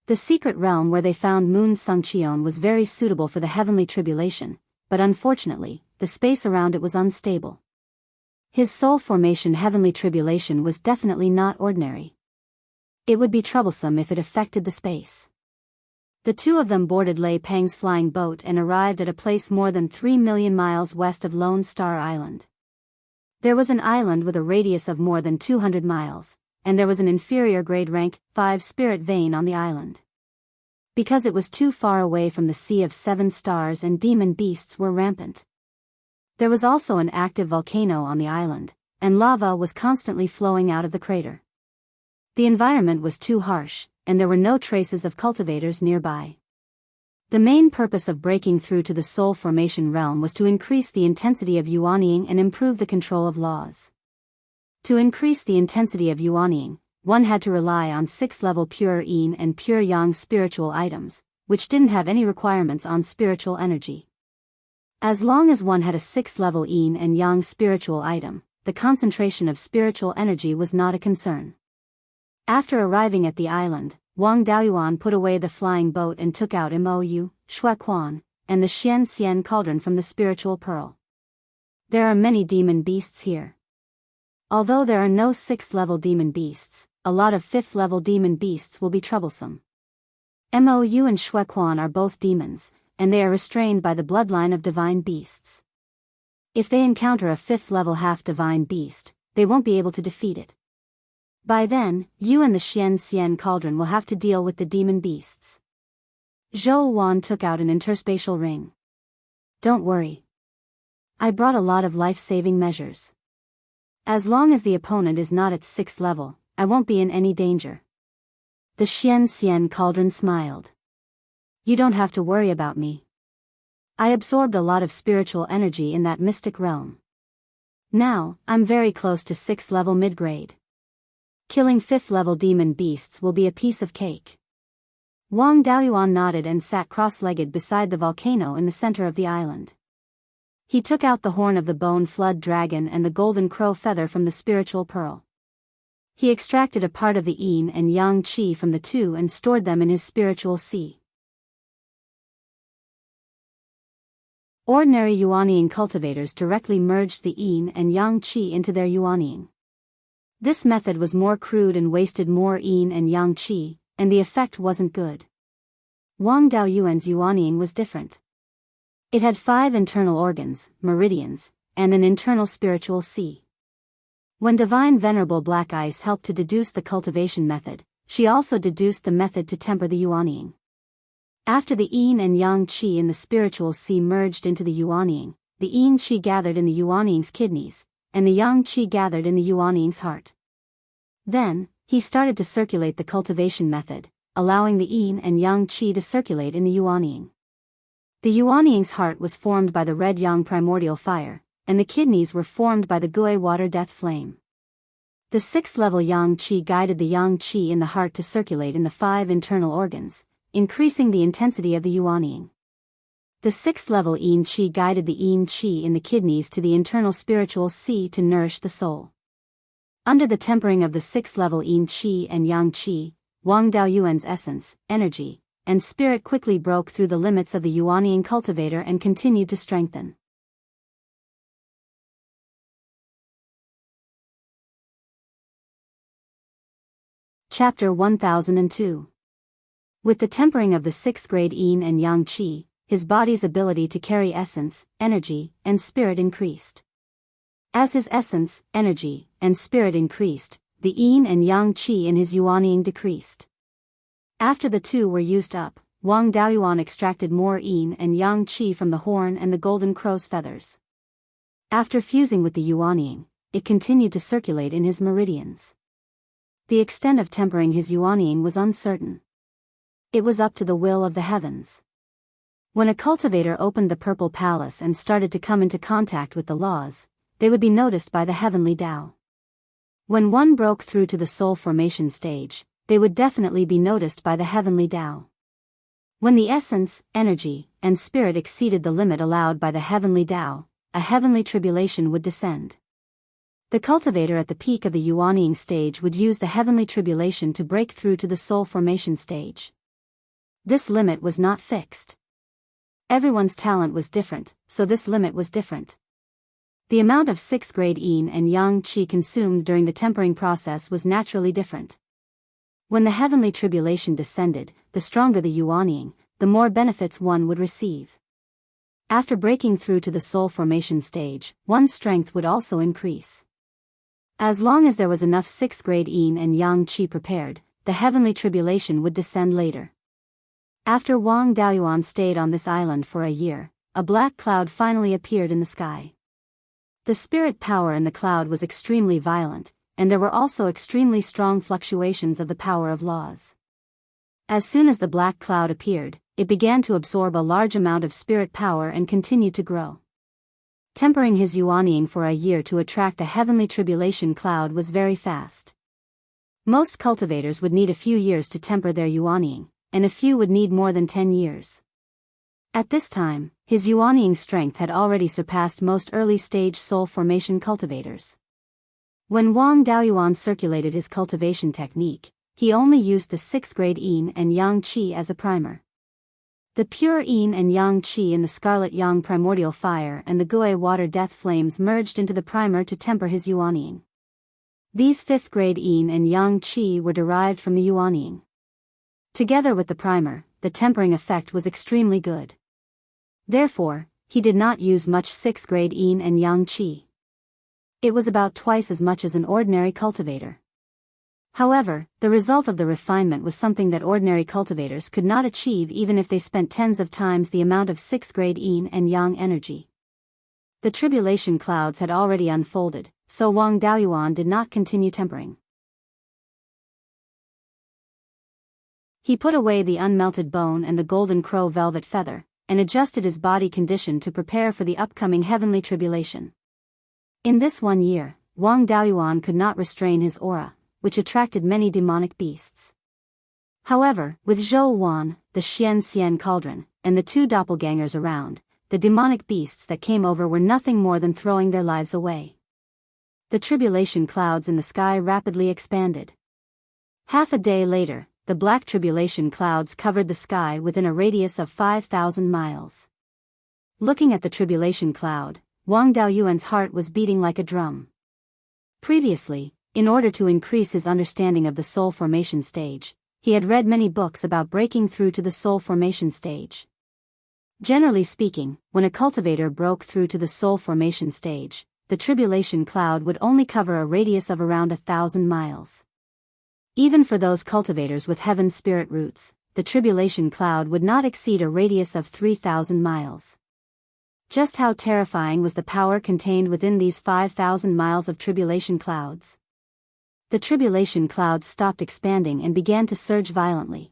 The secret realm where they found Moon Sungcheon was very suitable for the heavenly tribulation, but unfortunately, the space around it was unstable. His soul formation heavenly tribulation was definitely not ordinary. It would be troublesome if it affected the space. The two of them boarded Lei Peng's flying boat and arrived at a place more than 3 million miles west of Lone Star Island. There was an island with a radius of more than 200 miles, and there was an inferior grade rank 5 spirit vein on the island. Because it was too far away from the Sea of 7 Stars and demon beasts were rampant. There was also an active volcano on the island, and lava was constantly flowing out of the crater. The environment was too harsh, and there were no traces of cultivators nearby. The main purpose of breaking through to the soul formation realm was to increase the intensity of yuanying and improve the control of laws. To increase the intensity of yuanying, one had to rely on 6th-level pure yin and pure yang spiritual items, which didn't have any requirements on spiritual energy. As long as one had a 6th-level yin and yang spiritual item, the concentration of spiritual energy was not a concern. After arriving at the island, Wang Daoyuan put away the flying boat and took out Mou, Shuequan, and the Xian Xian cauldron from the spiritual pearl. There are many demon beasts here. Although there are no 6th-level demon beasts, a lot of 5th-level demon beasts will be troublesome. Mou and Shuequan are both demons, and they are restrained by the bloodline of divine beasts. If they encounter a 5th-level half-divine beast, they won't be able to defeat it. By then, you and the Xian Xian cauldron will have to deal with the demon beasts. Zhou Wan took out an interspatial ring. Don't worry. I brought a lot of life-saving measures. As long as the opponent is not at 6th level, I won't be in any danger. The Xian Xian cauldron smiled. You don't have to worry about me. I absorbed a lot of spiritual energy in that mystic realm. Now, I'm very close to 6th level mid-grade. Killing 5th-level demon beasts will be a piece of cake. Wang Daoyuan nodded and sat cross-legged beside the volcano in the center of the island. He took out the horn of the bone flood dragon and the golden crow feather from the spiritual pearl. He extracted a part of the yin and yang qi from the two and stored them in his spiritual sea. Ordinary yuanying cultivators directly merged the yin and yang qi into their yuanying. This method was more crude and wasted more yin and yang qi, and the effect wasn't good. Wang Daoyuan's yuanying was different. It had 5 internal organs, meridians, and an internal spiritual sea. When Divine Venerable Black Ice helped to deduce the cultivation method, she also deduced the method to temper the yuanying. After the yin and yang qi in the spiritual sea merged into the yuanying, the yin qi gathered in the yuanying's kidneys, and the yang qi gathered in the yuanying's heart. Then, he started to circulate the cultivation method, allowing the yin and yang qi to circulate in the yuanying. The yuanying's heart was formed by the red yang primordial fire, and the kidneys were formed by the gui water death flame. The 6th-level yang qi guided the yang qi in the heart to circulate in the 5 internal organs, increasing the intensity of the yuanying. The 6th-level yin qi guided the yin qi in the kidneys to the internal spiritual sea to nourish the soul. Under the tempering of the 6th-level yin qi and yang qi, Wang Daoyuan's essence, energy, and spirit quickly broke through the limits of the yuanying cultivator and continued to strengthen. Chapter 1002. With the tempering of the 6th-grade yin and yang qi, his body's ability to carry essence, energy, and spirit increased. As his essence, energy, and spirit increased, the yin and yang qi in his yuanying decreased. After the two were used up, Wang Daoyuan extracted more yin and yang qi from the horn and the golden crow's feathers. After fusing with the yuanying, it continued to circulate in his meridians. The extent of tempering his yuanying was uncertain. It was up to the will of the heavens. When a cultivator opened the purple palace and started to come into contact with the laws, they would be noticed by the heavenly Tao. When one broke through to the soul formation stage, they would definitely be noticed by the heavenly Tao. When the essence, energy, and spirit exceeded the limit allowed by the heavenly Tao, a heavenly tribulation would descend. The cultivator at the peak of the yuanying stage would use the heavenly tribulation to break through to the soul formation stage. This limit was not fixed. Everyone's talent was different, so this limit was different. The amount of 6th grade yin and yang qi consumed during the tempering process was naturally different. When the heavenly tribulation descended, the stronger the yuanying, the more benefits one would receive. After breaking through to the soul formation stage, one's strength would also increase. As long as there was enough 6th grade yin and yang qi prepared, the heavenly tribulation would descend later. After Wang Daoyuan stayed on this island for a year, a black cloud finally appeared in the sky. The spirit power in the cloud was extremely violent, and there were also extremely strong fluctuations of the power of laws. As soon as the black cloud appeared, it began to absorb a large amount of spirit power and continued to grow. Tempering his yuanying for a year to attract a heavenly tribulation cloud was very fast. Most cultivators would need a few years to temper their yuanying, and a few would need more than 10 years. At this time, his yuanying strength had already surpassed most early-stage soul formation cultivators. When Wang Daoyuan circulated his cultivation technique, he only used the 6th grade yin and yang qi as a primer. The pure yin and yang qi in the scarlet yang primordial fire and the gui water death flames merged into the primer to temper his yuanying. These 5th grade yin and yang qi were derived from the yuanying. Together with the primer, the tempering effect was extremely good. Therefore, he did not use much 6th grade yin and yang qi. It was about twice as much as an ordinary cultivator. However, the result of the refinement was something that ordinary cultivators could not achieve even if they spent tens of times the amount of 6th grade yin and yang energy. The tribulation clouds had already unfolded, so Wang Daoyuan did not continue tempering. He put away the unmelted bone and the golden crow velvet feather, and adjusted his body condition to prepare for the upcoming heavenly tribulation. In this 1 year, Wang Daoyuan could not restrain his aura, which attracted many demonic beasts. However, with Zhou Wan, the Xian cauldron, and the 2 doppelgangers around, the demonic beasts that came over were nothing more than throwing their lives away. The tribulation clouds in the sky rapidly expanded. Half a day later, the black tribulation clouds covered the sky within a radius of 5,000 miles. Looking at the tribulation cloud, Wang Daoyuan's heart was beating like a drum. Previously, in order to increase his understanding of the soul formation stage, he had read many books about breaking through to the soul formation stage. Generally speaking, when a cultivator broke through to the soul formation stage, the tribulation cloud would only cover a radius of around 1,000 miles. Even for those cultivators with heaven spirit roots, the tribulation cloud would not exceed a radius of 3,000 miles. Just how terrifying was the power contained within these 5,000 miles of tribulation clouds? The tribulation clouds stopped expanding and began to surge violently.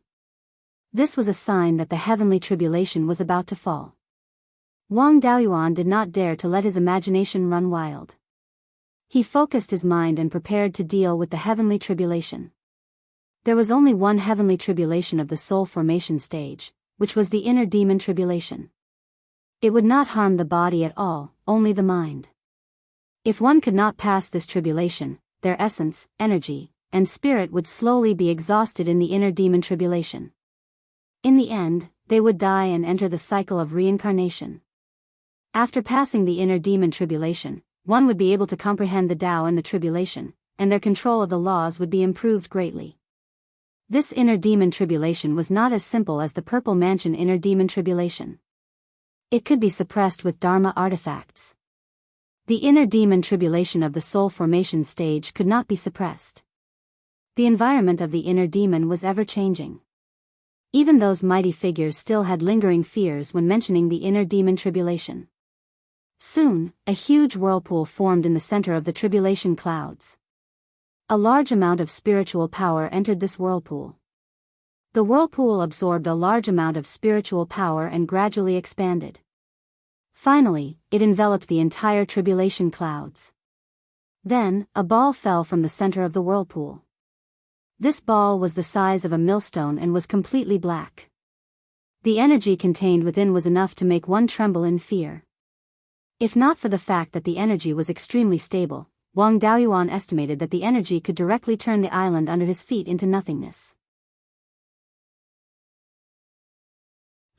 This was a sign that the heavenly tribulation was about to fall. Wang Daoyuan did not dare to let his imagination run wild. He focused his mind and prepared to deal with the heavenly tribulation. There was only one heavenly tribulation of the soul formation stage, which was the inner demon tribulation. It would not harm the body at all, only the mind. If one could not pass this tribulation, their essence, energy, and spirit would slowly be exhausted in the inner demon tribulation. In the end, they would die and enter the cycle of reincarnation. After passing the inner demon tribulation, one would be able to comprehend the Tao and the tribulation, and their control of the laws would be improved greatly. This inner demon tribulation was not as simple as the Purple Mansion inner demon tribulation. It could be suppressed with Dharma artifacts. The inner demon tribulation of the soul formation stage could not be suppressed. The environment of the inner demon was ever-changing. Even those mighty figures still had lingering fears when mentioning the inner demon tribulation. Soon, a huge whirlpool formed in the center of the tribulation clouds. A large amount of spiritual power entered this whirlpool. The whirlpool absorbed a large amount of spiritual power and gradually expanded. Finally, it enveloped the entire tribulation clouds. Then, a ball fell from the center of the whirlpool. This ball was the size of a millstone and was completely black. The energy contained within was enough to make one tremble in fear. If not for the fact that the energy was extremely stable, Wang Daoyuan estimated that the energy could directly turn the island under his feet into nothingness.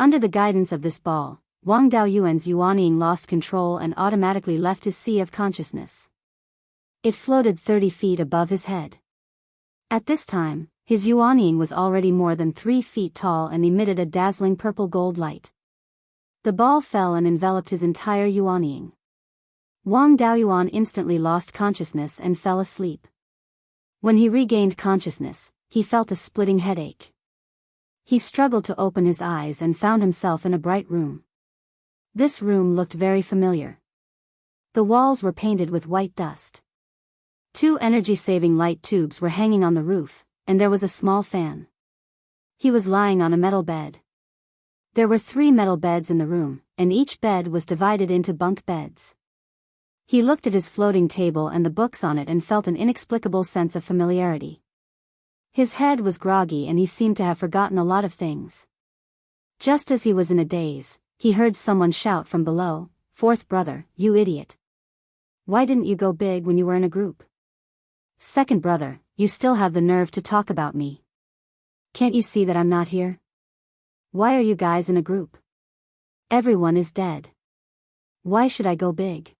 Under the guidance of this ball, Wang Daoyuan's Yuanying lost control and automatically left his sea of consciousness. It floated 30 feet above his head. At this time, his Yuanying was already more than 3 feet tall and emitted a dazzling purple-gold light. The ball fell and enveloped his entire Yuanying. Wang Daoyuan instantly lost consciousness and fell asleep. When he regained consciousness, he felt a splitting headache. He struggled to open his eyes and found himself in a bright room. This room looked very familiar. The walls were painted with white dust. 2 energy-saving light tubes were hanging on the roof, and there was a small fan. He was lying on a metal bed. There were 3 metal beds in the room, and each bed was divided into bunk beds. He looked at his floating table and the books on it and felt an inexplicable sense of familiarity. His head was groggy and he seemed to have forgotten a lot of things. Just as he was in a daze, he heard someone shout from below, "Fourth brother, you idiot. Why didn't you go big when you were in a group? Second brother, you still have the nerve to talk about me. Can't you see that I'm not here? Why are you guys in a group? Everyone is dead. Why should I go big?"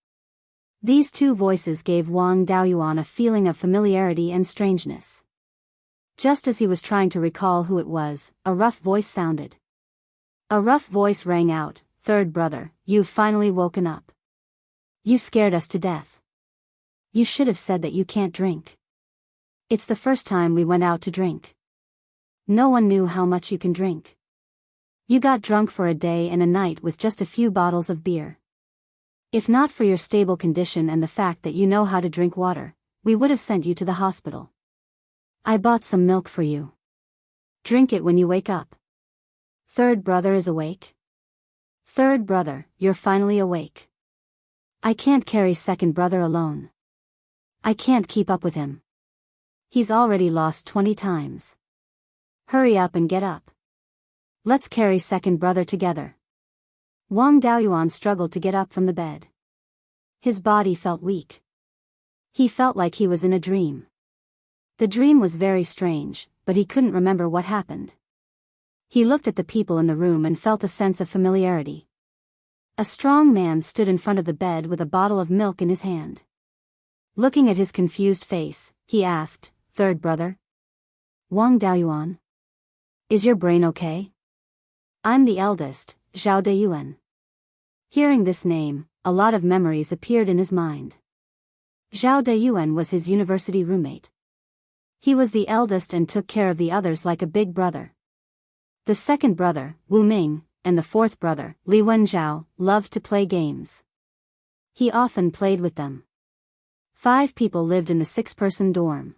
These 2 voices gave Wang Daoyuan a feeling of familiarity and strangeness. Just as he was trying to recall who it was, a rough voice sounded. A rough voice rang out, "Third brother, you've finally woken up. You scared us to death. You should have said that you can't drink. It's the first time we went out to drink. No one knew how much you can drink. You got drunk for a day and a night with just a few bottles of beer. If not for your stable condition and the fact that you know how to drink water, we would have sent you to the hospital. I bought some milk for you. Drink it when you wake up. Third brother is awake? Third brother, you're finally awake. I can't carry second brother alone. I can't keep up with him. He's already lost 20 times. Hurry up and get up. Let's carry second brother together." Wang Daoyuan struggled to get up from the bed. His body felt weak. He felt like he was in a dream. The dream was very strange, but he couldn't remember what happened. He looked at the people in the room and felt a sense of familiarity. A strong man stood in front of the bed with a bottle of milk in his hand. Looking at his confused face, he asked, "Third brother? Wang Daoyuan? Is your brain okay? I'm the eldest, Zhao Deiyuan." Hearing this name, a lot of memories appeared in his mind. Zhao Deiyuan was his university roommate. He was the eldest and took care of the others like a big brother. The second brother, Wu Ming, and the fourth brother, Li Wenzhao, loved to play games. He often played with them. 5 people lived in the 6-person dorm.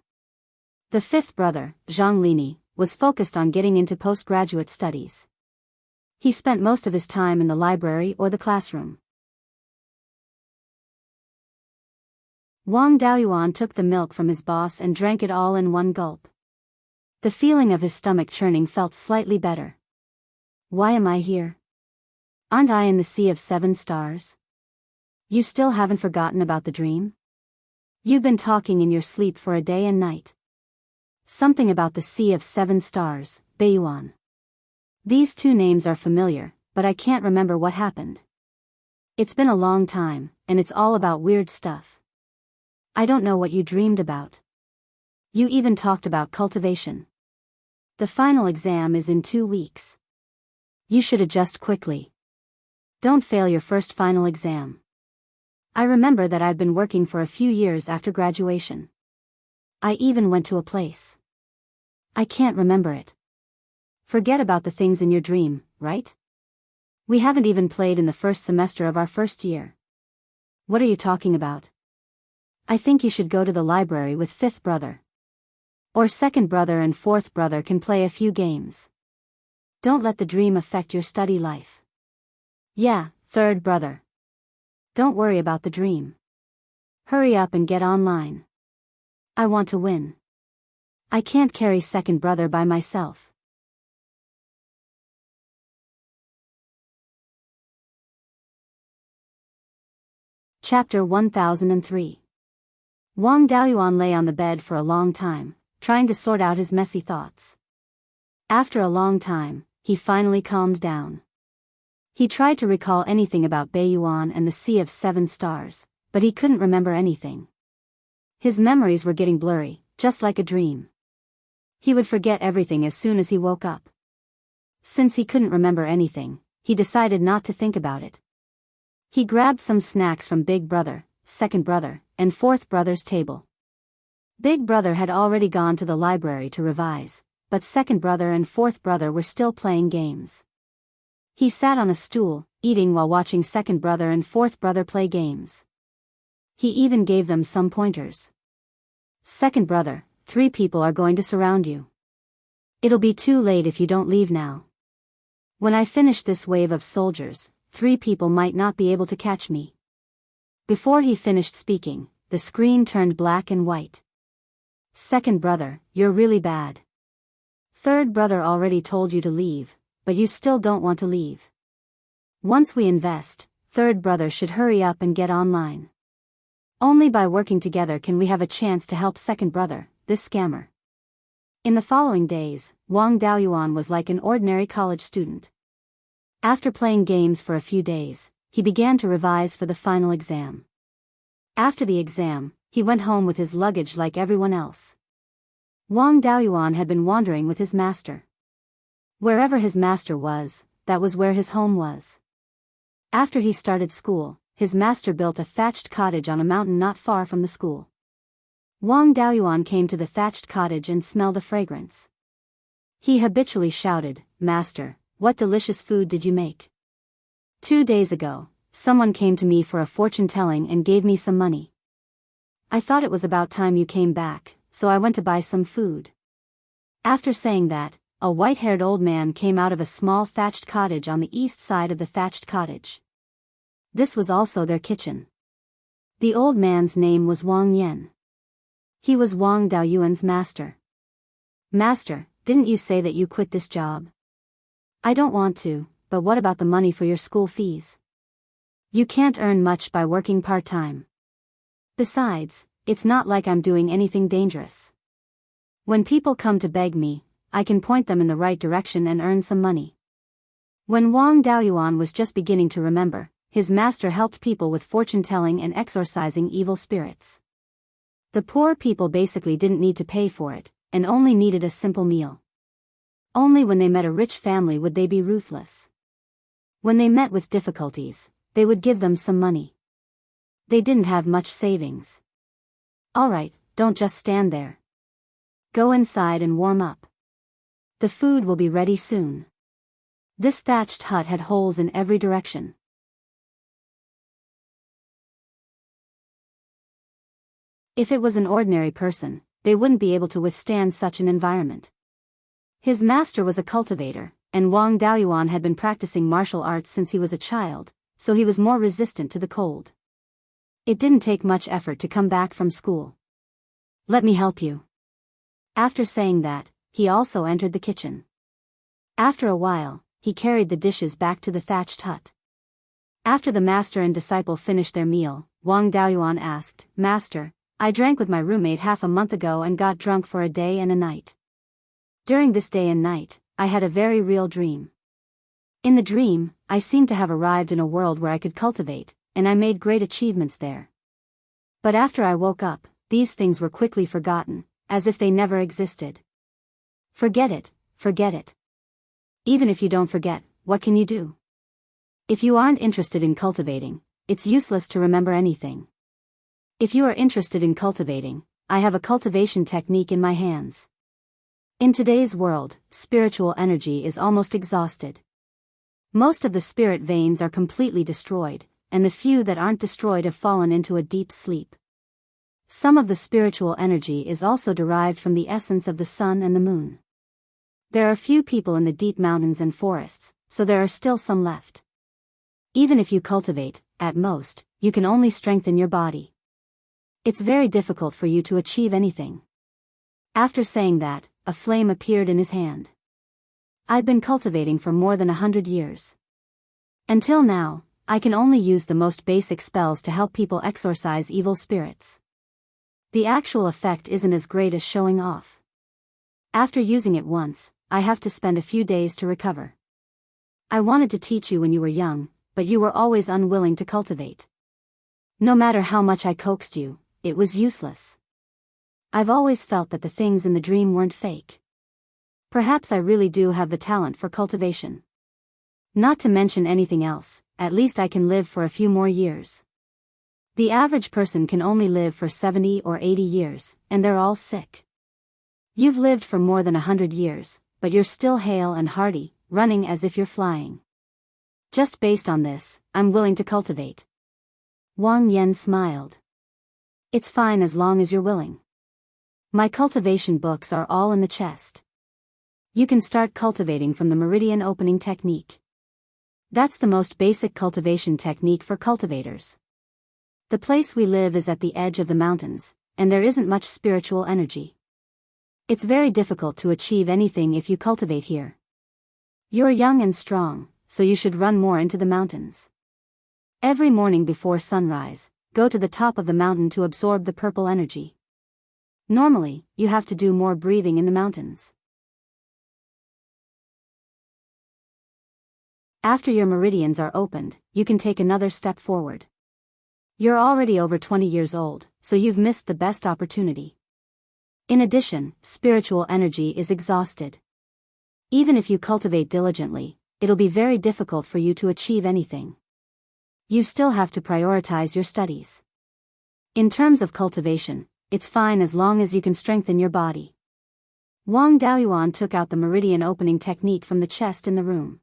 The fifth brother, Zhang Lini, was focused on getting into postgraduate studies. He spent most of his time in the library or the classroom. Wang Daoyuan took the milk from his boss and drank it all in one gulp. The feeling of his stomach churning felt slightly better. Why am I here? Aren't I in the Sea of 7 Stars? You still haven't forgotten about the dream? You've been talking in your sleep for a day and night. Something about the Sea of 7 Stars, Beiyuan. These 2 names are familiar, but I can't remember what happened. It's been a long time, and it's all about weird stuff. I don't know what you dreamed about. You even talked about cultivation. The final exam is in 2 weeks. You should adjust quickly. Don't fail your first final exam. I remember that I've been working for a few years after graduation. I even went to a place. I can't remember it. Forget about the things in your dream, right? We haven't even played in the first semester of our first year. What are you talking about? I think you should go to the library with fifth brother. Or second brother and fourth brother can play a few games. Don't let the dream affect your study life. Yeah, third brother. Don't worry about the dream. Hurry up and get online. I want to win. I can't carry second brother by myself. Chapter 1003. Wang Daoyuan lay on the bed for a long time, trying to sort out his messy thoughts. After a long time, he finally calmed down. He tried to recall anything about Beiyuan and the Sea of Seven Stars, but he couldn't remember anything. His memories were getting blurry, just like a dream. He would forget everything as soon as he woke up. Since he couldn't remember anything, he decided not to think about it. He grabbed some snacks from Big Brother, Second Brother, and Fourth Brother's table. Big Brother had already gone to the library to revise, but Second Brother and Fourth Brother were still playing games. He sat on a stool, eating while watching Second Brother and Fourth Brother play games. He even gave them some pointers. Second Brother, 3 people are going to surround you. It'll be too late if you don't leave now. When I finish this wave of soldiers, 3 people might not be able to catch me. Before he finished speaking, the screen turned black and white. Second Brother, you're really bad. Third Brother already told you to leave, but you still don't want to leave. Once we invest, Third Brother should hurry up and get online. Only by working together can we have a chance to help Second Brother, this scammer. In the following days, Wang Daoyuan was like an ordinary college student. After playing games for a few days, he began to revise for the final exam. After the exam, he went home with his luggage like everyone else. Wang Daoyuan had been wandering with his master. Wherever his master was, that was where his home was. After he started school, his master built a thatched cottage on a mountain not far from the school. Wang Daoyuan came to the thatched cottage and smelled the fragrance. He habitually shouted, "Master, what delicious food did you make? 2 days ago, someone came to me for a fortune-telling and gave me some money. I thought it was about time you came back, so I went to buy some food." After saying that, a white-haired old man came out of a small thatched cottage on the east side of the thatched cottage. This was also their kitchen. The old man's name was Wang Yan. He was Wang Daoyuan's master. "Master, didn't you say that you quit this job?" "I don't want to, but what about the money for your school fees? You can't earn much by working part-time. Besides, it's not like I'm doing anything dangerous. When people come to beg me, I can point them in the right direction and earn some money." When Wang Daoyuan was just beginning to remember, his master helped people with fortune-telling and exorcising evil spirits. The poor people basically didn't need to pay for it, and only needed a simple meal. Only when they met a rich family would they be ruthless. When they met with difficulties, they would give them some money. They didn't have much savings. "Alright, don't just stand there. Go inside and warm up. The food will be ready soon." This thatched hut had holes in every direction. If it was an ordinary person, they wouldn't be able to withstand such an environment. His master was a cultivator, and Wang Daoyuan had been practicing martial arts since he was a child, so he was more resistant to the cold. It didn't take much effort to come back from school. "Let me help you." After saying that, he also entered the kitchen. After a while, he carried the dishes back to the thatched hut. After the master and disciple finished their meal, Wang Daoyuan asked, "Master, I drank with my roommate half a month ago and got drunk for a day and a night. During this day and night, I had a very real dream. In the dream, I seemed to have arrived in a world where I could cultivate, and I made great achievements there. But after I woke up, these things were quickly forgotten, as if they never existed." Forget it, forget it. Even if you don't forget, what can you do? If you aren't interested in cultivating, it's useless to remember anything. If you are interested in cultivating, I have a cultivation technique in my hands. In today's world, spiritual energy is almost exhausted. Most of the spirit veins are completely destroyed, and the few that aren't destroyed have fallen into a deep sleep. Some of the spiritual energy is also derived from the essence of the sun and the moon. There are few people in the deep mountains and forests, so there are still some left. Even if you cultivate, at most, you can only strengthen your body. It's very difficult for you to achieve anything. After saying that, a flame appeared in his hand. "I've been cultivating for more than 100 years. Until now, I can only use the most basic spells to help people exorcise evil spirits. The actual effect isn't as great as showing off. After using it once, I have to spend a few days to recover. I wanted to teach you when you were young, but you were always unwilling to cultivate. No matter how much I coaxed you, it was useless. I've always felt that the things in the dream weren't fake. Perhaps I really do have the talent for cultivation. Not to mention anything else, at least I can live for a few more years. The average person can only live for 70 or 80 years, and they're all sick. You've lived for more than 100 years, but you're still hale and hearty, running as if you're flying. Just based on this, I'm willing to cultivate. Wang Yan smiled. It's fine as long as you're willing. My cultivation books are all in the chest. You can start cultivating from the meridian opening technique. That's the most basic cultivation technique for cultivators. The place we live is at the edge of the mountains, and there isn't much spiritual energy. It's very difficult to achieve anything if you cultivate here. You're young and strong, so you should run more into the mountains. Every morning before sunrise, go to the top of the mountain to absorb the purple energy. Normally, you have to do more breathing in the mountains. After your meridians are opened, you can take another step forward. You're already over 20 years old, so you've missed the best opportunity. In addition, spiritual energy is exhausted. Even if you cultivate diligently, it'll be very difficult for you to achieve anything. You still have to prioritize your studies. In terms of cultivation, it's fine as long as you can strengthen your body. Wang Daoyuan took out the meridian opening technique from the chest in the room.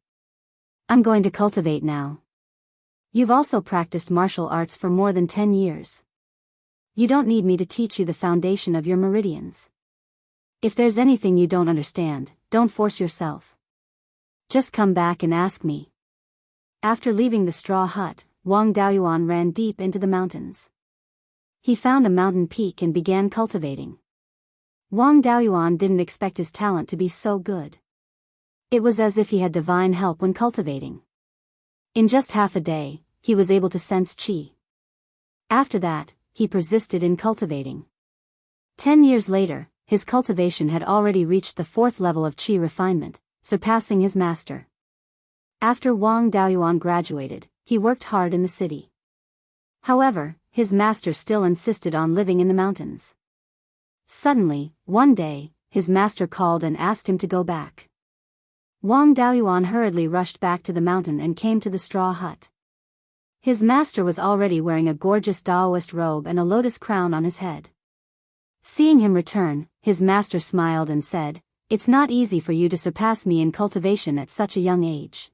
I'm going to cultivate now. You've also practiced martial arts for more than 10 years. You don't need me to teach you the foundation of your meridians. If there's anything you don't understand, don't force yourself. Just come back and ask me. After leaving the straw hut, Wang Daoyuan ran deep into the mountains. He found a mountain peak and began cultivating. Wang Daoyuan didn't expect his talent to be so good. It was as if he had divine help when cultivating. In just half a day, he was able to sense qi. After that, he persisted in cultivating. 10 years later, his cultivation had already reached the 4th level of qi refinement, surpassing his master. After Wang Daoyuan graduated, he worked hard in the city. However, his master still insisted on living in the mountains. Suddenly, one day, his master called and asked him to go back. Wang Daoyuan hurriedly rushed back to the mountain and came to the straw hut. His master was already wearing a gorgeous Taoist robe and a lotus crown on his head. Seeing him return, his master smiled and said, "It's not easy for you to surpass me in cultivation at such a young age.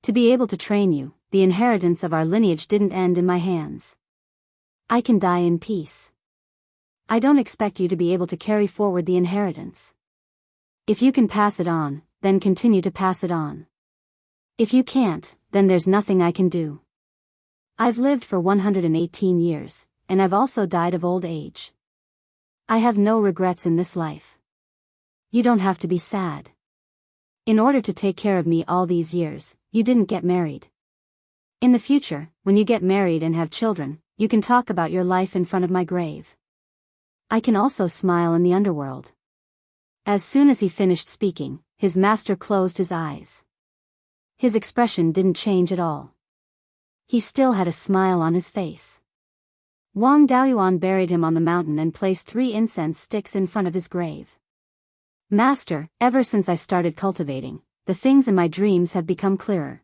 To be able to train you, the inheritance of our lineage didn't end in my hands. I can die in peace. I don't expect you to be able to carry forward the inheritance. If you can pass it on, then continue to pass it on. If you can't, then there's nothing I can do. I've lived for 118 years, and I've also died of old age. I have no regrets in this life. You don't have to be sad. In order to take care of me all these years, you didn't get married. In the future, when you get married and have children, you can talk about your life in front of my grave. I can also smile in the underworld." As soon as he finished speaking, his master closed his eyes. His expression didn't change at all. He still had a smile on his face. Wang Daoyuan buried him on the mountain and placed 3 incense sticks in front of his grave. "Master, ever since I started cultivating, the things in my dreams have become clearer.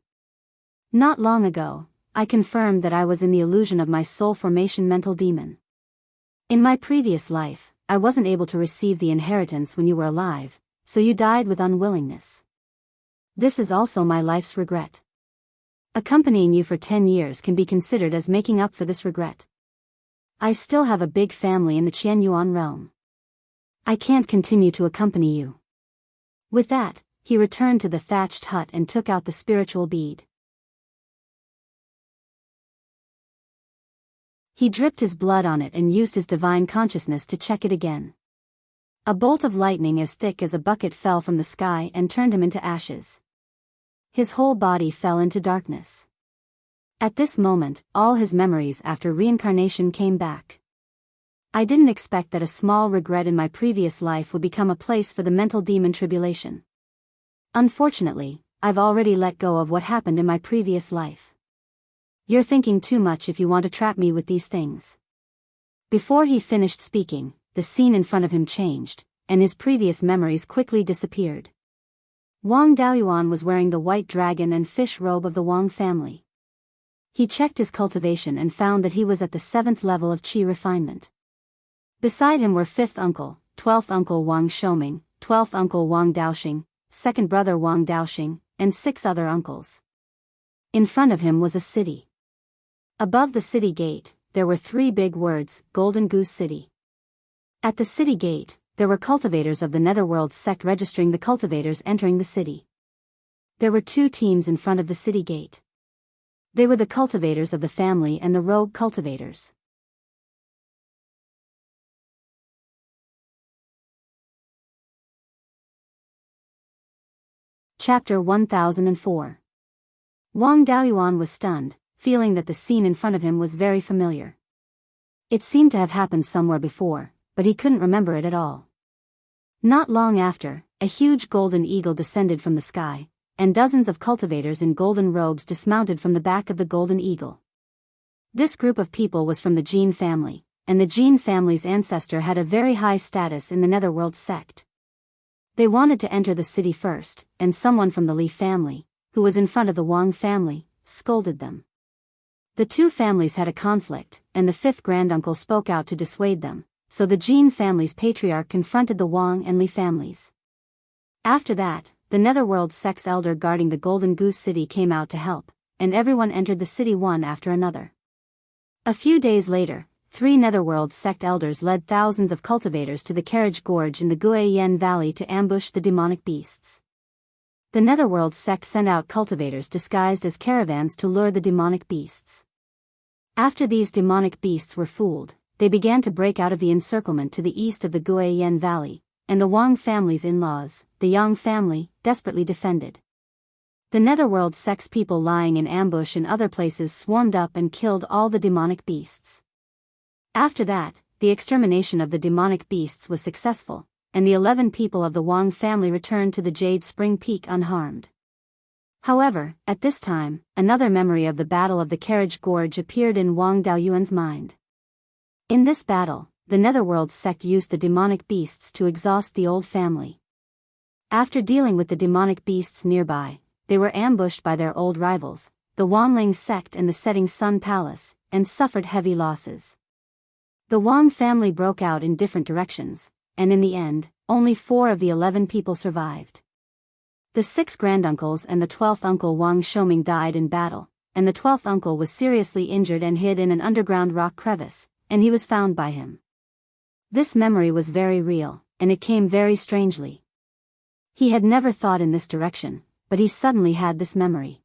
Not long ago, I confirmed that I was in the illusion of my soul formation mental demon. In my previous life, I wasn't able to receive the inheritance when you were alive, so you died with unwillingness. This is also my life's regret. Accompanying you for 10 years can be considered as making up for this regret. I still have a big family in the Qianyuan realm. I can't continue to accompany you." With that, he returned to the thatched hut and took out the spiritual bead. He dripped his blood on it and used his divine consciousness to check it again. A bolt of lightning as thick as a bucket fell from the sky and turned him into ashes. His whole body fell into darkness. At this moment, all his memories after reincarnation came back. I didn't expect that a small regret in my previous life would become a place for the mental demon tribulation. Unfortunately, I've already let go of what happened in my previous life. You're thinking too much if you want to trap me with these things." Before he finished speaking, the scene in front of him changed, and his previous memories quickly disappeared. Wang Daoyuan was wearing the white dragon and fish robe of the Wang family. He checked his cultivation and found that he was at the 7th level of qi refinement. Beside him were 5th uncle, 12th uncle Wang Shouming, 12th uncle Wang Daoxing, 2nd brother Wang Daoxing, and 6 other uncles. In front of him was a city. Above the city gate, there were 3 big words, Golden Goose City. At the city gate, there were cultivators of the Netherworld sect registering the cultivators entering the city. There were 2 teams in front of the city gate. They were the cultivators of the family and the rogue cultivators. Chapter 1004. Wang Daoyuan was stunned, feeling that the scene in front of him was very familiar. It seemed to have happened somewhere before, but he couldn't remember it at all. Not long after, a huge golden eagle descended from the sky, and dozens of cultivators in golden robes dismounted from the back of the golden eagle. This group of people was from the Jin family, and the Jin family's ancestor had a very high status in the Netherworld sect. They wanted to enter the city first, and someone from the Li family, who was in front of the Wang family, scolded them. The 2 families had a conflict, and the 5th granduncle spoke out to dissuade them, so the Jin family's patriarch confronted the Wang and Li families. After that, the Netherworld sect's elder guarding the Golden Goose City came out to help, and everyone entered the city one after another. A few days later, 3 Netherworld sect elders led thousands of cultivators to the Carriage Gorge in the Guiyan Valley to ambush the demonic beasts. The Netherworld sect sent out cultivators disguised as caravans to lure the demonic beasts. After these demonic beasts were fooled, they began to break out of the encirclement to the east of the Guiyan Valley, and the Wang family's in-laws, the Yang family, desperately defended. The Netherworld sect's people lying in ambush in other places swarmed up and killed all the demonic beasts. After that, the extermination of the demonic beasts was successful, and the 11 people of the Wang family returned to the Jade Spring Peak unharmed. However, at this time, another memory of the Battle of the Carriage Gorge appeared in Wang Daoyuan's mind. In this battle, the Netherworld sect used the demonic beasts to exhaust the old family. After dealing with the demonic beasts nearby, they were ambushed by their old rivals, the Wanling sect and the Setting Sun Palace, and suffered heavy losses. The Wang family broke out in different directions, and in the end, only 4 of the 11 people survived. The 6 granduncles and the 12th uncle Wang Shouming died in battle, and the 12th uncle was seriously injured and hid in an underground rock crevice, and he was found by him. This memory was very real, and it came very strangely. He had never thought in this direction, but he suddenly had this memory.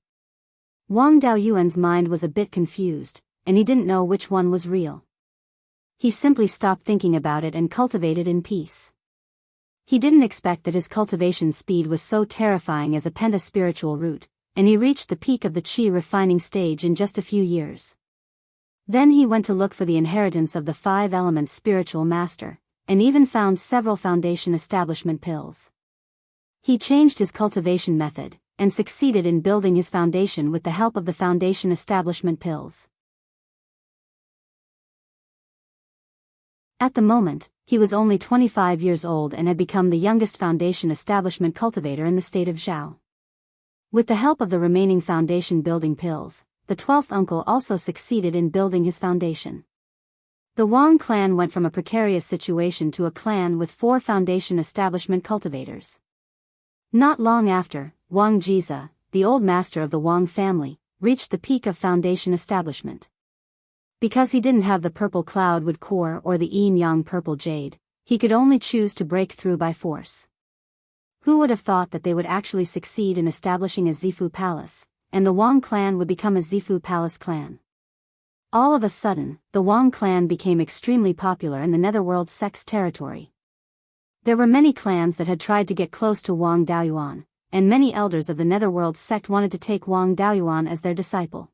Wang Daoyuan's mind was a bit confused, and he didn't know which one was real. He simply stopped thinking about it and cultivated in peace. He didn't expect that his cultivation speed was so terrifying as a penta-spiritual root, and he reached the peak of the qi refining stage in just a few years. Then he went to look for the inheritance of the 5 elements spiritual master, and even found several foundation establishment pills. He changed his cultivation method, and succeeded in building his foundation with the help of the foundation establishment pills. At the moment, he was only 25 years old and had become the youngest foundation establishment cultivator in the state of Zhao. With the help of the remaining foundation building pills, the 12th uncle also succeeded in building his foundation. The Wang clan went from a precarious situation to a clan with 4 foundation establishment cultivators. Not long after, Wang Jiza, the old master of the Wang family, reached the peak of foundation establishment. Because he didn't have the purple cloudwood core or the yin-yang purple jade, he could only choose to break through by force. Who would have thought that they would actually succeed in establishing a Zifu palace, and the Wang clan would become a Zifu palace clan? All of a sudden, the Wang clan became extremely popular in the Netherworld sect's territory. There were many clans that had tried to get close to Wang Daoyuan, and many elders of the Netherworld sect wanted to take Wang Daoyuan as their disciple.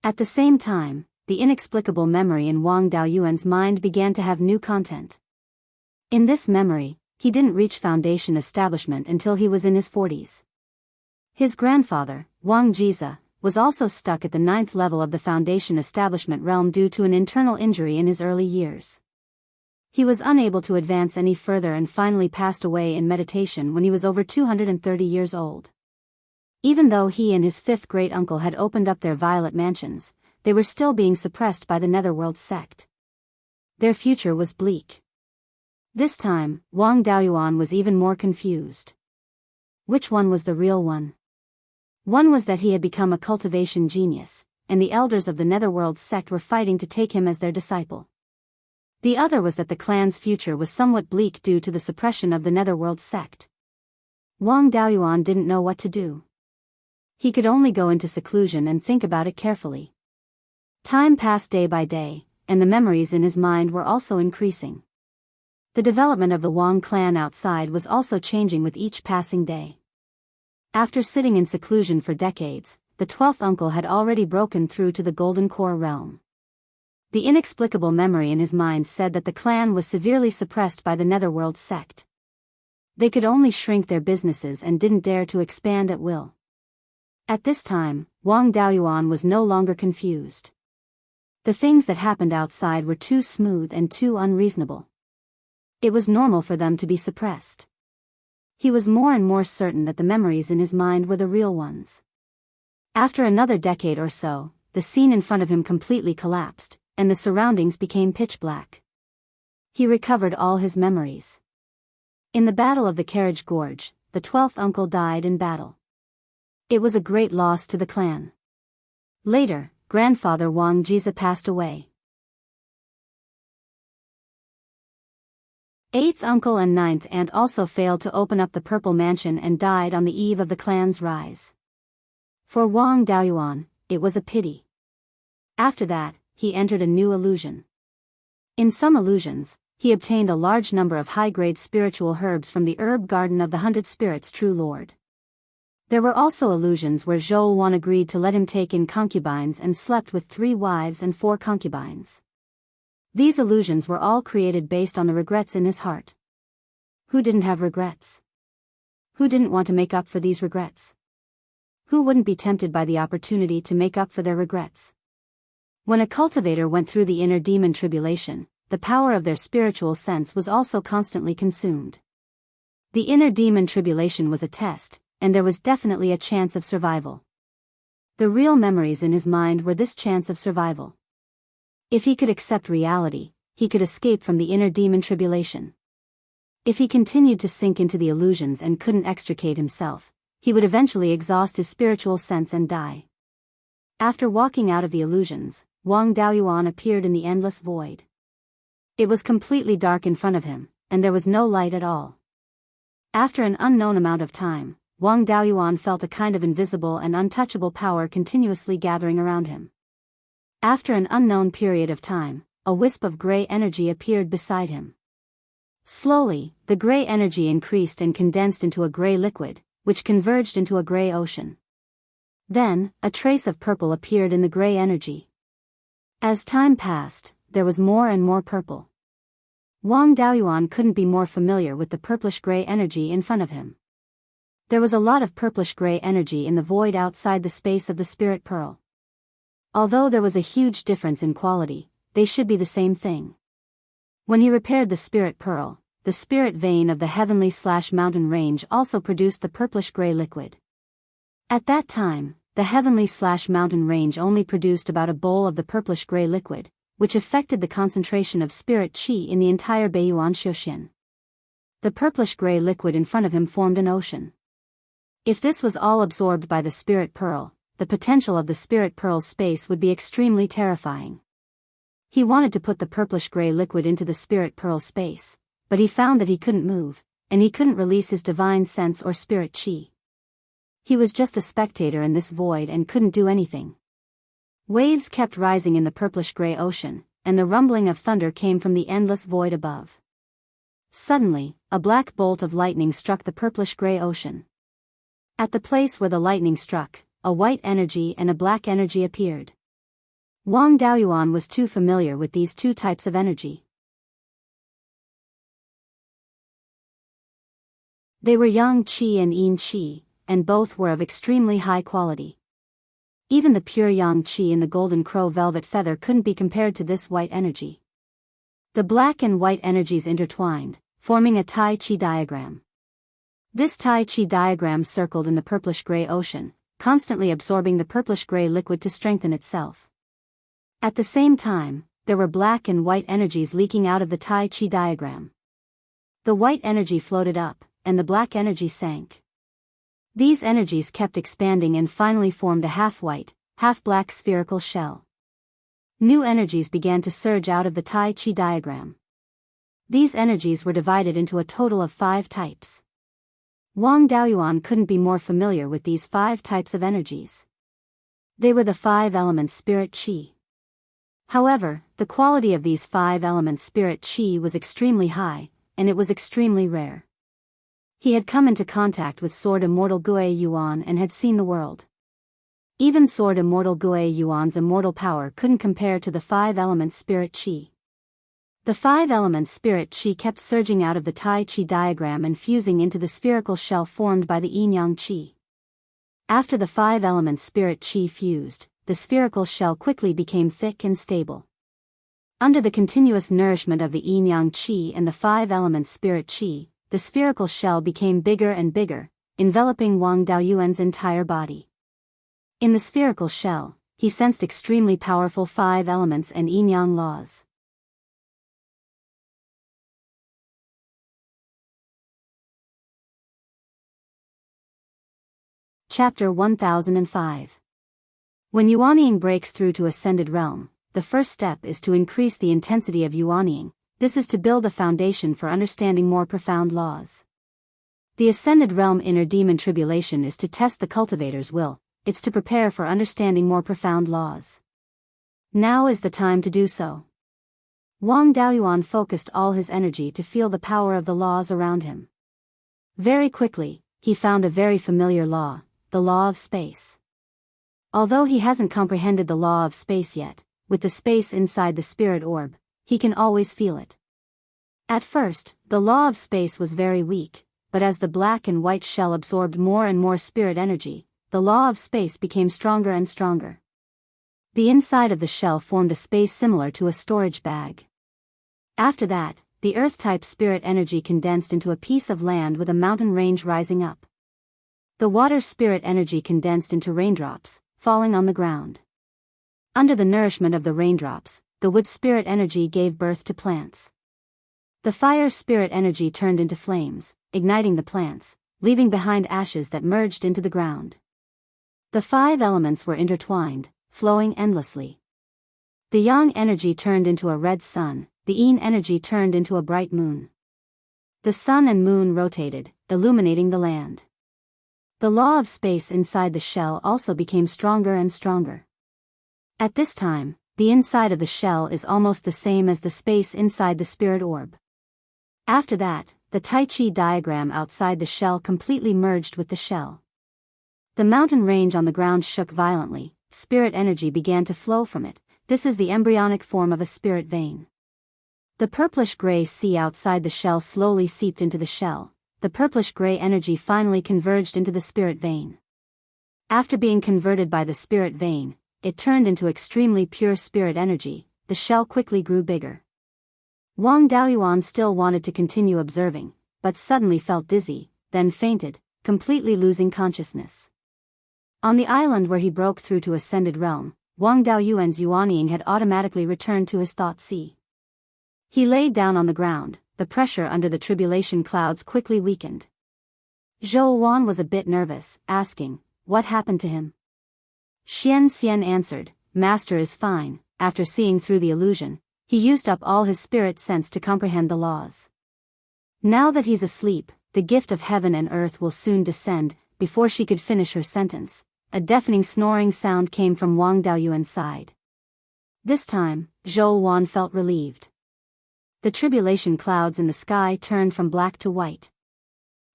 At the same time, the inexplicable memory in Wang Daoyuan's mind began to have new content. In this memory, he didn't reach foundation establishment until he was in his 40s. His grandfather, Wang Jize, was also stuck at the 9th level of the Foundation Establishment realm due to an internal injury in his early years. He was unable to advance any further and finally passed away in meditation when he was over 230 years old. Even though he and his 5th great-uncle had opened up their violet mansions, they were still being suppressed by the Netherworld sect. Their future was bleak. This time, Wang Daoyuan was even more confused. Which one was the real one? One was that he had become a cultivation genius, and the elders of the Netherworld sect were fighting to take him as their disciple. The other was that the clan's future was somewhat bleak due to the suppression of the Netherworld sect. Wang Daoyuan didn't know what to do. He could only go into seclusion and think about it carefully. Time passed day by day, and the memories in his mind were also increasing. The development of the Wang clan outside was also changing with each passing day. After sitting in seclusion for decades, the 12th uncle had already broken through to the Golden Core realm. The inexplicable memory in his mind said that the clan was severely suppressed by the Netherworld sect. They could only shrink their businesses and didn't dare to expand at will. At this time, Wang Daoyuan was no longer confused. The things that happened outside were too smooth and too unreasonable. It was normal for them to be suppressed. He was more and more certain that the memories in his mind were the real ones. After another decade or so, the scene in front of him completely collapsed, and the surroundings became pitch black. He recovered all his memories. In the Battle of the Carriage Gorge, the 12th uncle died in battle. It was a great loss to the clan. Later, grandfather Wang Jize passed away. 8th uncle and 9th aunt also failed to open up the Purple Mansion and died on the eve of the clan's rise. For Wang Daoyuan, it was a pity. After that, he entered a new illusion. In some illusions, he obtained a large number of high-grade spiritual herbs from the herb garden of the 100 Spirits True Lord. There were also illusions where Zhou Wan agreed to let him take in concubines and slept with 3 wives and 4 concubines. These illusions were all created based on the regrets in his heart. Who didn't have regrets? Who didn't want to make up for these regrets? Who wouldn't be tempted by the opportunity to make up for their regrets? When a cultivator went through the inner demon tribulation, the power of their spiritual sense was also constantly consumed. The inner demon tribulation was a test, and there was definitely a chance of survival. The real memories in his mind were this chance of survival. If he could accept reality, he could escape from the inner demon tribulation. If he continued to sink into the illusions and couldn't extricate himself, he would eventually exhaust his spiritual sense and die. After walking out of the illusions, Wang Daoyuan appeared in the endless void. It was completely dark in front of him, and there was no light at all. After an unknown amount of time, Wang Daoyuan felt a kind of invisible and untouchable power continuously gathering around him. After an unknown period of time, a wisp of gray energy appeared beside him. Slowly, the gray energy increased and condensed into a gray liquid, which converged into a gray ocean. Then, a trace of purple appeared in the gray energy. As time passed, there was more and more purple. Wang Daoyuan couldn't be more familiar with the purplish-gray energy in front of him. There was a lot of purplish-gray energy in the void outside the space of the spirit pearl. Although there was a huge difference in quality, they should be the same thing. When he repaired the spirit pearl, the spirit vein of the heavenly/mountain range also produced the purplish-gray liquid. At that time, the heavenly/mountain range only produced about a bowl of the purplish-gray liquid, which affected the concentration of spirit qi in the entire Beiyuan Xiuxian. The purplish-gray liquid in front of him formed an ocean. If this was all absorbed by the spirit pearl, the potential of the spirit pearl's space would be extremely terrifying. He wanted to put the purplish-gray liquid into the spirit pearl's space, but he found that he couldn't move, and he couldn't release his divine sense or spirit qi. He was just a spectator in this void and couldn't do anything. Waves kept rising in the purplish-gray ocean, and the rumbling of thunder came from the endless void above. Suddenly, a black bolt of lightning struck the purplish-gray ocean. At the place where the lightning struck, a white energy and a black energy appeared. Wang Daoyuan was too familiar with these two types of energy. They were yang qi and yin qi, and both were of extremely high quality. Even the pure yang qi in the golden crow velvet feather couldn't be compared to this white energy. The black and white energies intertwined, forming a Tai Chi diagram. This Tai Chi diagram circled in the purplish-gray ocean, constantly absorbing the purplish-gray liquid to strengthen itself. At the same time, there were black and white energies leaking out of the Tai Chi diagram. The white energy floated up, and the black energy sank. These energies kept expanding and finally formed a half-white, half-black spherical shell. New energies began to surge out of the Tai Chi diagram. These energies were divided into a total of 5 types. Wang Daoyuan couldn't be more familiar with these 5 types of energies. They were the 5 elements spirit qi. However, the quality of these 5 elements spirit qi was extremely high, and it was extremely rare. He had come into contact with Sword Immortal Gui Yuan and had seen the world. Even Sword Immortal Gui Yuan's immortal power couldn't compare to the 5 elements spirit qi. The 5 elements spirit qi kept surging out of the Tai Chi diagram and fusing into the spherical shell formed by the yin-yang qi. After the 5 elements spirit qi fused, the spherical shell quickly became thick and stable. Under the continuous nourishment of the yin-yang qi and the 5 elements spirit qi, the spherical shell became bigger and bigger, enveloping Wang Daoyuan's entire body. In the spherical shell, he sensed extremely powerful 5 elements and yin-yang laws. Chapter 1005. When Yuanying breaks through to Ascended Realm, the first step is to increase the intensity of Yuanying. This is to build a foundation for understanding more profound laws. The Ascended Realm inner demon tribulation is to test the cultivator's will, it's to prepare for understanding more profound laws. Now is the time to do so. Wang Daoyuan focused all his energy to feel the power of the laws around him. Very quickly, he found a very familiar law, the law of space. Although he hasn't comprehended the law of space yet, with the space inside the spirit orb, he can always feel it. At first, the law of space was very weak, but as the black and white shell absorbed more and more spirit energy, the law of space became stronger and stronger. The inside of the shell formed a space similar to a storage bag. After that, the earth-type spirit energy condensed into a piece of land with a mountain range rising up. The water spirit energy condensed into raindrops, falling on the ground. Under the nourishment of the raindrops, the wood spirit energy gave birth to plants. The fire spirit energy turned into flames, igniting the plants, leaving behind ashes that merged into the ground. The 5 elements were intertwined, flowing endlessly. The yang energy turned into a red sun, the yin energy turned into a bright moon. The sun and moon rotated, illuminating the land. The law of space inside the shell also became stronger and stronger. At this time, the inside of the shell is almost the same as the space inside the spirit orb. After that, the Tai Chi diagram outside the shell completely merged with the shell. The mountain range on the ground shook violently, spirit energy began to flow from it. This is the embryonic form of a spirit vein. The purplish-gray sea outside the shell slowly seeped into the shell. The purplish-gray energy finally converged into the spirit vein. After being converted by the spirit vein, it turned into extremely pure spirit energy. The shell quickly grew bigger. Wang Daoyuan still wanted to continue observing, but suddenly felt dizzy, then fainted, completely losing consciousness. On the island where he broke through to Ascended Realm, Wang Daoyuan's Yuanying had automatically returned to his thought sea. He laid down on the ground. The pressure under the tribulation clouds quickly weakened. Zhou Wan was a bit nervous, asking, "What happened to him?" Xian Xian answered, "Master is fine." After seeing through the illusion, he used up all his spirit sense to comprehend the laws. Now that he's asleep, the gift of heaven and earth will soon descend. Before she could finish her sentence, a deafening snoring sound came from Wang Daoyuan's side. This time, Zhou Wan felt relieved. The tribulation clouds in the sky turned from black to white.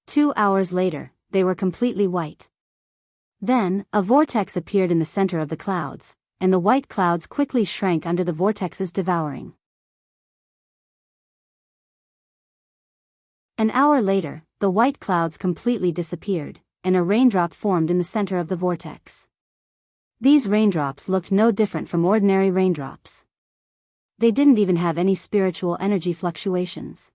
2 hours later, they were completely white. Then, a vortex appeared in the center of the clouds, and the white clouds quickly shrank under the vortex's devouring. An hour later, the white clouds completely disappeared, and a raindrop formed in the center of the vortex. These raindrops looked no different from ordinary raindrops. They didn't even have any spiritual energy fluctuations.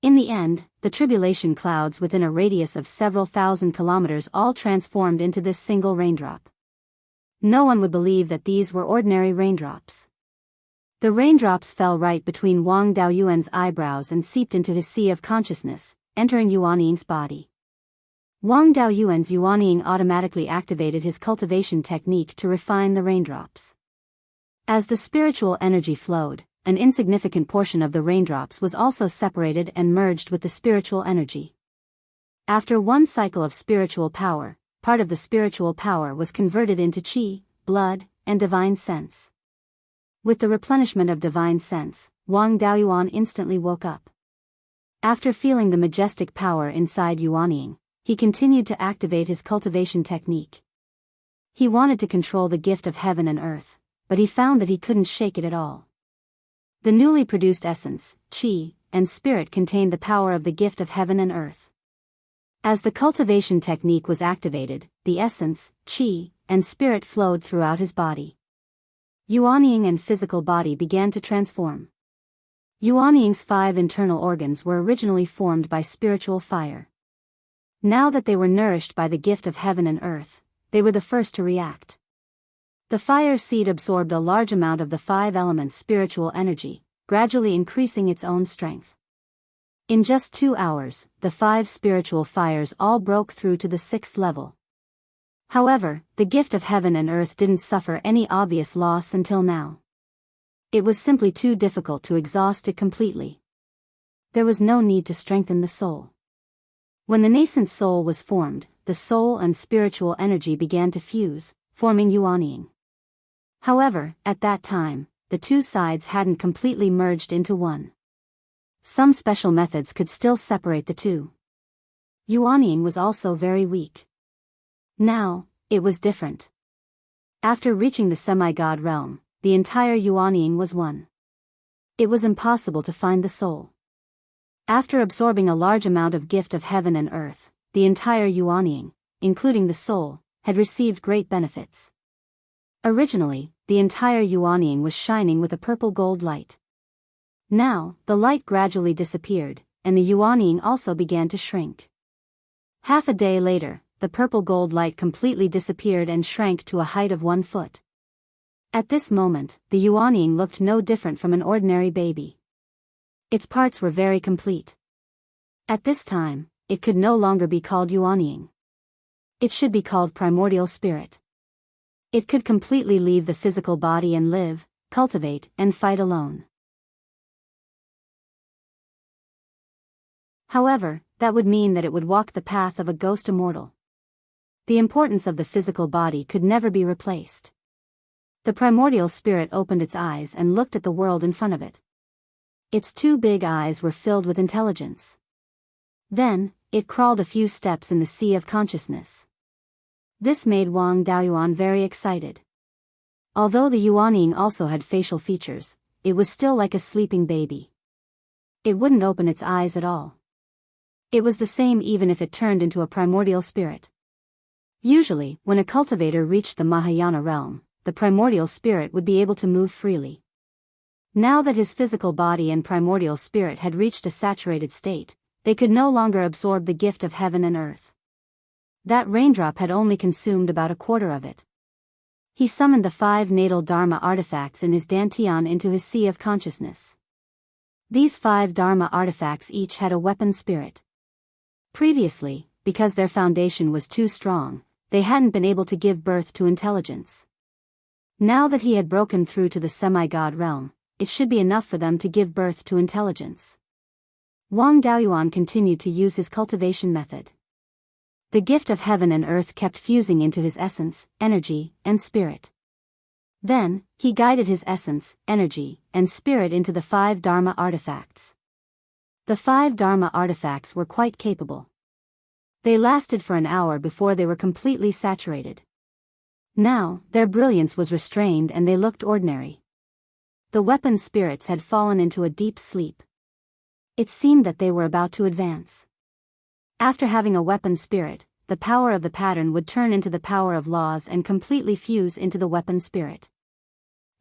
In the end, the tribulation clouds within a radius of several thousand kilometers all transformed into this single raindrop. No one would believe that these were ordinary raindrops. The raindrops fell right between Wang Daoyuan's eyebrows and seeped into his sea of consciousness, entering Yuanying's body. Wang Daoyuan's Yuanying automatically activated his cultivation technique to refine the raindrops. As the spiritual energy flowed, an insignificant portion of the raindrops was also separated and merged with the spiritual energy. After one cycle of spiritual power, part of the spiritual power was converted into qi, blood, and divine sense. With the replenishment of divine sense, Wang Daoyuan instantly woke up. After feeling the majestic power inside Yuanying, he continued to activate his cultivation technique. He wanted to control the gift of heaven and earth, but he found that he couldn't shake it at all. The newly produced essence, qi, and spirit contained the power of the gift of heaven and earth. As the cultivation technique was activated, the essence, qi, and spirit flowed throughout his body. Yuanying and physical body began to transform. Yuanying's 5 internal organs were originally formed by spiritual fire. Now that they were nourished by the gift of heaven and earth, they were the first to react. The fire seed absorbed a large amount of the 5 elements' spiritual energy, gradually increasing its own strength. In just 2 hours, the 5 spiritual fires all broke through to the 6th level. However, the gift of heaven and earth didn't suffer any obvious loss until now. It was simply too difficult to exhaust it completely. There was no need to strengthen the soul. When the nascent soul was formed, the soul and spiritual energy began to fuse, forming Yuanying. However, at that time, the 2 sides hadn't completely merged into one. Some special methods could still separate the 2. Yuanying was also very weak. Now, it was different. After reaching the semi-god realm, the entire Yuanying was one. It was impossible to find the soul. After absorbing a large amount of gift of heaven and earth, the entire Yuanying, including the soul, had received great benefits. Originally, the entire Yuanying was shining with a purple gold light. Now, the light gradually disappeared, and the Yuanying also began to shrink. Half a day later, the purple gold light completely disappeared and shrank to a height of 1 foot. At this moment, the Yuanying looked no different from an ordinary baby. Its parts were very complete. At this time, it could no longer be called Yuanying. It should be called primordial spirit. It could completely leave the physical body and live, cultivate, and fight alone. However, that would mean that it would walk the path of a ghost immortal. The importance of the physical body could never be replaced. The primordial spirit opened its eyes and looked at the world in front of it. Its 2 big eyes were filled with intelligence. Then, it crawled a few steps in the sea of consciousness. This made Wang Daoyuan very excited. Although the Yuanying also had facial features, it was still like a sleeping baby. It wouldn't open its eyes at all. It was the same even if it turned into a primordial spirit. Usually, when a cultivator reached the Mahayana realm, the primordial spirit would be able to move freely. Now that his physical body and primordial spirit had reached a saturated state, they could no longer absorb the gift of heaven and earth. That raindrop had only consumed about a quarter of it. He summoned the 5 natal Dharma artifacts in his dantian into his sea of consciousness. These 5 Dharma artifacts each had a weapon spirit. Previously, because their foundation was too strong, they hadn't been able to give birth to intelligence. Now that he had broken through to the semi-god realm, it should be enough for them to give birth to intelligence. Wang Daoyuan continued to use his cultivation method. The gift of heaven and earth kept fusing into his essence, energy, and spirit. Then, he guided his essence, energy, and spirit into the 5 Dharma artifacts. The 5 Dharma artifacts were quite capable. They lasted for an hour before they were completely saturated. Now, their brilliance was restrained and they looked ordinary. The weapon spirits had fallen into a deep sleep. It seemed that they were about to advance. After having a weapon spirit, the the power of the pattern would turn into the power of laws and completely fuse into the weapon spirit.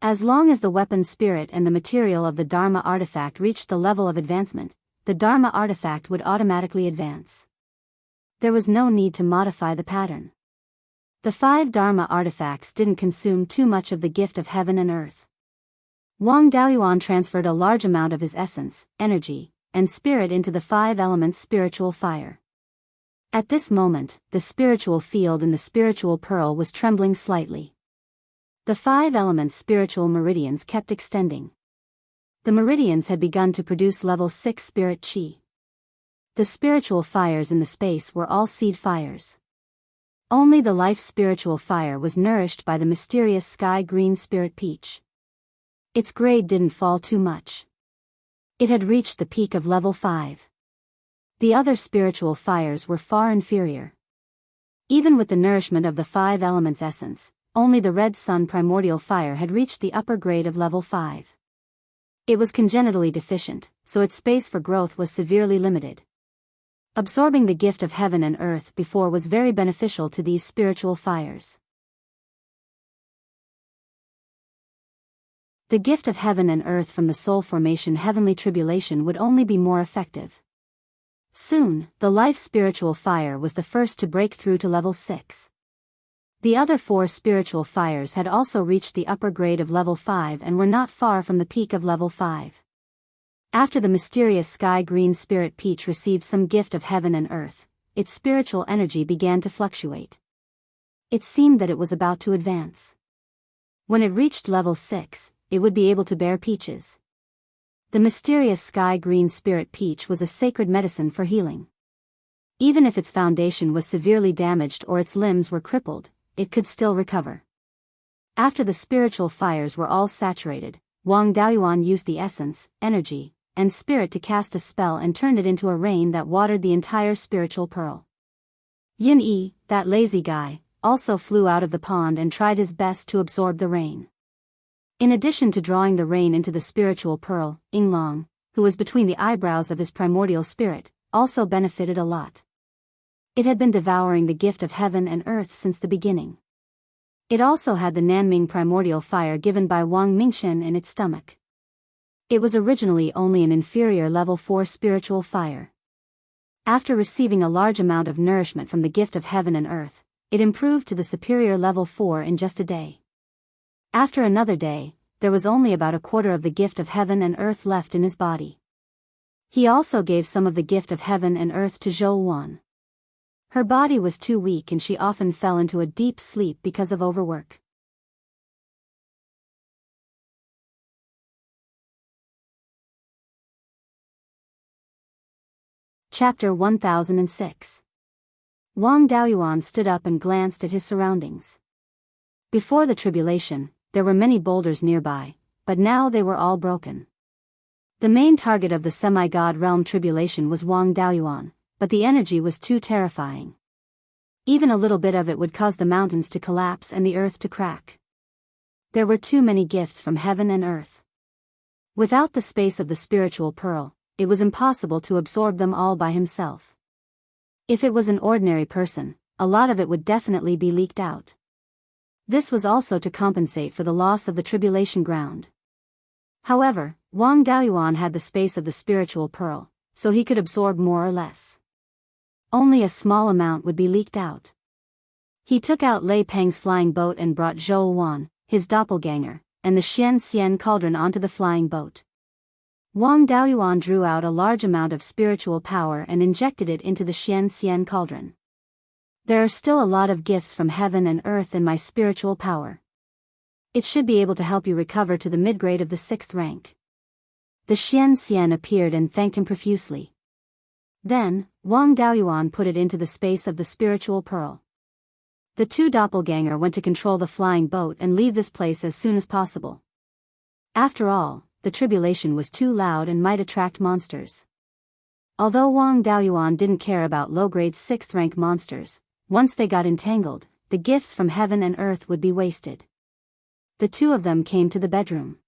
As long as the weapon spirit and the material of the Dharma artifact reached the level of advancement, the Dharma artifact would automatically advance. There was no need to modify the pattern. The 5 Dharma artifacts didn't consume too much of the gift of heaven and earth. Wang Daoyuan transferred a large amount of his essence, energy, and spirit into the 5 elements spiritual fire. At this moment, the spiritual field in the spiritual pearl was trembling slightly. The 5 elements spiritual meridians kept extending. The meridians had begun to produce level 6 spirit chi. The spiritual fires in the space were all seed fires. Only the life spiritual fire was nourished by the mysterious sky green spirit peach. Its grade didn't fall too much. It had reached the peak of level 5. The other spiritual fires were far inferior. Even with the nourishment of the 5 elements essence, only the red sun primordial fire had reached the upper grade of level 5. It was congenitally deficient, so its space for growth was severely limited. Absorbing the gift of heaven and earth before was very beneficial to these spiritual fires. The gift of heaven and earth from the soul formation heavenly tribulation would only be more effective. Soon, the life spiritual fire was the first to break through to level 6. The other 4 spiritual fires had also reached the upper grade of level 5 and were not far from the peak of level 5. After the mysterious sky green spirit peach received some gift of heaven and earth, its spiritual energy began to fluctuate. It seemed that it was about to advance. When it reached level 6, it would be able to bear peaches. The mysterious sky green spirit peach was a sacred medicine for healing. Even if its foundation was severely damaged or its limbs were crippled, it could still recover. After the spiritual fires were all saturated, Wang Daoyuan used the essence, energy, and spirit to cast a spell and turned it into a rain that watered the entire spiritual pearl. Yin Yi, that lazy guy, also flew out of the pond and tried his best to absorb the rain. In addition to drawing the rain into the spiritual pearl, Yinglong, who was between the eyebrows of his primordial spirit, also benefited a lot. It had been devouring the gift of heaven and earth since the beginning. It also had the Nanming primordial fire given by Wang Mingshen in its stomach. It was originally only an inferior level 4 spiritual fire. After receiving a large amount of nourishment from the gift of heaven and earth, it improved to the superior level 4 in just a day. After another day, there was only about a quarter of the gift of heaven and earth left in his body. He also gave some of the gift of heaven and earth to Zhou Wan. Her body was too weak and she often fell into a deep sleep because of overwork. Chapter 1006. Wang Daoyuan stood up and glanced at his surroundings. Before the tribulation, there were many boulders nearby, but now they were all broken. The main target of the semi-god realm tribulation was Wang Daoyuan, but the energy was too terrifying. Even a little bit of it would cause the mountains to collapse and the earth to crack. There were too many gifts from heaven and earth. Without the space of the spiritual pearl, it was impossible to absorb them all by himself. If it was an ordinary person, a lot of it would definitely be leaked out. This was also to compensate for the loss of the tribulation ground. However, Wang Daoyuan had the space of the spiritual pearl, so he could absorb more or less. Only a small amount would be leaked out. He took out Lei Peng's flying boat and brought Zhou Wan, his doppelganger, and the Xian Xian cauldron onto the flying boat. Wang Daoyuan drew out a large amount of spiritual power and injected it into the Xian Xian cauldron. There are still a lot of gifts from heaven and earth in my spiritual power. It should be able to help you recover to the mid-grade of the 6th rank. The Xian Xian appeared and thanked him profusely. Then, Wang Daoyuan put it into the space of the spiritual pearl. The 2 doppelganger went to control the flying boat and leave this place as soon as possible. After all, the tribulation was too loud and might attract monsters. Although Wang Daoyuan didn't care about low-grade 6th rank monsters, once they got entangled, the gifts from heaven and earth would be wasted. The 2 of them came to the bedroom.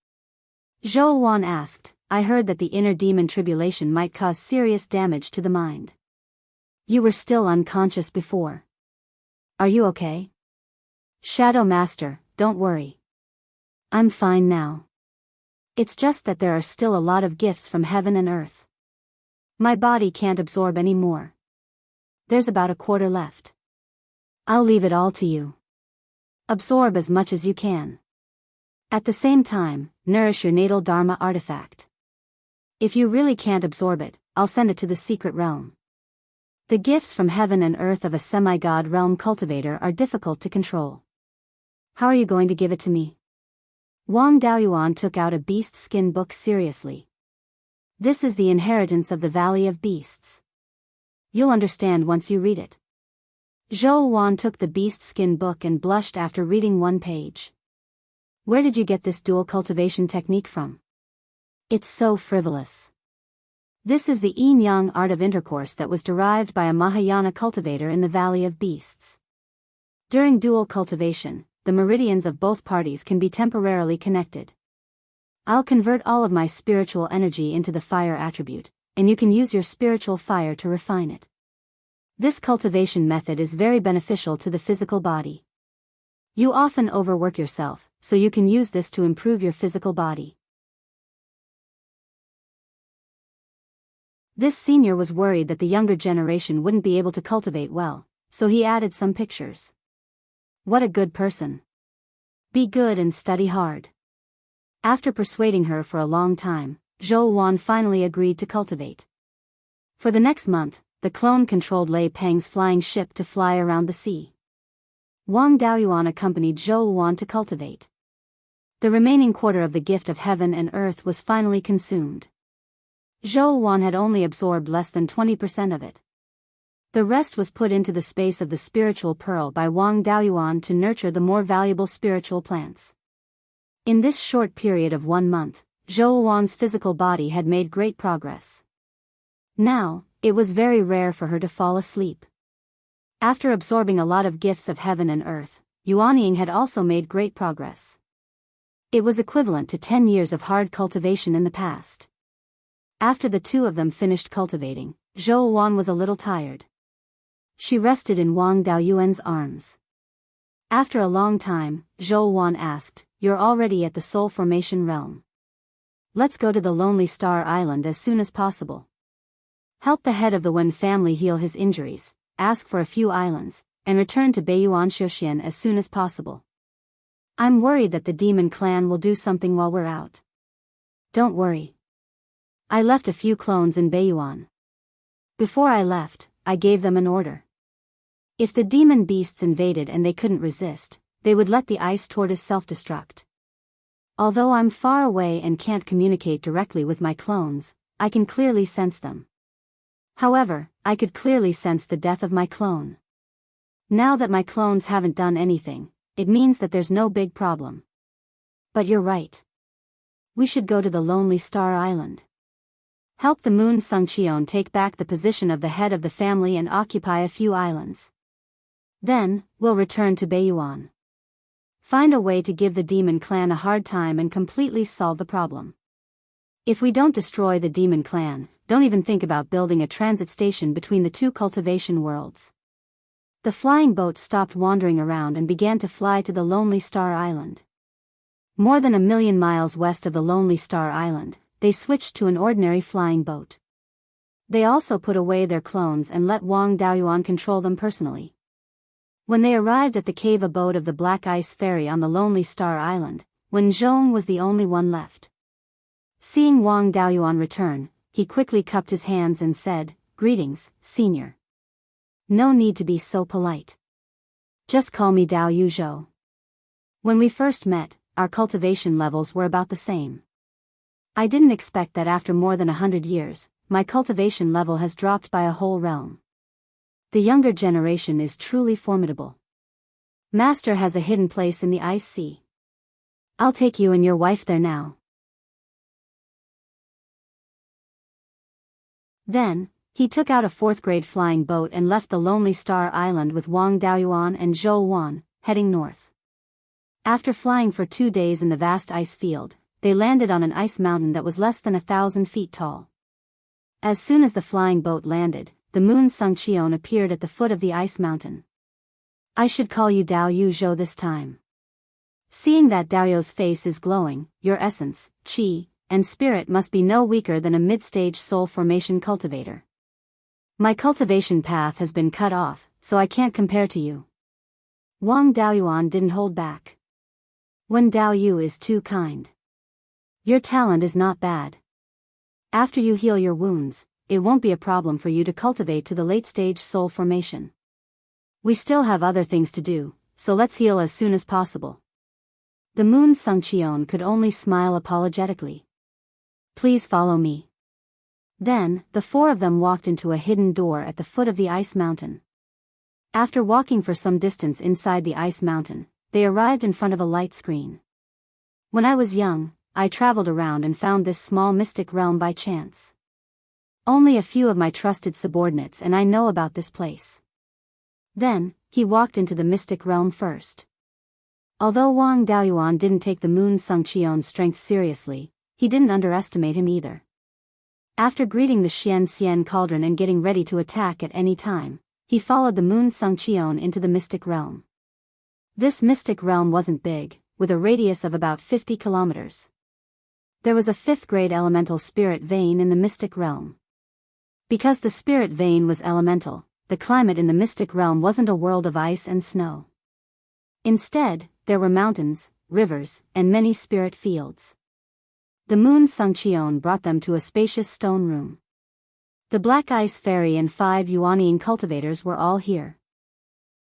Zhou Wan asked, I heard that the inner demon tribulation might cause serious damage to the mind. You were still unconscious before. Are you okay? Shadow Master, don't worry. I'm fine now. It's just that there are still a lot of gifts from heaven and earth. My body can't absorb any more. There's about a quarter left. I'll leave it all to you. Absorb as much as you can. At the same time, nourish your natal Dharma artifact. If you really can't absorb it, I'll send it to the secret realm. The gifts from heaven and earth of a semi-god realm cultivator are difficult to control. How are you going to give it to me? Wang Daoyuan took out a beast skin book seriously. This is the inheritance of the Valley of Beasts. You'll understand once you read it. Zhou Wan took the beast skin book and blushed after reading one page. Where did you get this dual cultivation technique from? It's so frivolous. This is the yin-yang art of intercourse that was derived by a Mahayana cultivator in the Valley of Beasts. During dual cultivation, the meridians of both parties can be temporarily connected. I'll convert all of my spiritual energy into the fire attribute, and you can use your spiritual fire to refine it. This cultivation method is very beneficial to the physical body. You often overwork yourself, so you can use this to improve your physical body. This senior was worried that the younger generation wouldn't be able to cultivate well, so he added some pictures. What a good person. Be good and study hard. After persuading her for a long time, Zhou Wan finally agreed to cultivate. For the next month, the clone controlled Lei Peng's flying ship to fly around the sea. Wang Daoyuan accompanied Zhou Wan to cultivate. The remaining quarter of the gift of heaven and earth was finally consumed. Zhou Wan had only absorbed less than 20% of it. The rest was put into the space of the spiritual pearl by Wang Daoyuan to nurture the more valuable spiritual plants. In this short period of 1 month, Zhou Wan's physical body had made great progress. Now, it was very rare for her to fall asleep. After absorbing a lot of gifts of heaven and earth, Yuanying had also made great progress. It was equivalent to 10 years of hard cultivation in the past. After the two of them finished cultivating, Zhou Wan was a little tired. She rested in Wang Daoyuan's arms. After a long time, Zhou Wan asked, "You're already at the soul formation realm. Let's go to the Lonely Star Island as soon as possible. Help the head of the Wen family heal his injuries, ask for a few islands, and return to Beiyuan Shouxian as soon as possible. I'm worried that the demon clan will do something while we're out." "Don't worry. I left a few clones in Beiyuan. Before I left, I gave them an order. If the demon beasts invaded and they couldn't resist, they would let the ice tortoise self-destruct. Although I'm far away and can't communicate directly with my clones, I can clearly sense them. However, I could clearly sense the death of my clone. Now that my clones haven't done anything, it means that there's no big problem. But you're right. We should go to the Lonely Star Island. Help the Moon Sungcheon take back the position of the head of the family and occupy a few islands. Then, we'll return to Beiyuan. Find a way to give the demon clan a hard time and completely solve the problem. If we don't destroy the demon clan, don't even think about building a transit station between the two cultivation worlds." The flying boat stopped wandering around and began to fly to the Lonely Star Island. More than 1,000,000 miles west of the Lonely Star Island, they switched to an ordinary flying boat. They also put away their clones and let Wang Daoyuan control them personally. When they arrived at the cave abode of the Black Ice Fairy on the Lonely Star Island, Wen Zhong was the only one left. Seeing Wang Daoyuan return, he quickly cupped his hands and said, "Greetings, senior. No need to be so polite. Just call me Dao Yuzhou. When we first met, our cultivation levels were about the same. I didn't expect that after more than 100 years, my cultivation level has dropped by a whole realm. The younger generation is truly formidable. Master has a hidden place in the Ice Sea. I'll take you and your wife there now." Then, he took out a 4th-grade flying boat and left the Lonely Star Island with Wang Daoyuan and Zhou Wan, heading north. After flying for 2 days in the vast ice field, they landed on an ice mountain that was less than 1,000 feet tall. As soon as the flying boat landed, the moon Sungcheon appeared at the foot of the ice mountain. I should call you Dao Yu Zhou this time. Seeing that Dao Yu's face is glowing, your essence, qi, and spirit must be no weaker than a mid-stage soul formation cultivator. My cultivation path has been cut off, so I can't compare to you. Wang Daoyuan didn't hold back. When Dao Yu is too kind. Your talent is not bad. After you heal your wounds, it won't be a problem for you to cultivate to the late-stage soul formation. We still have other things to do, so let's heal as soon as possible. The Moon Sungcheon could only smile apologetically. Please follow me. Then, the four of them walked into a hidden door at the foot of the ice mountain. After walking for some distance inside the ice mountain, they arrived in front of a light screen. When I was young, I traveled around and found this small mystic realm by chance. Only a few of my trusted subordinates and I know about this place. Then, he walked into the mystic realm first. Although Wang Daoyuan didn't take the Moon Sungcheon's strength seriously, he didn't underestimate him either. After greeting the Xian cauldron and getting ready to attack at any time, he followed the Moon Sungcheon into the mystic realm. This mystic realm wasn't big, with a radius of about 50 kilometers. There was a 5th-grade elemental spirit vein in the mystic realm. Because the spirit vein was elemental, the climate in the mystic realm wasn't a world of ice and snow. Instead, there were mountains, rivers, and many spirit fields. The Moon Sungcheon brought them to a spacious stone room. The Black Ice Fairy and 5 Yuanian cultivators were all here.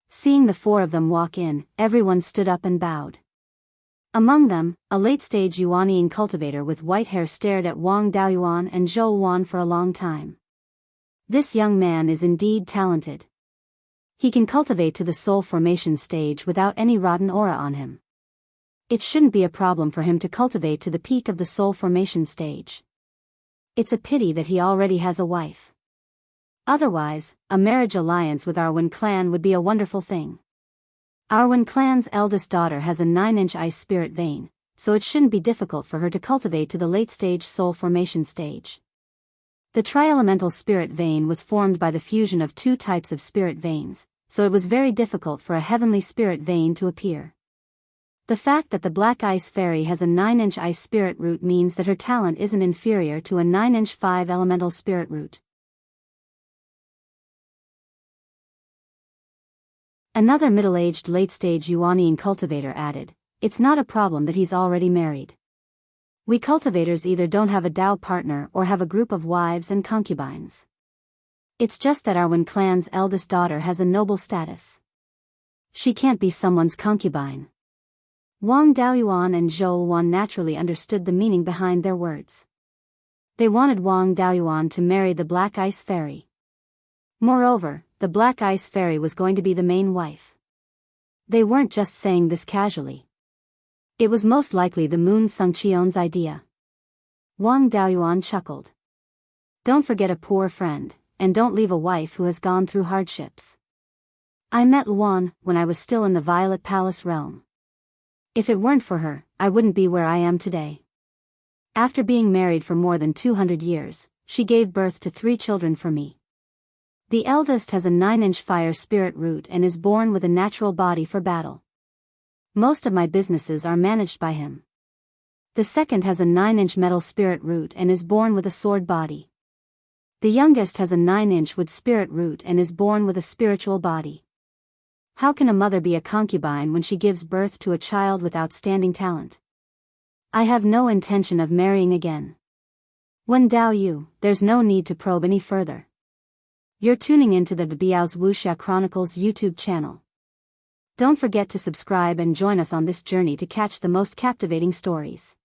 Seeing the 4 of them walk in, everyone stood up and bowed. Among them, a late-stage Yuanian cultivator with white hair stared at Wang Daoyuan and Zhou Wan for a long time. This young man is indeed talented. He can cultivate to the soul formation stage without any rotten aura on him. It shouldn't be a problem for him to cultivate to the peak of the soul formation stage. It's a pity that he already has a wife. Otherwise, a marriage alliance with our Wen clan would be a wonderful thing. Our Wen clan's eldest daughter has a 9-inch ice spirit vein, so it shouldn't be difficult for her to cultivate to the late-stage soul formation stage. The tri-elemental spirit vein was formed by the fusion of 2 types of spirit veins, so it was very difficult for a heavenly spirit vein to appear. The fact that the Black Ice Fairy has a 9-inch ice spirit root means that her talent isn't inferior to a 9-inch 5-elemental spirit root. Another middle-aged late-stage Yuanian cultivator added, "It's not a problem that he's already married. We cultivators either don't have a Dao partner or have a group of wives and concubines. It's just that our Wen clan's eldest daughter has a noble status. She can't be someone's concubine." Wang Daoyuan and Zhou Wan naturally understood the meaning behind their words. They wanted Wang Daoyuan to marry the Black Ice Fairy. Moreover, the Black Ice Fairy was going to be the main wife. They weren't just saying this casually. It was most likely the Moon Sungcheon's idea. Wang Daoyuan chuckled. Don't forget a poor friend, and don't leave a wife who has gone through hardships. I met Luan when I was still in the Violet Palace realm. If it weren't for her, I wouldn't be where I am today. After being married for more than 200 years, she gave birth to 3 children for me. The eldest has a 9-inch fire spirit root and is born with a natural body for battle. Most of my businesses are managed by him. The second has a 9-inch metal spirit root and is born with a sword body. The youngest has a 9-inch wood spirit root and is born with a spiritual body. How can a mother be a concubine when she gives birth to a child with outstanding talent? I have no intention of marrying again. When Dao Yu, there's no need to probe any further. You're tuning into the Biyao's Wuxia Chronicles YouTube channel. Don't forget to subscribe and join us on this journey to catch the most captivating stories.